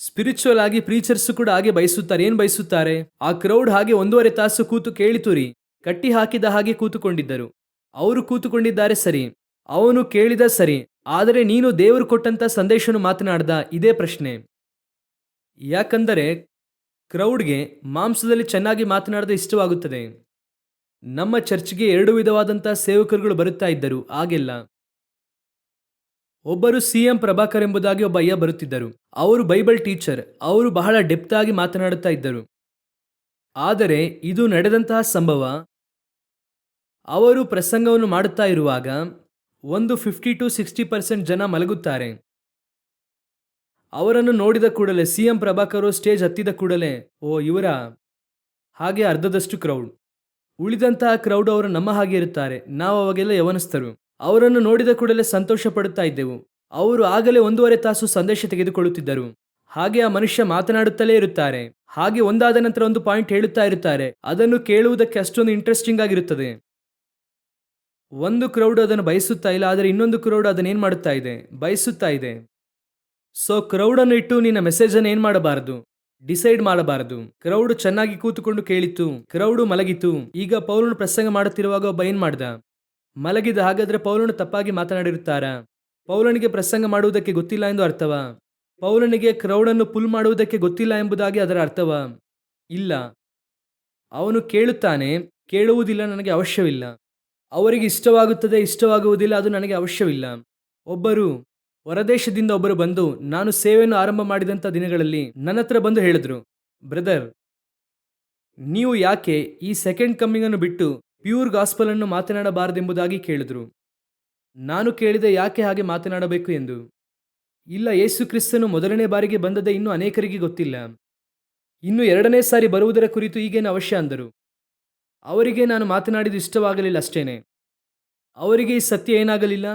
ಸ್ಪಿರಿಚುವಲ್ ಆಗಿ ಪ್ರೀಚರ್ಸ್ ಕೂಡ ಹಾಗೆ ಬಯಸುತ್ತಾರೆ. ಏನು ಬಯಸುತ್ತಾರೆ? ಆ ಕ್ರೌಡ್ ಹಾಗೆ 1.5 ತಾಸು ಕೂತು ಕೇಳಿತುರಿ, ಕಟ್ಟಿ ಹಾಕಿದ ಹಾಗೆ ಕೂತುಕೊಂಡಿದ್ದರು. ಅವರು ಕೂತುಕೊಂಡಿದ್ದಾರೆ ಸರಿ, ಅವನು ಕೇಳಿದ ಸರಿ, ಆದರೆ ನೀನು ದೇವರು ಕೊಟ್ಟಂತ ಸಂದೇಶವನ್ನು ಮಾತನಾಡ್ದ? ಇದೇ ಪ್ರಶ್ನೆ. ಯಾಕಂದರೆ ಕ್ರೌಡ್ಗೆ ಮಾಂಸದಲ್ಲಿ ಚೆನ್ನಾಗಿ ಮಾತನಾಡದೆ ಇಷ್ಟವಾಗುತ್ತದೆ. ನಮ್ಮ ಚರ್ಚ್ಗೆ 2 ವಿಧವಾದಂಥ ಸೇವಕರುಗಳು ಬರುತ್ತಾ ಇದ್ದರು. ಆಗೆಲ್ಲ ಒಬ್ಬರು CM ಪ್ರಭಾಕರ್ ಎಂಬುದಾಗಿ ಒಬ್ಬ ಅಯ್ಯ ಬರುತ್ತಿದ್ದರು. ಅವರು ಬೈಬಲ್ ಟೀಚರ್, ಅವರು ಬಹಳ ಡೆಪ್ತ್ ಆಗಿ ಮಾತನಾಡುತ್ತಾ ಇದ್ದರು. ಆದರೆ ಇದು ನಡೆದಂತಹ ಸಂಭವ, ಅವರು ಪ್ರಸಂಗವನ್ನು ಮಾಡುತ್ತಾ ಇರುವಾಗ ಒಂದು 50 to 60% ಜನ ಮಲಗುತ್ತಾರೆ. ಅವರನ್ನು ನೋಡಿದ ಕೂಡಲೇ CM ಪ್ರಭಾಕರ್ ಸ್ಟೇಜ್ ಹತ್ತಿದ ಕೂಡಲೇ, ಓ ಇವರ, ಹಾಗೆ ಅರ್ಧದಷ್ಟು ಕ್ರೌಡ್. ಉಳಿದಂತಹ ಕ್ರೌಡ್ ಅವರು ನಮ್ಮ ಹಾಗೆ ಇರುತ್ತಾರೆ, ನಾವು ಅವಾಗೆಲ್ಲ ಯವನಸ್ಥರು. ಅವರನ್ನು ನೋಡಿದ ಕೂಡಲೇ ಸಂತೋಷ ಪಡುತ್ತಾ ಇದ್ದೆವು. ಅವರು ಆಗಲೇ 1.5 ತಾಸು ಸಂದೇಶ ತೆಗೆದುಕೊಳ್ಳುತ್ತಿದ್ದರು. ಹಾಗೆ ಆ ಮನುಷ್ಯ ಮಾತನಾಡುತ್ತಲೇ ಇರುತ್ತಾರೆ, ಹಾಗೆ ಒಂದಾದ ನಂತರ ಒಂದು ಪಾಯಿಂಟ್ ಹೇಳುತ್ತಾ ಇರುತ್ತಾರೆ. ಅದನ್ನು ಕೇಳುವುದಕ್ಕೆ ಅಷ್ಟೊಂದು ಇಂಟ್ರೆಸ್ಟಿಂಗ್ ಆಗಿರುತ್ತದೆ. ಒಂದು ಕ್ರೌಡ್ ಅದನ್ನು ಬಯಸುತ್ತಾ ಇಲ್ಲ, ಆದರೆ ಇನ್ನೊಂದು ಕ್ರೌಡ್ ಅದನ್ನೇನು ಮಾಡುತ್ತಾ ಇದೆ? ಬಯಸುತ್ತಾ ಇದೆ. ಸೊ ಕ್ರೌಡನ್ನು ಇಟ್ಟು ನಿನ್ನ ಮೆಸೇಜನ್ನು ಏನು ಮಾಡಬಾರದು? ಡಿಸೈಡ್ ಮಾಡಬಾರದು. ಕ್ರೌಡ್ ಚೆನ್ನಾಗಿ ಕೂತುಕೊಂಡು ಕೇಳಿತು, ಕ್ರೌಡು ಮಲಗಿತು. ಈಗ ಪೌಲನು ಪ್ರಸಂಗ ಮಾಡುತ್ತಿರುವಾಗ ಒಬ್ಬ ಏನು ಮಾಡ್ದ? ಮಲಗಿದ. ಹಾಗಾದ್ರೆ ಪೌಲನು ತಪ್ಪಾಗಿ ಮಾತನಾಡಿರುತ್ತಾರಾ? ಪೌಲನಿಗೆ ಪ್ರಸಂಗ ಮಾಡುವುದಕ್ಕೆ ಗೊತ್ತಿಲ್ಲ ಎಂದು ಅರ್ಥವಾ? ಪೌಲನಿಗೆ ಕ್ರೌಡನ್ನು ಪುಲ್ ಮಾಡುವುದಕ್ಕೆ ಗೊತ್ತಿಲ್ಲ ಎಂಬುದಾಗಿ ಅದರ ಅರ್ಥವಾ? ಇಲ್ಲ. ಅವನು ಕೇಳುತ್ತಾನೆ, ಕೇಳುವುದಿಲ್ಲ, ನನಗೆ ಅವಶ್ಯವಿಲ್ಲ. ಅವರಿಗೆ ಇಷ್ಟವಾಗುತ್ತದೆ, ಇಷ್ಟವಾಗುವುದಿಲ್ಲ, ಅದು ನನಗೆ ಅವಶ್ಯವಿಲ್ಲ. ಒಬ್ಬರು ಹೊರದೇಶದಿಂದ ಒಬ್ಬರು ಬಂದು, ನಾನು ಸೇವೆಯನ್ನು ಆರಂಭ ಮಾಡಿದಂಥ ದಿನಗಳಲ್ಲಿ ನನ್ನ ಹತ್ರ ಬಂದು ಹೇಳಿದ್ರು, ಬ್ರದರ್, ನೀವು ಯಾಕೆ ಈ ಸೆಕೆಂಡ್ ಕಮ್ಮಿಂಗ್ ಅನ್ನು ಬಿಟ್ಟು ಪ್ಯೂರ್ ಗಾಸ್ಪಲ್ ಅನ್ನು ಮಾತನಾಡಬಾರದೆಂಬುದಾಗಿ ಕೇಳಿದ್ರು. ನಾನು ಕೇಳಿದೆ, ಯಾಕೆ ಹಾಗೆ ಮಾತನಾಡಬೇಕು ಎಂದು. ಇಲ್ಲ, ಯೇಸು ಕ್ರಿಸ್ತನು ಮೊದಲನೇ ಬಾರಿಗೆ ಬಂದದೇ ಇನ್ನೂ ಅನೇಕರಿಗೆ ಗೊತ್ತಿಲ್ಲ, ಇನ್ನು 2ನೇ ಸಾರಿ ಬರುವುದರ ಕುರಿತು ಈಗೇನು ಅವಶ್ಯ ಅಂದರು. ಅವರಿಗೆ ನಾನು ಮಾತನಾಡಿದ್ದು ಇಷ್ಟವಾಗಲಿಲ್ಲ, ಅಷ್ಟೇನೆ. ಅವರಿಗೆ ಈ ಸತ್ಯ ಏನಾಗಲಿಲ್ಲ.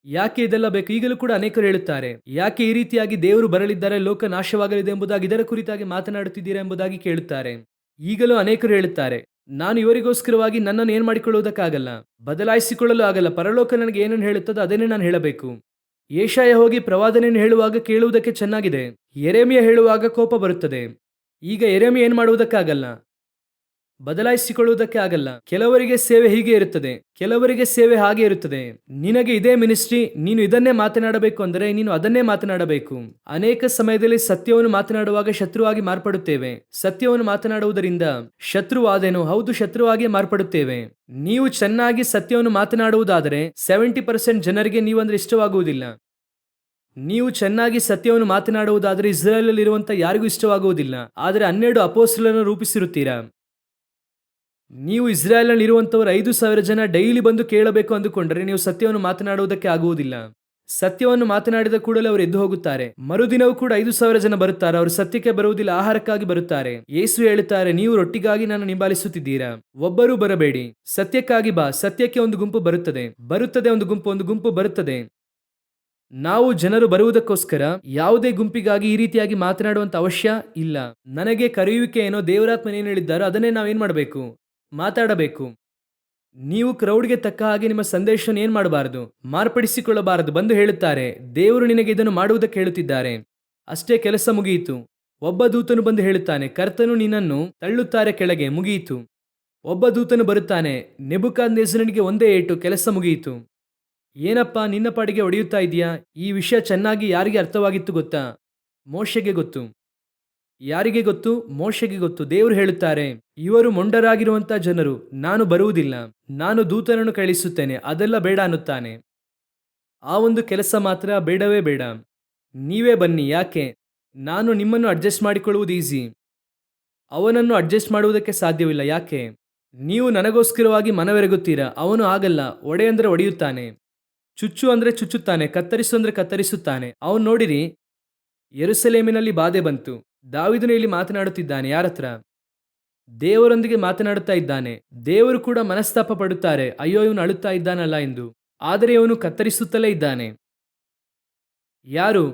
ಯಾಕೆ ಇದೆಲ್ಲ ಬೇಕು? ಈಗಲೂ ಕೂಡ ಅನೇಕರು ಹೇಳುತ್ತಾರೆ, ಯಾಕೆ ಈ ರೀತಿಯಾಗಿ ದೇವರು ಬರಲಿದ್ದಾರೆ, ಲೋಕ ನಾಶವಾಗಲಿದೆ ಎಂಬುದಾಗಿ ಇದರ ಕುರಿತಾಗಿ ಮಾತನಾಡುತ್ತಿದ್ದೀರಾ ಎಂಬುದಾಗಿ ಕೇಳುತ್ತಾರೆ. ಈಗಲೂ ಅನೇಕರು ಹೇಳುತ್ತಾರೆ, ನಾನು ಇವರಿಗೋಸ್ಕರವಾಗಿ ನನ್ನನ್ನು ಏನು ಮಾಡಿಕೊಳ್ಳುವುದಕ್ಕಾಗಲ್ಲ, ಬದಲಾಯಿಸಿಕೊಳ್ಳಲು ಆಗಲ್ಲ. ಪರಲೋಕ ನನಗೆ ಏನನ್ನು ಹೇಳುತ್ತದೋ ಅದನ್ನೇ ನಾನು ಹೇಳಬೇಕು. ಯೆಶಾಯ ಹೋಗಿ ಪ್ರವಾದನೆಯನ್ನು ಹೇಳುವಾಗ ಕೇಳುವುದಕ್ಕೆ ಚೆನ್ನಾಗಿದೆ, ಯೆರೆಮೀಯ ಹೇಳುವಾಗ ಕೋಪ ಬರುತ್ತದೆ. ಈಗ ಯೆರೆಮೀಯ ಏನು ಮಾಡುವುದಕ್ಕಾಗಲ್ಲ, ಬದಲಾಯಿಸಿಕೊಳ್ಳುವುದಕ್ಕೆ ಆಗಲ್ಲ. ಕೆಲವರಿಗೆ ಸೇವೆ ಹೀಗೆ ಇರುತ್ತದೆ, ಕೆಲವರಿಗೆ ಸೇವೆ ಹಾಗೆ ಇರುತ್ತದೆ. ನಿನಗೆ ಇದೇ ಮಿನಿಸ್ಟ್ರಿ, ನೀನು ಇದನ್ನೇ ಮಾತನಾಡಬೇಕು ಅಂದರೆ ನೀನು ಅದನ್ನೇ ಮಾತನಾಡಬೇಕು. ಅನೇಕ ಸಮಯದಲ್ಲಿ ಸತ್ಯವನ್ನು ಮಾತನಾಡುವಾಗ ಶತ್ರುವಾಗಿ ಮಾರ್ಪಡುತ್ತೇವೆ. ಸತ್ಯವನ್ನು ಮಾತನಾಡುವುದರಿಂದ ಶತ್ರುವಾದೇನು? ಹೌದು, ಶತ್ರುವಾಗಿ ಮಾರ್ಪಡುತ್ತೇವೆ. ನೀವು ಚೆನ್ನಾಗಿ ಸತ್ಯವನ್ನು ಮಾತನಾಡುವುದಾದರೆ 70% ಜನರಿಗೆ ನೀವಂದ್ರೆ ಇಷ್ಟವಾಗುವುದಿಲ್ಲ. ನೀವು ಚೆನ್ನಾಗಿ ಸತ್ಯವನ್ನು ಮಾತನಾಡುವುದಾದರೆ ಇಸ್ರಾಯೇಲಲ್ಲಿರುವಂತ ಯಾರಿಗೂ ಇಷ್ಟವಾಗುವುದಿಲ್ಲ. ಆದರೆ 12 ಅಪೊಸ್ತಲರನ್ನು ರೂಪಿಸಿರುತ್ತೀರಾ. ನೀವು ಇಸ್ರಾಯೇಲ್ನಲ್ಲಿರುವಂತವರು 5,000 ಜನ ಡೈಲಿ ಬಂದು ಕೇಳಬೇಕು ಅಂದುಕೊಂಡರೆ ನೀವು ಸತ್ಯವನ್ನು ಮಾತನಾಡುವುದಕ್ಕೆ ಆಗುವುದಿಲ್ಲ. ಸತ್ಯವನ್ನು ಮಾತನಾಡಿದ ಕೂಡಲೇ ಅವರು ಎದ್ದು ಹೋಗುತ್ತಾರೆ. ಮರುದಿನವೂ ಕೂಡ 5,000 ಜನ ಬರುತ್ತಾರೆ. ಅವರು ಸತ್ಯಕ್ಕೆ ಬರುವುದಿಲ್ಲ, ಆಹಾರಕ್ಕಾಗಿ ಬರುತ್ತಾರೆ. ಯೇಸು ಹೇಳುತ್ತಾರೆ, ನೀವು ರೊಟ್ಟಿಗಾಗಿ ನಾನು ಹಿಂಬಾಲಿಸುತ್ತಿದ್ದೀರಾ, ಒಬ್ಬರೂ ಬರಬೇಡಿ, ಸತ್ಯಕ್ಕಾಗಿ ಬಾ. ಸತ್ಯಕ್ಕೆ ಒಂದು ಗುಂಪು ಬರುತ್ತದೆ, ಒಂದು ಗುಂಪು ಬರುತ್ತದೆ. ನಾವು ಜನರು ಬರುವುದಕ್ಕೋಸ್ಕರ ಯಾವುದೇ ಗುಂಪಿಗಾಗಿ ಈ ರೀತಿಯಾಗಿ ಮಾತನಾಡುವಂತ ಅವಶ್ಯ ಇಲ್ಲ. ನನಗೆ ಕರೆಯುವಿಕೆ ಏನೋ, ದೇವರಾತ್ಮನ ಏನು ಹೇಳಿದ್ದಾರೋ ಅದನ್ನೇ ನಾವೇನ್ ಮಾಡಬೇಕು, ಮಾತಾಡಬೇಕು. ನೀವು ಕ್ರೌಡ್ಗೆ ತಕ್ಕ ಹಾಗೆ ನಿಮ್ಮ ಸಂದೇಶವನ್ನು ಏನ್ ಮಾಡಬಾರದು, ಮಾರ್ಪಡಿಸಿಕೊಳ್ಳಬಾರದು. ಬಂದು ಹೇಳುತ್ತಾರೆ, ದೇವರು ನಿನಗೆ ಇದನ್ನು ಮಾಡುವುದಕ್ಕೆ ಹೇಳುತ್ತಿದ್ದಾರೆ, ಅಷ್ಟೇ, ಕೆಲಸ ಮುಗಿಯಿತು. ಒಬ್ಬ ದೂತನು ಬಂದು ಹೇಳುತ್ತಾನೆ, ಕರ್ತನು ನಿನ್ನನ್ನು ತಳ್ಳುತ್ತಾರೆ ಕೆಳಗೆ, ಮುಗಿಯಿತು. ಒಬ್ಬ ದೂತನು ಬರುತ್ತಾನೆ, ನೆಬೂಕದ್ನೆಚ್ಚರನಿಗೆ ಒಂದೇ ಏಟು, ಕೆಲಸ ಮುಗಿಯಿತು. ಏನಪ್ಪಾ ನಿನ್ನ ಪಾಡಿಗೆ ಹೊಡೆಯುತ್ತಾ ಇದೆಯಾ? ಈ ವಿಷಯ ಚೆನ್ನಾಗಿ ಯಾರಿಗೆ ಅರ್ಥವಾಗಿತ್ತು ಗೊತ್ತಾ? ಮೋಶೆಗೆ ಗೊತ್ತು. ಯಾರಿಗೆ ಗೊತ್ತು? ಮೋಶೆಗೆ ಗೊತ್ತು. ದೇವರು ಹೇಳುತ್ತಾರೆ, ಇವರು ಮೊಂಡರಾಗಿರುವಂತ ಜನರು, ನಾನು ಬರುವುದಿಲ್ಲ, ನಾನು ದೂತನನ್ನು ಕಳಿಸುತ್ತೇನೆ, ಅದೆಲ್ಲ ಬೇಡ ಅನ್ನುತ್ತಾನೆ. ಆ ಒಂದು ಕೆಲಸ ಮಾತ್ರ ಬೇಡವೇ ಬೇಡ. ನೀವೇ ಬನ್ನಿ. ಯಾಕೆ? ನಾನು ನಿಮ್ಮನ್ನು ಅಡ್ಜಸ್ಟ್ ಮಾಡಿಕೊಳ್ಳುವುದು ಈಸಿ, ಅವನನ್ನು ಅಡ್ಜಸ್ಟ್ ಮಾಡುವುದಕ್ಕೆ ಸಾಧ್ಯವಿಲ್ಲ. ಯಾಕೆ? ನೀವು ನನಗೋಸ್ಕರವಾಗಿ ಮನವೆರಗುತ್ತೀರಾ, ಅವನು ಆಗಲ್ಲ. ಒಡೆ ಅಂದ್ರೆ ಒಡೆಯುತ್ತಾನೆ, ಚುಚ್ಚು ಅಂದ್ರೆ ಚುಚ್ಚುತ್ತಾನೆ, ಕತ್ತರಿಸು ಅಂದ್ರೆ ಕತ್ತರಿಸುತ್ತಾನೆ. ಅವನು ನೋಡಿರಿ, ಯೆರೂಸಲೇಮಿನಲ್ಲಿ ಬಾಧೆ ಬಂತು. ದಾವೀದನು ಇಲ್ಲಿ ಮಾತನಾಡುತ್ತಿದ್ದಾನೆ, ಯಾರತ್ರ? ದೇವರೊಂದಿಗೆ ಮಾತನಾಡುತ್ತಾ ಇದ್ದಾನೆ. ದೇವರು ಕೂಡ ಮನಸ್ತಾಪ ಪಡುತ್ತಾರೆ, ಅಯ್ಯೋ ಇವನು ಅಳುತ್ತಾ ಇದ್ದಾನಲ್ಲ ಎಂದು. ಆದರೆ ಇವನು ಕತ್ತರಿಸುತ್ತಲೇ ಇದ್ದಾನೆ. ಯಾರು?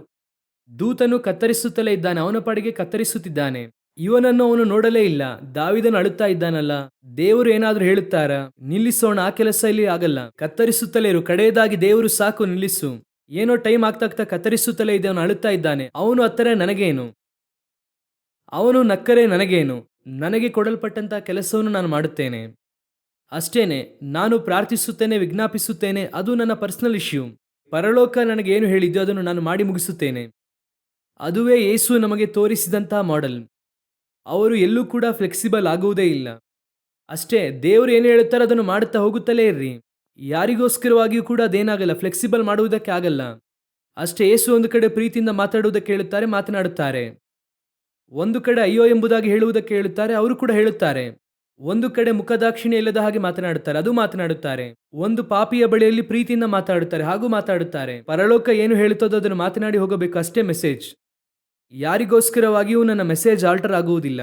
ದೂತನು ಕತ್ತರಿಸುತ್ತಲೇ ಇದ್ದಾನೆ, ಅವನ ಪಾಡಿಗೆ ಕತ್ತರಿಸುತ್ತಿದ್ದಾನೆ. ಇವನನ್ನು ಅವನು ನೋಡಲೇ ಇಲ್ಲ. ದಾವೀದನು ಅಳುತ್ತಾ ಇದ್ದಾನಲ್ಲ. ದೇವರು ಏನಾದ್ರೂ ಹೇಳುತ್ತಾರಾ? ನಿಲ್ಲಿಸೋಣ, ಆ ಕೆಲಸ ಇಲ್ಲಿ ಆಗಲ್ಲ, ಕತ್ತರಿಸುತ್ತಲೇ ಇರು. ಕಡೆಯದಾಗಿ ದೇವರು ಸಾಕು ನಿಲ್ಲಿಸು. ಏನೋ ಟೈಮ್ ಆಗ್ತಾ ಕತ್ತರಿಸುತ್ತಲೇ ಇದೆ. ಅವನು ಅಳುತ್ತಾ ಇದ್ದಾನೆ. ಅವನು ಅತ್ತರೆ ನನಗೇನು, ಅವನು ನಕ್ಕರೆ ನನಗೇನು? ನನಗೆ ಕೊಡಲ್ಪಟ್ಟಂತ ಕೆಲಸವನ್ನು ನಾನು ಮಾಡುತ್ತೇನೆ, ಅಷ್ಟೇನೆ. ನಾನು ಪ್ರಾರ್ಥಿಸುತ್ತೇನೆ, ವಿಜ್ಞಾಪಿಸುತ್ತೇನೆ, ಅದು ನನ್ನ ಪರ್ಸನಲ್ ಇಶ್ಯೂ. ಪರಲೋಕ ನನಗೆ ಏನು ಹೇಳಿದ್ಯೋ ಅದನ್ನು ನಾನು ಮಾಡಿ ಮುಗಿಸುತ್ತೇನೆ. ಅದುವೇ ಯೇಸು ನಮಗೆ ತೋರಿಸಿದಂತಹ ಮಾಡೆಲ್. ಅವರು ಎಲ್ಲೂ ಕೂಡ ಫ್ಲೆಕ್ಸಿಬಲ್ ಆಗುವುದೇ ಇಲ್ಲ. ಅಷ್ಟೇ, ದೇವರು ಏನು ಹೇಳುತ್ತಾರೆ ಅದನ್ನು ಮಾಡುತ್ತಾ ಹೋಗುತ್ತಲೇ ಇರ್ರಿ. ಯಾರಿಗೋಸ್ಕರವಾಗಿಯೂ ಕೂಡ ಅದೇನಾಗಲ್ಲ, ಫ್ಲೆಕ್ಸಿಬಲ್ ಮಾಡುವುದಕ್ಕೆ ಆಗಲ್ಲ. ಅಷ್ಟೇ, ಯೇಸು ಒಂದು ಕಡೆ ಪ್ರೀತಿಯಿಂದ ಮಾತಾಡುವುದಕ್ಕೆ ಹೇಳುತ್ತಾರೆ, ಮಾತನಾಡುತ್ತಾರೆ. ಒಂದು ಕಡೆ ಅಯ್ಯೋ ಎಂಬುದಾಗಿ ಹೇಳುವುದಕ್ಕೆ ಹೇಳುತ್ತಾರೆ, ಅವರು ಕೂಡ ಹೇಳುತ್ತಾರೆ. ಒಂದು ಕಡೆ ಮುಖದಾಕ್ಷಿಣ್ಯ ಇಲ್ಲದ ಹಾಗೆ ಮಾತನಾಡುತ್ತಾರೆ, ಅದು ಮಾತನಾಡುತ್ತಾರೆ. ಒಂದು ಪಾಪಿಯ ಬಳಿಯಲ್ಲಿ ಪ್ರೀತಿಯಿಂದ ಮಾತಾಡುತ್ತಾರೆ, ಹಾಗೂ ಮಾತಾಡುತ್ತಾರೆ. ಪರಲೋಕ ಏನು ಹೇಳುತ್ತದೋ ಅದನ್ನು ಮಾತನಾಡಿ ಹೋಗಬೇಕು, ಅಷ್ಟೇ ಮೆಸೇಜ್. ಯಾರಿಗೋಸ್ಕರವಾಗಿಯೂ ನನ್ನ ಮೆಸೇಜ್ ಆಲ್ಟರ್ ಆಗುವುದಿಲ್ಲ,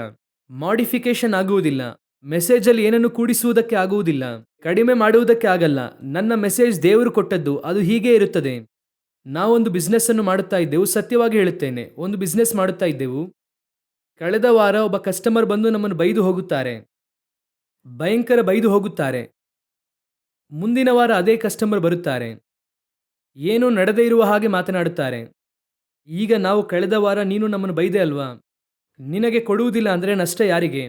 ಮಾಡಿಫಿಕೇಶನ್ ಆಗುವುದಿಲ್ಲ. ಮೆಸೇಜಲ್ಲಿ ಏನನ್ನು ಕೂಡಿಸುವುದಕ್ಕೆ ಆಗುವುದಿಲ್ಲ, ಕಡಿಮೆ ಮಾಡುವುದಕ್ಕೆ ಆಗಲ್ಲ. ನನ್ನ ಮೆಸೇಜ್ ದೇವರು ಕೊಟ್ಟದ್ದು, ಅದು ಹೀಗೆ ಇರುತ್ತದೆ. ನಾವೊಂದು ಬಿಸ್ನೆಸ್ ಅನ್ನು ಮಾಡುತ್ತಾ ಇದ್ದೆವು, ಸತ್ಯವಾಗಿ ಹೇಳುತ್ತೇನೆ, ಒಂದು ಬಿಸ್ನೆಸ್ ಮಾಡುತ್ತಾ ಇದ್ದೆವು. ಕಳೆದ ವಾರ ಒಬ್ಬ ಕಸ್ಟಮರ್ ಬಂದು ನಮ್ಮನ್ನು ಬೈದು ಹೋಗುತ್ತಾರೆ, ಭಯಂಕರ ಬೈದು ಹೋಗುತ್ತಾರೆ. ಮುಂದಿನ ವಾರ ಅದೇ ಕಸ್ಟಮರ್ ಬರುತ್ತಾರೆ, ಏನೂ ನಡೆದೇ ಇರುವ ಹಾಗೆ ಮಾತನಾಡುತ್ತಾರೆ. ಈಗ ನಾವು ಕಳೆದ ವಾರ ನೀನು ನಮ್ಮನ್ನು ಬೈದೆ ಅಲ್ವಾ, ನಿನಗೆ ಕೊಡುವುದಿಲ್ಲ ಅಂದರೆ ನಷ್ಟ ಯಾರಿಗೆ?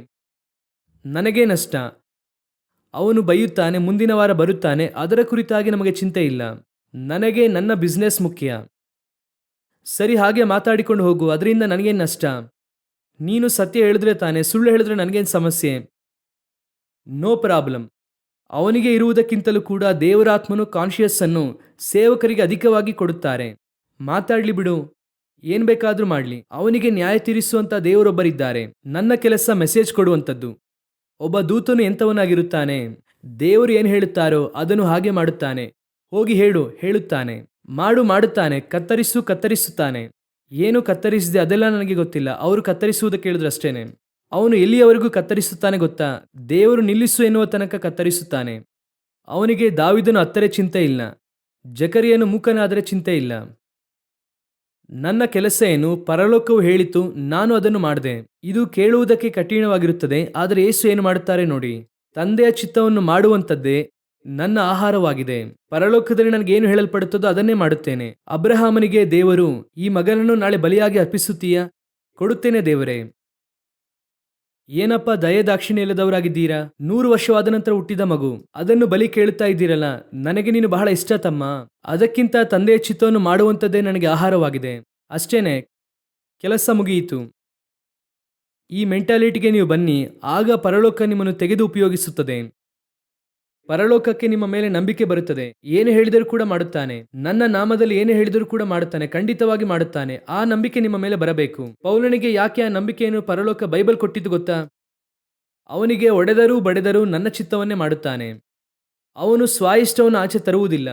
ನನಗೇ ನಷ್ಟ. ಅವನು ಬೈಯುತ್ತಾನೆ, ಮುಂದಿನ ವಾರ ಬರುತ್ತಾನೆ, ಅದರ ಕುರಿತಾಗಿ ನಮಗೆ ಚಿಂತೆ ಇಲ್ಲ. ನನಗೆ ನನ್ನ ಬಿಸ್ನೆಸ್ ಮುಖ್ಯ. ಸರಿ, ಹಾಗೆ ಮಾತಾಡಿಕೊಂಡು ಹೋಗು, ಅದರಿಂದ ನನಗೇನು ನಷ್ಟ? ನೀನು ಸತ್ಯ ಹೇಳಿದ್ರೆ ತಾನೆ, ಸುಳ್ಳು ಹೇಳಿದ್ರೆ ನನಗೇನು ಸಮಸ್ಯೆ? No problem. ಅವನಿಗೆ ಇರುವುದಕ್ಕಿಂತಲೂ ಕೂಡ ದೇವರಾತ್ಮನು ಕಾನ್ಷಿಯಸ್ ಅನ್ನು ಸೇವಕರಿಗೆ ಅಧಿಕವಾಗಿ ಕೊಡುತ್ತಾರೆ. ಮಾತಾಡ್ಲಿ ಬಿಡು, ಏನ್ ಬೇಕಾದ್ರೂ ಮಾಡಲಿ. ಅವನಿಗೆ ನ್ಯಾಯ ತೀರಿಸುವಂತ ದೇವರೊಬ್ಬರಿದ್ದಾರೆ. ನನ್ನ ಕೆಲಸ ಮೆಸೇಜ್ ಕೊಡುವಂಥದ್ದು. ಒಬ್ಬ ದೂತನು ಎಂಥವನಾಗಿರುತ್ತಾನೆ? ದೇವರು ಏನು ಹೇಳುತ್ತಾರೋ ಅದನ್ನು ಹಾಗೆ ಮಾಡುತ್ತಾನೆ. ಹೋಗಿ ಹೇಳು, ಹೇಳುತ್ತಾನೆ. ಮಾಡುತ್ತಾನೆ. ಕತ್ತರಿಸುತ್ತಾನೆ. ಏನು ಕತ್ತರಿಸಿದೆ ಅದೆಲ್ಲ ನನಗೆ ಗೊತ್ತಿಲ್ಲ, ಅವರು ಕತ್ತರಿಸುವುದಕ್ಕೆ ಹೇಳಿದ್ರು ಅಷ್ಟೇನೆ. ಅವನು ಎಲ್ಲಿಯವರೆಗೂ ಕತ್ತರಿಸುತ್ತಾನೆ ಗೊತ್ತಾ? ದೇವರು ನಿಲ್ಲಿಸು ಎನ್ನುವ ತನಕ ಕತ್ತರಿಸುತ್ತಾನೆ. ಅವನಿಗೆ ದಾವೀದನು ಅತ್ತರೆ ಚಿಂತೆ ಇಲ್ಲ, ಜಕರಿಯನು ಮೂಕನಾದರೆ ಚಿಂತೆ ಇಲ್ಲ. ನನ್ನ ಕೆಲಸ ಏನು? ಪರಲೋಕವು ಹೇಳಿತು, ನಾನು ಅದನ್ನು ಮಾಡಿದೆ. ಇದು ಕೇಳುವುದಕ್ಕೆ ಕಠಿಣವಾಗಿರುತ್ತದೆ, ಆದರೆ ಯೇಸು ಏನು ಮಾಡುತ್ತಾರೆ ನೋಡಿ. ತಂದೆಯ ಚಿತ್ತವನ್ನು ಮಾಡುವಂಥದ್ದೇ ನನ್ನ ಆಹಾರವಾಗಿದೆ. ಪರಲೋಕದಲ್ಲಿ ನನಗೇನು ಹೇಳಲ್ಪಡುತ್ತದೋ ಅದನ್ನೇ ಮಾಡುತ್ತೇನೆ. ಅಬ್ರಹಾಮನಿಗೆ ದೇವರು, ಈ ಮಗನನ್ನು ನಾಳೆ ಬಲಿಯಾಗಿ ಅರ್ಪಿಸುತ್ತೀಯಾ? ಕೊಡುತ್ತೇನೆ ದೇವರೇ. ಏನಪ್ಪ ದಯೆ ದಾಕ್ಷಿಣ್ಯ ಇಲ್ಲದವರಾಗಿದ್ದೀರಾ? 100 ವರ್ಷವಾದ ನಂತರ ಹುಟ್ಟಿದ ಮಗು, ಅದನ್ನು ಬಲಿ ಕೇಳುತ್ತಾ ಇದ್ದೀರಲ್ಲ. ನನಗೆ ನೀನು ಬಹಳ ಇಷ್ಟ ತಮ್ಮ. ಅದಕ್ಕಿಂತ ತಂದೆಯ ಚಿತ್ತವನ್ನು ಮಾಡುವಂಥದ್ದೇ ನನಗೆ ಆಹಾರವಾಗಿದೆ. ಅಷ್ಟೇನೆ, ಕೆಲಸ ಮುಗಿಯಿತು. ಈ ಮೆಂಟಾಲಿಟಿಗೆ ನೀವು ಬನ್ನಿ, ಆಗ ಪರಲೋಕ ನಿಮ್ಮನ್ನು ತೆಗೆದು ಉಪಯೋಗಿಸುತ್ತದೆ. ಪರಲೋಕಕ್ಕೆ ನಿಮ್ಮ ಮೇಲೆ ನಂಬಿಕೆ ಬರುತ್ತದೆ. ಏನು ಹೇಳಿದರೂ ಕೂಡ ಮಾಡುತ್ತಾನೆ. ನನ್ನ ನಾಮದಲ್ಲಿ ಏನು ಹೇಳಿದರೂ ಕೂಡ ಮಾಡುತ್ತಾನೆ, ಖಂಡಿತವಾಗಿ ಮಾಡುತ್ತಾನೆ. ಆ ನಂಬಿಕೆ ನಿಮ್ಮ ಮೇಲೆ ಬರಬೇಕು. ಪೌಲನಿಗೆ ಯಾಕೆ ಆ ನಂಬಿಕೆಯನ್ನು ಪರಲೋಕ ಬೈಬಲ್ ಕೊಟ್ಟಿದ್ದು ಗೊತ್ತಾ? ಅವನಿಗೆ ಒಡೆದರೂ ಬಡೆದರೂ ನನ್ನ ಚಿತ್ತವನ್ನೇ ಮಾಡುತ್ತಾನೆ. ಅವನು ಸ್ವಾಯಿಷ್ಟವನ್ನು ಆಚೆ ತರುವುದಿಲ್ಲ.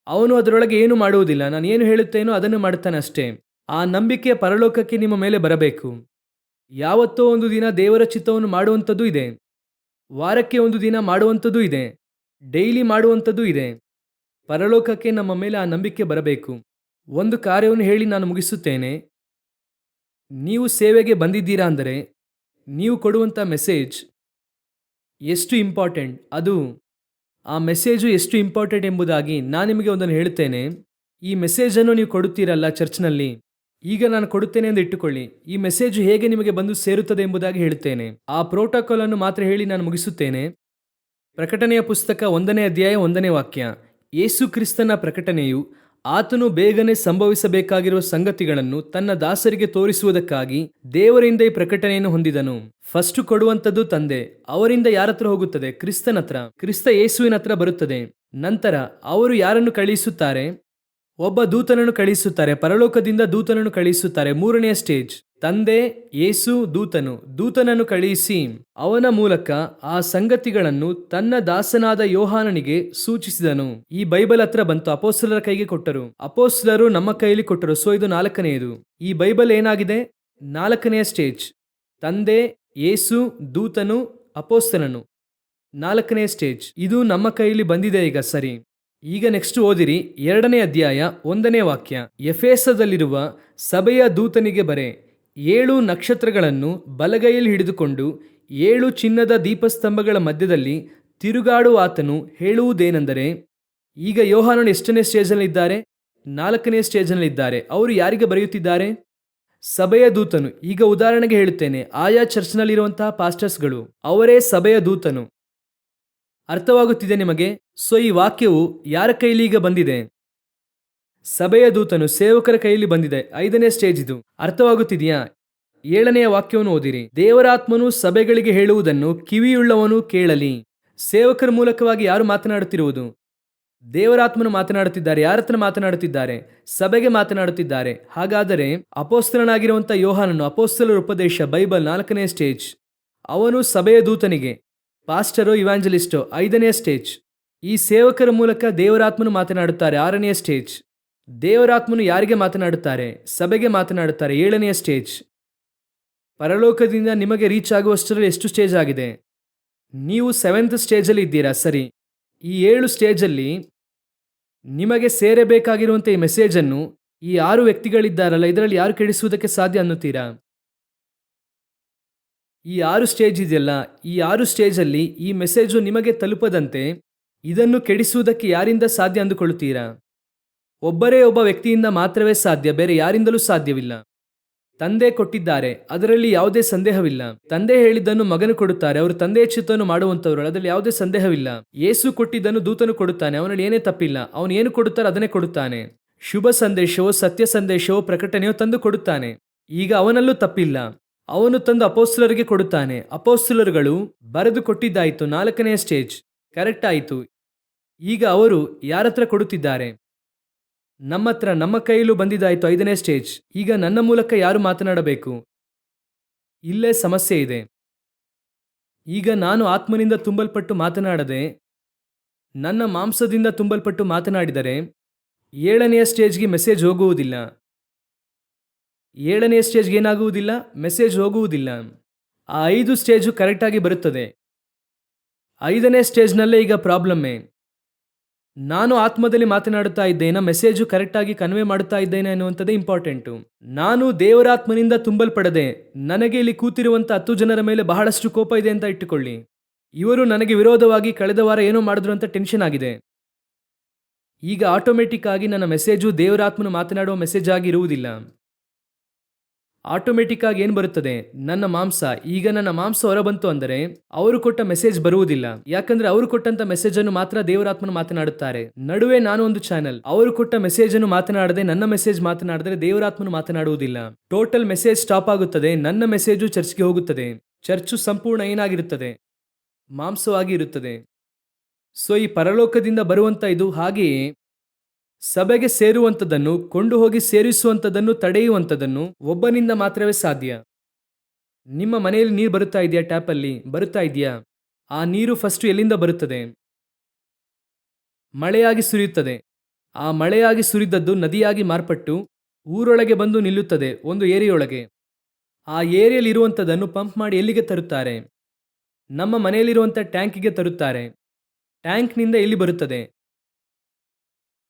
ಅವನು ಅದರೊಳಗೆ ಏನು ಮಾಡುವುದಿಲ್ಲ. ನಾನು ಏನು ಹೇಳುತ್ತೇನೋ ಅದನ್ನು ಮಾಡುತ್ತಾನೆ ಅಷ್ಟೇ. ಆ ನಂಬಿಕೆ ಪರಲೋಕಕ್ಕೆ ನಿಮ್ಮ ಮೇಲೆ ಬರಬೇಕು. ಯಾವತ್ತೋ ಒಂದು ದಿನ ದೇವರ ಚಿತ್ತವನ್ನು ಮಾಡುವಂಥದ್ದು ಇದೆ. ವಾರಕ್ಕೆ ಒಂದು ದಿನ ಮಾಡುವಂಥದ್ದು ಇದೆ. ಡೈಲಿ ಮಾಡುವಂಥದ್ದು ಇದೆ. ಪರಲೋಕಕ್ಕೆ ನಮ್ಮ ಮೇಲೆ ಆ ನಂಬಿಕೆ ಬರಬೇಕು. ಒಂದು ಕಾರ್ಯವನ್ನು ಹೇಳಿ ನಾನು ಮುಗಿಸುತ್ತೇನೆ. ನೀವು ಸೇವೆಗೆ ಬಂದಿದ್ದೀರಾ ಅಂದರೆ ನೀವು ಕೊಡುವಂಥ ಮೆಸೇಜ್ ಎಷ್ಟು ಇಂಪಾರ್ಟೆಂಟ್, ಆ ಮೆಸೇಜು ಎಷ್ಟು ಇಂಪಾರ್ಟೆಂಟ್ ಎಂಬುದಾಗಿ ನಾನು ನಿಮಗೆ ಒಂದನ್ನು ಹೇಳುತ್ತೇನೆ. ಈ ಮೆಸೇಜನ್ನು ನೀವು ಕೊಡುತ್ತೀರಲ್ಲ ಚರ್ಚ್ನಲ್ಲಿ, ಈಗ ನಾನು ಕೊಡುತ್ತೇನೆ ಎಂದು ಇಟ್ಟುಕೊಳ್ಳಿ. ಈ ಮೆಸೇಜು ಹೇಗೆ ನಿಮಗೆ ಬಂದು ಸೇರುತ್ತದೆ ಎಂಬುದಾಗಿ ಹೇಳುತ್ತೇನೆ. ಆ ಪ್ರೋಟೋಕಾಲ್ ಅನ್ನು ಮಾತ್ರ ಹೇಳಿ ನಾನು ಮುಗಿಸುತ್ತೇನೆ. ಪ್ರಕಟಣೆಯ ಪುಸ್ತಕ 1ನೇ ಅಧ್ಯಾಯ 1ನೇ ವಾಕ್ಯ. ಯೇಸು ಕ್ರಿಸ್ತನ ಪ್ರಕಟಣೆಯು ಆತನು ಬೇಗನೆ ಸಂಭವಿಸಬೇಕಾಗಿರುವ ಸಂಗತಿಗಳನ್ನು ತನ್ನ ದಾಸರಿಗೆ ತೋರಿಸುವುದಕ್ಕಾಗಿ ದೇವರಿಂದ ಈ ಪ್ರಕಟಣೆಯನ್ನು ಹೊಂದಿದನು. ಫಸ್ಟ್ ಕೊಡುವಂಥದ್ದು ತಂದೆ. ಅವರಿಂದ ಯಾರ ಹತ್ರ ಹೋಗುತ್ತದೆ? ಕ್ರಿಸ್ತನ ಹತ್ರ. ಕ್ರಿಸ್ತ ಯೇಸುವಿನ ಹತ್ರ ಬರುತ್ತದೆ. ನಂತರ ಅವರು ಯಾರನ್ನು ಕಳುಹಿಸುತ್ತಾರೆ? ಒಬ್ಬ ದೂತನನ್ನು ಕಳುಹಿಸುತ್ತಾರೆ. ಪರಲೋಕದಿಂದ ದೂತನನ್ನು ಕಳುಹಿಸುತ್ತಾರೆ. 3ನೇ ಸ್ಟೇಜ್. ತಂದೆ, ಯೇಸು, ದೂತನನ್ನು ಕಳುಹಿಸಿ ಅವನ ಮೂಲಕ ಆ ಸಂಗತಿಗಳನ್ನು ತನ್ನ ದಾಸನಾದ ಯೋಹಾನನಿಗೆ ಸೂಚಿಸಿದನು. ಈ ಬೈಬಲ್ ಹತ್ರ ಬಂತು, ಅಪೊಸ್ತಲರ ಕೈಗೆ ಕೊಟ್ಟರು. ಅಪೊಸ್ತಲರು ನಮ್ಮ ಕೈಯಲ್ಲಿ ಕೊಟ್ಟರು. ಸೊ ಇದು 4ನೇದು. ಈ ಬೈಬಲ್ ಏನಾಗಿದೆ? 4ನೇ ಸ್ಟೇಜ್. ತಂದೆ, ಯೇಸು, ದೂತನು, ಅಪೊಸ್ತಲನು. 4ನೇ ಸ್ಟೇಜ್. ಇದು ನಮ್ಮ ಕೈಯಲ್ಲಿ ಬಂದಿದೆ ಈಗ. ಸರಿ, ಈಗ ನೆಕ್ಸ್ಟ್ ಓದಿರಿ. 2ನೇ ಅಧ್ಯಾಯ 1ನೇ ವಾಕ್ಯ. ಎಫೆಸದಲ್ಲಿರುವ ಸಭೆಯ ದೂತನಿಗೆ ಬರೆ. 7 ನಕ್ಷತ್ರಗಳನ್ನು ಬಲಗೈಯಲ್ಲಿ ಹಿಡಿದುಕೊಂಡು 7 ಚಿನ್ನದ ದೀಪಸ್ತಂಭಗಳ ಮಧ್ಯದಲ್ಲಿ ತಿರುಗಾಡುವ ಆತನು ಹೇಳುವುದೇನೆಂದರೆ, ಈಗ ಯೋಹಾನನು ಎಷ್ಟನೇ ಸ್ಟೇಜ್ನಲ್ಲಿದ್ದಾರೆ? 4ನೇ ಸ್ಟೇಜ್ನಲ್ಲಿದ್ದಾರೆ. ಅವರು ಯಾರಿಗೆ ಬರೆಯುತ್ತಿದ್ದಾರೆ? ಸಭೆಯ ದೂತನು. ಈಗ ಉದಾಹರಣೆಗೆ ಹೇಳುತ್ತೇನೆ, ಆಯಾ ಚರ್ಚ್ನಲ್ಲಿರುವಂತಹ ಪಾಸ್ಟರ್ಸ್ಗಳು, ಅವರೇ ಸಭೆಯ ದೂತನು. ಅರ್ಥವಾಗುತ್ತಿದೆ ನಿಮಗೆ? ಸೊ ಈ ವಾಕ್ಯವು ಯಾರ ಕೈಲಿ ಈಗ ಬಂದಿದೆ? ಸಭೆಯ ದೂತನು, ಸೇವಕರ ಕೈಯಲ್ಲಿ ಬಂದಿದೆ. 5ನೇ ಸ್ಟೇಜ್ ಇದು. ಅರ್ಥವಾಗುತ್ತಿದೆಯಾ? 7ನೆಯ ವಾಕ್ಯವನ್ನು ಓದಿರಿ. ದೇವರಾತ್ಮನು ಸಭೆಗಳಿಗೆ ಹೇಳುವುದನ್ನು ಕಿವಿಯುಳ್ಳವನು ಕೇಳಲಿ. ಸೇವಕರ ಮೂಲಕವಾಗಿ ಯಾರು ಮಾತನಾಡುತ್ತಿರುವುದು? ದೇವರಾತ್ಮನು ಮಾತನಾಡುತ್ತಿದ್ದಾರೆ. ಯಾರ ಹತ್ರ ಮಾತನಾಡುತ್ತಿದ್ದಾರೆ? ಸಭೆಗೆ ಮಾತನಾಡುತ್ತಿದ್ದಾರೆ. ಹಾಗಾದರೆ ಅಪೊಸ್ತಲನಾಗಿರುವಂಥ ಯೋಹಾನನು, ಅಪೊಸ್ತಲರ ಉಪದೇಶ, ಬೈಬಲ್ 4ನೇ ಸ್ಟೇಜ್. ಅವನು ಸಭೆಯ ದೂತನಿಗೆ, ಪಾಸ್ಟರೋ ಇವಾಂಜಲಿಸ್ಟೋ 5ನೇ ಸ್ಟೇಜ್. ಈ ಸೇವಕರ ಮೂಲಕ ದೇವರಾತ್ಮನು ಮಾತನಾಡುತ್ತಾರೆ. 6ನೇ ಸ್ಟೇಜ್. ದೇವರಾತ್ಮನು ಯಾರಿಗೆ ಮಾತನಾಡುತ್ತಾರೆ? ಸಭೆಗೆ ಮಾತನಾಡುತ್ತಾರೆ. 7ನೇ ಸ್ಟೇಜ್. ಪರಲೋಕದಿಂದ ನಿಮಗೆ ರೀಚ್ ಆಗುವಷ್ಟರಲ್ಲಿ ಎಷ್ಟು ಸ್ಟೇಜ್ ಆಗಿದೆ? ನೀವು 7th ಸ್ಟೇಜಲ್ಲಿ ಇದ್ದೀರಾ. ಸರಿ, ಈ 7 ಸ್ಟೇಜಲ್ಲಿ ನಿಮಗೆ ಸೇರಬೇಕಾಗಿರುವಂಥ ಈ ಮೆಸೇಜನ್ನು ಈ 6 ವ್ಯಕ್ತಿಗಳಿದ್ದಾರಲ್ಲ, ಇದರಲ್ಲಿ ಯಾರು ಕೆಡಿಸುವುದಕ್ಕೆ ಸಾಧ್ಯ ಅನ್ನುತ್ತೀರಾ? ಈ 6 ಸ್ಟೇಜ್ ಇದೆಯಲ್ಲ, ಈ 6 ಸ್ಟೇಜಲ್ಲಿ ಈ ಮೆಸೇಜು ನಿಮಗೆ ತಲುಪದಂತೆ ಇದನ್ನು ಕೆಡಿಸುವುದಕ್ಕೆ ಯಾರಿಂದ ಸಾಧ್ಯ ಅಂದುಕೊಳ್ಳುತ್ತೀರಾ? ಒಬ್ಬರೇ ಒಬ್ಬ ವ್ಯಕ್ತಿಯಿಂದ ಮಾತ್ರವೇ ಸಾಧ್ಯ, ಬೇರೆ ಯಾರಿಂದಲೂ ಸಾಧ್ಯವಿಲ್ಲ. ತಂದೆ ಕೊಟ್ಟಿದ್ದಾರೆ, ಅದರಲ್ಲಿ ಯಾವುದೇ ಸಂದೇಹವಿಲ್ಲ. ತಂದೆ ಹೇಳಿದ್ದನ್ನು ಮಗನು ಕೊಡುತ್ತಾರೆ. ಅವರು ತಂದೆಯ ಚಿತ್ತವನ್ನು ಮಾಡುವಂಥವ್ರು, ಅದರಲ್ಲಿ ಯಾವುದೇ ಸಂದೇಹವಿಲ್ಲ. ಯೇಸು ಕೊಟ್ಟಿದ್ದನ್ನು ದೂತನು ಕೊಡುತ್ತಾನೆ. ಅವನಲ್ಲಿ ಏನೇ ತಪ್ಪಿಲ್ಲ. ಅವನು ಏನು ಕೊಡುತ್ತಾರೆ ಅದನ್ನೇ ಕೊಡುತ್ತಾನೆ. ಶುಭ ಸಂದೇಶವೋ, ಸತ್ಯ ಸಂದೇಶವೋ, ಪ್ರಕಟಣೆಯೋ ತಂದು ಕೊಡುತ್ತಾನೆ. ಈಗ ಅವನಲ್ಲೂ ತಪ್ಪಿಲ್ಲ. ಅವನು ತಂದು ಅಪೊಸ್ತಲರಿಗೆ ಕೊಡುತ್ತಾನೆ. ಅಪೊಸ್ತಲರುಗಳು ಬರೆದು ಕೊಟ್ಟಿದ್ದಾಯಿತು. 4ನೇ ಸ್ಟೇಜ್ ಕರೆಕ್ಟ್ ಆಯಿತು. ಈಗ ಅವರು ಯಾರ ಹತ್ರ ಕೊಡುತ್ತಿದ್ದಾರೆ? ನಮ್ಮ ಹತ್ರ, ನಮ್ಮ ಕೈಯಲ್ಲೂ ಬಂದಿದ್ದಾಯಿತು. 5ನೇ ಸ್ಟೇಜ್. ಈಗ ನನ್ನ ಮೂಲಕ ಯಾರು ಮಾತನಾಡಬೇಕು? ಇಲ್ಲೇ ಸಮಸ್ಯೆ ಇದೆ. ಈಗ ನಾನು ಆತ್ಮನಿಂದ ತುಂಬಲ್ಪಟ್ಟು ಮಾತನಾಡದೆ ನನ್ನ ಮಾಂಸದಿಂದ ತುಂಬಲ್ಪಟ್ಟು ಮಾತನಾಡಿದರೆ 7ನೇ ಸ್ಟೇಜ್ಗೆ ಮೆಸೇಜ್ ಹೋಗುವುದಿಲ್ಲ. 7ನೇ ಸ್ಟೇಜ್ಗೆ ಏನಾಗುವುದಿಲ್ಲ? ಮೆಸೇಜ್ ಹೋಗುವುದಿಲ್ಲ. ಆ 5 ಸ್ಟೇಜು ಕರೆಕ್ಟಾಗಿ ಬರುತ್ತದೆ. 5ನೇ ಸ್ಟೇಜ್ನಲ್ಲೇ ಈಗ ಪ್ರಾಬ್ಲಮ್ಮೇ. ನಾನು ಆತ್ಮದಲ್ಲಿ ಮಾತನಾಡುತ್ತಾ ಇದ್ದೇನೆ, ಮೆಸೇಜು ಕರೆಕ್ಟಾಗಿ ಕನ್ವೆ ಮಾಡುತ್ತಾ ಇದ್ದೇನೆ ಅನ್ನುವಂಥದ್ದೇ ಇಂಪಾರ್ಟೆಂಟು. ನಾನು ದೇವರಾತ್ಮನಿಂದ ತುಂಬಲ್ಪಡದೆ ನನಗೆ ಇಲ್ಲಿ ಕೂತಿರುವಂಥ 10 ಜನರ ಮೇಲೆ ಬಹಳಷ್ಟು ಕೋಪ ಇದೆ ಅಂತ ಇಟ್ಟುಕೊಳ್ಳಿ. ಇವರು ನನಗೆ ವಿರೋಧವಾಗಿ ಕಳೆದ ವಾರ ಏನೋ ಮಾಡಿದ್ರು ಅಂತ ಟೆನ್ಷನ್ ಆಗಿದೆ. ಈಗ ಆಟೋಮೆಟಿಕ್ ಆಗಿ ನನ್ನ ಮೆಸೇಜು ದೇವರಾತ್ಮನು ಮಾತನಾಡುವ ಮೆಸೇಜ್ ಆಗಿ ಇರುವುದಿಲ್ಲ. ಆಟೋಮೆಟಿಕ್ ಆಗಿ ಏನು ಬರುತ್ತದೆ, ನನ್ನ ಮಾಂಸ. ಈಗ ನನ್ನ ಮಾಂಸ ಹೊರಬಂತು ಅಂದರೆ ಅವರು ಕೊಟ್ಟ ಮೆಸೇಜ್ ಬರುವುದಿಲ್ಲ. ಯಾಕಂದ್ರೆ ಅವರು ಕೊಟ್ಟಂತ ಮೆಸೇಜ್ ಅನ್ನು ಮಾತ್ರ ದೇವರಾತ್ಮನು ಮಾತನಾಡುತ್ತಾರೆ. ನಡುವೆ ನಾನು ಒಂದು ಚಾನೆಲ್, ಅವರು ಕೊಟ್ಟ ಮೆಸೇಜ್ ಅನ್ನು ಮಾತನಾಡದೆ ನನ್ನ ಮೆಸೇಜ್ ಮಾತನಾಡಿದ್ರೆ ದೇವರಾತ್ಮನು ಮಾತನಾಡುವುದಿಲ್ಲ. ಟೋಟಲ್ ಮೆಸೇಜ್ ಸ್ಟಾಪ್ ಆಗುತ್ತದೆ. ನನ್ನ ಮೆಸೇಜು ಚರ್ಚ್ಗೆ ಹೋಗುತ್ತದೆ. ಚರ್ಚು ಸಂಪೂರ್ಣ ಏನಾಗಿರುತ್ತದೆ, ಮಾಂಸವಾಗಿ ಇರುತ್ತದೆ. ಸೊ ಈ ಪರಲೋಕದಿಂದ ಬರುವಂತ ಇದು ಹಾಗೆಯೇ ಸಭೆಗೆ ಸೇರುವಂಥದ್ದನ್ನು, ಕೊಂಡು ಹೋಗಿ ಸೇರಿಸುವಂಥದ್ದನ್ನು ತಡೆಯುವಂಥದ್ದನ್ನು ಒಬ್ಬನಿಂದ ಮಾತ್ರವೇ ಸಾಧ್ಯ. ನಿಮ್ಮ ಮನೆಯಲ್ಲಿ ನೀರು ಬರುತ್ತಾ ಇದೆಯಾ? ಟ್ಯಾಪಲ್ಲಿ ಬರುತ್ತಾ ಇದೆಯಾ? ಆ ನೀರು ಫಸ್ಟ್ ಎಲ್ಲಿಂದ ಬರುತ್ತದೆ? ಮಳೆಯಾಗಿ ಸುರಿಯುತ್ತದೆ. ಆ ಮಳೆಯಾಗಿ ಸುರಿದದ್ದು ನದಿಯಾಗಿ ಮಾರ್ಪಟ್ಟು ಊರೊಳಗೆ ಬಂದು ನಿಲ್ಲುತ್ತದೆ, ಒಂದು ಏರಿಯೊಳಗೆ. ಆ ಏರಿಯಲ್ಲಿ ಇರುವಂಥದ್ದನ್ನು ಪಂಪ್ ಮಾಡಿ ಎಲ್ಲಿಗೆ ತರುತ್ತಾರೆ? ನಮ್ಮ ಮನೆಯಲ್ಲಿರುವಂಥ ಟ್ಯಾಂಕಿಗೆ ತರುತ್ತಾರೆ. ಟ್ಯಾಂಕ್ನಿಂದ ಎಲ್ಲಿ ಬರುತ್ತದೆ?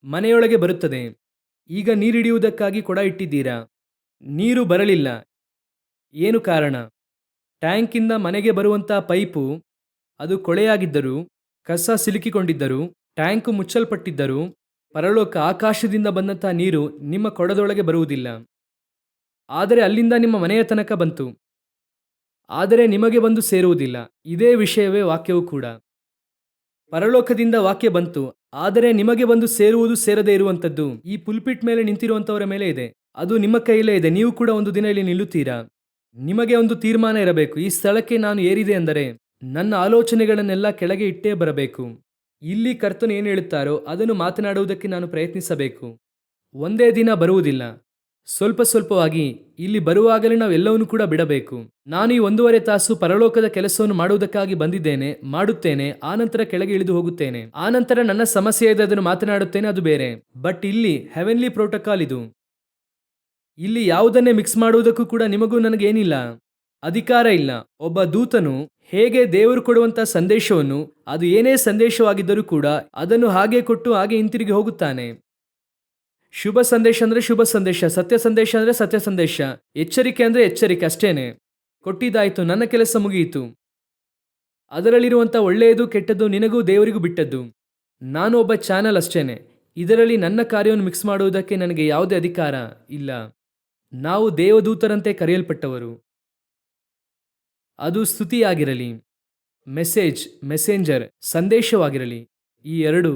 ಮನೆಯೊಳಗೆ ಬರುತ್ತದೆ. ಈಗ ನೀರಿಡಿಯುವುದಕ್ಕಾಗಿ ಕೊಡ ಇಟ್ಟಿದ್ದೀರಾ, ನೀರು ಬರಲಿಲ್ಲ. ಏನು ಕಾರಣ? ಟ್ಯಾಂಕಿಂದ ಮನೆಗೆ ಬರುವಂಥ ಪೈಪು ಅದು ಕೊಳೆಯಾಗಿದ್ದರೂ, ಕಸ ಸಿಲುಕಿಕೊಂಡಿದ್ದರೂ, ಟ್ಯಾಂಕು ಮುಚ್ಚಲ್ಪಟ್ಟಿದ್ದರೂ, ಪರಲೋಕ ಆಕಾಶದಿಂದ ಬಂದಂಥ ನೀರು ನಿಮ್ಮ ಕೊಡದೊಳಗೆ ಬರುವುದಿಲ್ಲ. ಆದರೆ ಅಲ್ಲಿಂದ ನಿಮ್ಮ ಮನೆಯ ತನಕ ಬಂತು, ಆದರೆ ನಿಮಗೆ ಬಂದು ಸೇರುವುದಿಲ್ಲ. ಇದೇ ವಿಷಯವೇ ವಾಕ್ಯವು ಕೂಡ. ಪರಲೋಕದಿಂದ ವಾಕ್ಯ ಬಂತು, ಆದರೆ ನಿಮಗೆ ಬಂದು ಸೇರುವುದು ಸೇರದೇ ಇರುವಂಥದ್ದು ಈ ಪುಲ್ಪಿಟ್ ಮೇಲೆ ನಿಂತಿರುವಂಥವರ ಮೇಲೆ ಇದೆ. ಅದು ನಿಮ್ಮ ಕೈಯಲ್ಲೇ ಇದೆ. ನೀವು ಕೂಡ ಒಂದು ದಿನ ಇಲ್ಲಿ ನಿಲ್ಲುತ್ತೀರಾ. ನಿಮಗೆ ಒಂದು ತೀರ್ಮಾನ ಇರಬೇಕು. ಈ ಸ್ಥಳಕ್ಕೆ ನಾನು ಏರಿದೆ ಅಂದರೆ ನನ್ನ ಆಲೋಚನೆಗಳನ್ನೆಲ್ಲ ಕೆಳಗೆ ಇಟ್ಟೇ ಬರಬೇಕು. ಇಲ್ಲಿ ಕರ್ತನು ಏನು ಹೇಳುತ್ತಾರೋ ಅದನ್ನು ಮಾತನಾಡುವುದಕ್ಕೆ ನಾನು ಪ್ರಯತ್ನಿಸಬೇಕು. ಒಂದೇ ದಿನ ಬರುವುದಿಲ್ಲ, ಸ್ವಲ್ಪ ಸ್ವಲ್ಪವಾಗಿ ಇಲ್ಲಿ ಬರುವಾಗಲೇ ನಾವೆಲ್ಲವನ್ನೂ ಕೂಡ ಬಿಡಬೇಕು. ನಾನು ಈ 1.5 ತಾಸು ಪರಲೋಕದ ಕೆಲಸವನ್ನು ಮಾಡುವುದಕ್ಕಾಗಿ ಬಂದಿದ್ದೇನೆ, ಮಾಡುತ್ತೇನೆ, ಆನಂತರ ಕೆಳಗೆ ಇಳಿದು ಹೋಗುತ್ತೇನೆ. ಆನಂತರ ನನ್ನ ಸಮಸ್ಯೆ ಇದೆ, ಅದನ್ನು ಮಾತನಾಡುತ್ತೇನೆ, ಅದು ಬೇರೆ. ಬಟ್ ಇಲ್ಲಿ ಹೆವೆನ್ಲಿ ಪ್ರೋಟೋಕಾಲ್ ಇದು. ಇಲ್ಲಿ ಯಾವುದನ್ನೇ ಮಿಕ್ಸ್ ಮಾಡುವುದಕ್ಕೂ ಕೂಡ ನಿಮಗೂ ನನಗೇನಿಲ್ಲ, ಅಧಿಕಾರ ಇಲ್ಲ. ಒಬ್ಬ ದೂತನು ಹೇಗೆ ದೇವರು ಕೊಡುವಂತ ಸಂದೇಶವನ್ನು, ಅದು ಏನೇ ಸಂದೇಶವಾಗಿದ್ದರೂ ಕೂಡ ಅದನ್ನು ಹಾಗೆ ಕೊಟ್ಟು ಹಾಗೆ ಹಿಂತಿರುಗಿ ಹೋಗುತ್ತಾನೆ. ಶುಭ ಸಂದೇಶ ಅಂದ್ರೆ ಶುಭ ಸಂದೇಶ, ಸತ್ಯ ಸಂದೇಶ ಅಂದ್ರೆ ಸತ್ಯ ಸಂದೇಶ, ಎಚ್ಚರಿಕೆ ಅಂದ್ರೆ ಎಚ್ಚರಿಕೆ, ಅಷ್ಟೇನೆ. ಕೊಟ್ಟಿದ್ದಾಯ್ತು, ನನ್ನ ಕೆಲಸ ಮುಗಿಯಿತು. ಅದರಲ್ಲಿರುವಂಥ ಒಳ್ಳೆಯದು ಕೆಟ್ಟದ್ದು ನಿನಗೂ ದೇವರಿಗೂ ಬಿಟ್ಟದ್ದು. ನಾನು ಒಬ್ಬ ಚಾನಲ್ ಅಷ್ಟೇನೆ. ಇದರಲ್ಲಿ ನನ್ನ ಕಾರ್ಯವನ್ನು ಮಿಕ್ಸ್ ಮಾಡುವುದಕ್ಕೆ ನನಗೆ ಯಾವುದೇ ಅಧಿಕಾರ ಇಲ್ಲ. ನಾವು ದೇವದೂತರಂತೆ ಕರೆಯಲ್ಪಟ್ಟವರು. ಅದು ಸ್ತುತಿಯಾಗಿರಲಿ, ಮೆಸೇಜ್, ಮೆಸೆಂಜರ್, ಸಂದೇಶವಾಗಿರಲಿ, ಈ ಎರಡು.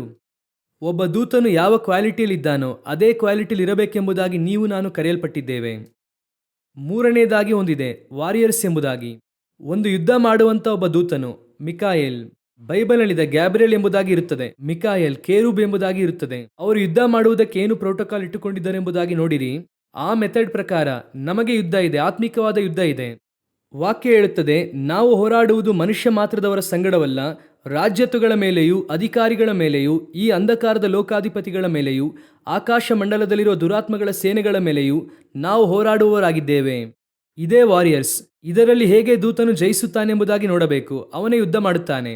ಒಬ್ಬ ದೂತನು ಯಾವ ಕ್ವಾಲಿಟಿಯಲ್ಲಿದ್ದಾನೋ ಅದೇ ಕ್ವಾಲಿಟಿಯಲ್ಲಿ ಇರಬೇಕೆಂಬುದಾಗಿ ನೀವು ನಾನು ಕರೆಯಲ್ಪಟ್ಟಿದ್ದೇವೆ. ಮೂರನೇದಾಗಿ ಒಂದಿದೆ, ವಾರಿಯರ್ಸ್ ಎಂಬುದಾಗಿ. ಒಂದು ಯುದ್ಧ ಮಾಡುವಂಥ ಒಬ್ಬ ದೂತನು, ಮಿಕಾಯೇಲ್. ಬೈಬಲ್ನಲ್ಲಿದೆ ಗ್ಯಾಬ್ರಿಯಲ್ ಎಂಬುದಾಗಿ ಇರುತ್ತದೆ, ಮಿಕಾಯೇಲ್, ಕೇರೂಬ್ ಎಂಬುದಾಗಿ ಇರುತ್ತದೆ. ಅವರು ಯುದ್ಧ ಮಾಡುವುದಕ್ಕೆ ಏನು ಪ್ರೋಟೋಕಾಲ್ ಇಟ್ಟುಕೊಂಡಿದ್ದಾರೆ ಎಂಬುದಾಗಿ ನೋಡಿರಿ. ಆ ಮೆಥಡ್ ಪ್ರಕಾರ ನಮಗೆ ಯುದ್ಧ ಇದೆ, ಆತ್ಮಿಕವಾದ ಯುದ್ಧ ಇದೆ. ವಾಕ್ಯ ಹೇಳುತ್ತದೆ, ನಾವು ಹೋರಾಡುವುದು ಮನುಷ್ಯ ಮಾತ್ರದವರ ಸಂಗಡವಲ್ಲ, ರಾಜ್ಯತ್ವಗಳ ಮೇಲೆಯೂ ಅಧಿಕಾರಿಗಳ ಮೇಲೆಯೂ ಈ ಅಂಧಕಾರದ ಲೋಕಾಧಿಪತಿಗಳ ಮೇಲೆಯೂ ಆಕಾಶ ಮಂಡಲದಲ್ಲಿರುವ ದುರಾತ್ಮಗಳ ಸೇನೆಗಳ ಮೇಲೆಯೂ ನಾವು ಹೋರಾಡುವವರಾಗಿದ್ದೇವೆ. ಇದೇ ವಾರಿಯರ್ಸ್. ಇದರಲ್ಲಿ ಹೇಗೆ ದೂತನು ಜಯಿಸುತ್ತಾನೆಂಬುದಾಗಿ ನೋಡಬೇಕು. ಅವನೇ ಯುದ್ಧ ಮಾಡುತ್ತಾನೆ.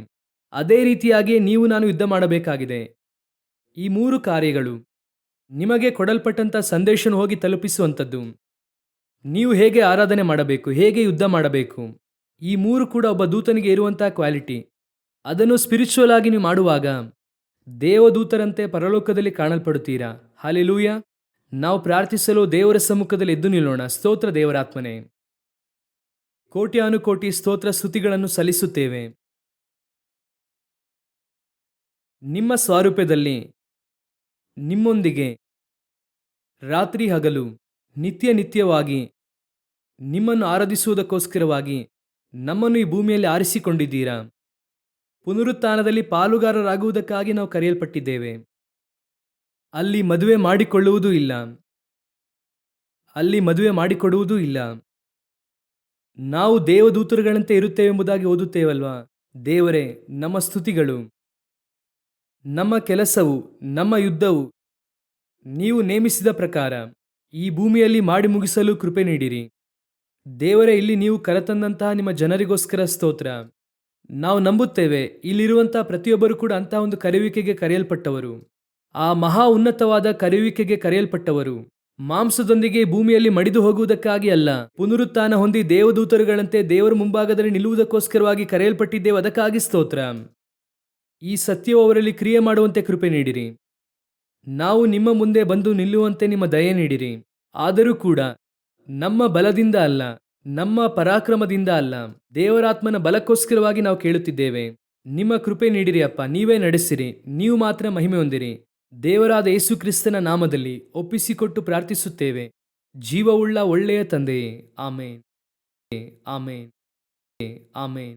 ಅದೇ ರೀತಿಯಾಗಿಯೇ ನೀವು ನಾನು ಯುದ್ಧ ಮಾಡಬೇಕಾಗಿದೆ. ಈ 3 ಕಾರ್ಯಗಳು ನಿಮಗೆ ಕೊಡಲ್ಪಟ್ಟಂಥ ಸಂದೇಶವನ್ನು ಹೋಗಿ ತಲುಪಿಸುವಂಥದ್ದು. ನೀವು ಹೇಗೆ ಆರಾಧನೆ ಮಾಡಬೇಕು, ಹೇಗೆ ಯುದ್ಧ ಮಾಡಬೇಕು, ಈ 3 ಕೂಡ ಒಬ್ಬ ದೂತನಿಗೆ ಇರುವಂಥ ಕ್ವಾಲಿಟಿ. ಅದನ್ನು ಸ್ಪಿರಿಚುವಲ್ ಆಗಿ ನೀವು ಮಾಡುವಾಗ ದೇವದೂತರಂತೆ ಪರಲೋಕದಲ್ಲಿ ಕಾಣಲ್ಪಡುತ್ತೀರಾ. ಹಲ್ಲೆಲೂಯಾ. ನಾವು ಪ್ರಾರ್ಥಿಸಲು ದೇವರ ಸಮ್ಮುಖದಲ್ಲಿ ಎದ್ದು ನಿಲ್ಲೋಣ. ಸ್ತೋತ್ರ ದೇವರಾತ್ಮನೇ. ಕೋಟ್ಯಾನುಕೋಟಿ ಸ್ತೋತ್ರ ಸ್ತುತಿಗಳನ್ನು ಸಲ್ಲಿಸುತ್ತೇವೆ. ನಿಮ್ಮ ಸ್ವಾರೂಪ್ಯದಲ್ಲಿ ನಿಮ್ಮೊಂದಿಗೆ ರಾತ್ರಿ ಹಗಲು ನಿತ್ಯ ನಿತ್ಯವಾಗಿ ನಿಮ್ಮನ್ನು ಆರಾಧಿಸುವುದಕ್ಕೋಸ್ಕರವಾಗಿ ನಮ್ಮನ್ನು ಈ ಭೂಮಿಯಲ್ಲಿ ಆರಿಸಿಕೊಂಡಿದ್ದೀರಾ. ಪುನರುತ್ಥಾನದಲ್ಲಿ ಪಾಲುಗಾರರಾಗುವುದಕ್ಕಾಗಿ ನಾವು ಕರೆಯಲ್ಪಟ್ಟಿದ್ದೇವೆ. ಅಲ್ಲಿ ಮದುವೆ ಮಾಡಿಕೊಳ್ಳುವುದೂ ಇಲ್ಲ, ಅಲ್ಲಿ ಮದುವೆ ಮಾಡಿಕೊಡುವುದೂ ಇಲ್ಲ. ನಾವು ದೇವದೂತರುಗಳಂತೆ ಇರುತ್ತೇವೆ ಎಂಬುದಾಗಿ ಓದುತ್ತೇವಲ್ವಾ. ದೇವರೇ, ನಮ್ಮ ಸ್ತುತಿಗಳು, ನಮ್ಮ ಕೆಲಸವು, ನಮ್ಮ ಯುದ್ಧವು ನೀವು ನೇಮಿಸಿದ ಪ್ರಕಾರ ಈ ಭೂಮಿಯಲ್ಲಿ ಮಾಡಿ ಮುಗಿಸಲು ಕೃಪೆ ನೀಡಿರಿ. ದೇವರೇ, ಇಲ್ಲಿ ನೀವು ಕರೆತಂದಂತಹ ನಿಮ್ಮ ಜನರಿಗೋಸ್ಕರ ಸ್ತೋತ್ರ. ನಾವು ನಂಬುತ್ತೇವೆ ಇಲ್ಲಿರುವಂಥ ಪ್ರತಿಯೊಬ್ಬರು ಕೂಡ ಅಂತಹ ಒಂದು ಕರೆಯುವಿಕೆಗೆ ಕರೆಯಲ್ಪಟ್ಟವರು, ಆ ಮಹಾ ಉನ್ನತವಾದ ಕರೆಯುವಿಕೆಗೆ ಕರೆಯಲ್ಪಟ್ಟವರು. ಮಾಂಸದೊಂದಿಗೆ ಭೂಮಿಯಲ್ಲಿ ಮಡಿದು ಹೋಗುವುದಕ್ಕಾಗಿ ಅಲ್ಲ, ಪುನರುತ್ಥಾನ ಹೊಂದಿ ದೇವದೂತರುಗಳಂತೆ ದೇವರ ಮುಂಭಾಗದಲ್ಲಿ ನಿಲ್ಲುವುದಕ್ಕೋಸ್ಕರವಾಗಿ ಕರೆಯಲ್ಪಟ್ಟಿದ್ದೇವೆ. ಅದಕ್ಕಾಗಿ ಸ್ತೋತ್ರ. ಈ ಸತ್ಯವು ಅವರಲ್ಲಿ ಕ್ರಿಯೆ ಮಾಡುವಂತೆ ಕೃಪೆ ನೀಡಿರಿ. ನಾವು ನಿಮ್ಮ ಮುಂದೆ ಬಂದು ನಿಲ್ಲುವಂತೆ ನಿಮ್ಮ ದಯೆ ನೀಡಿರಿ. ಆದರೂ ಕೂಡ ನಮ್ಮ ಬಲದಿಂದ ಅಲ್ಲ, ನಮ್ಮ ಪರಾಕ್ರಮದಿಂದ ಅಲ್ಲ, ದೇವರಾತ್ಮನ ಬಲಕ್ಕೋಸ್ಕರವಾಗಿ ನಾವು ಕೇಳುತ್ತಿದ್ದೇವೆ. ನಿಮ್ಮ ಕೃಪೆ ನೀಡಿರಿ ಅಪ್ಪ. ನೀವೇ ನಡೆಸಿರಿ, ನೀವು ಮಾತ್ರ ಮಹಿಮೆ ಹೊಂದಿರಿ. ದೇವರಾದ ಯೇಸು ಕ್ರಿಸ್ತನ ನಾಮದಲ್ಲಿ ಒಪ್ಪಿಸಿಕೊಟ್ಟು ಪ್ರಾರ್ಥಿಸುತ್ತೇವೆ, ಜೀವವುಳ್ಳ ಒಳ್ಳೆಯ ತಂದೆಯೇ. ಆಮೇನ್, ಆಮೇನ್, ಆಮೇನ್.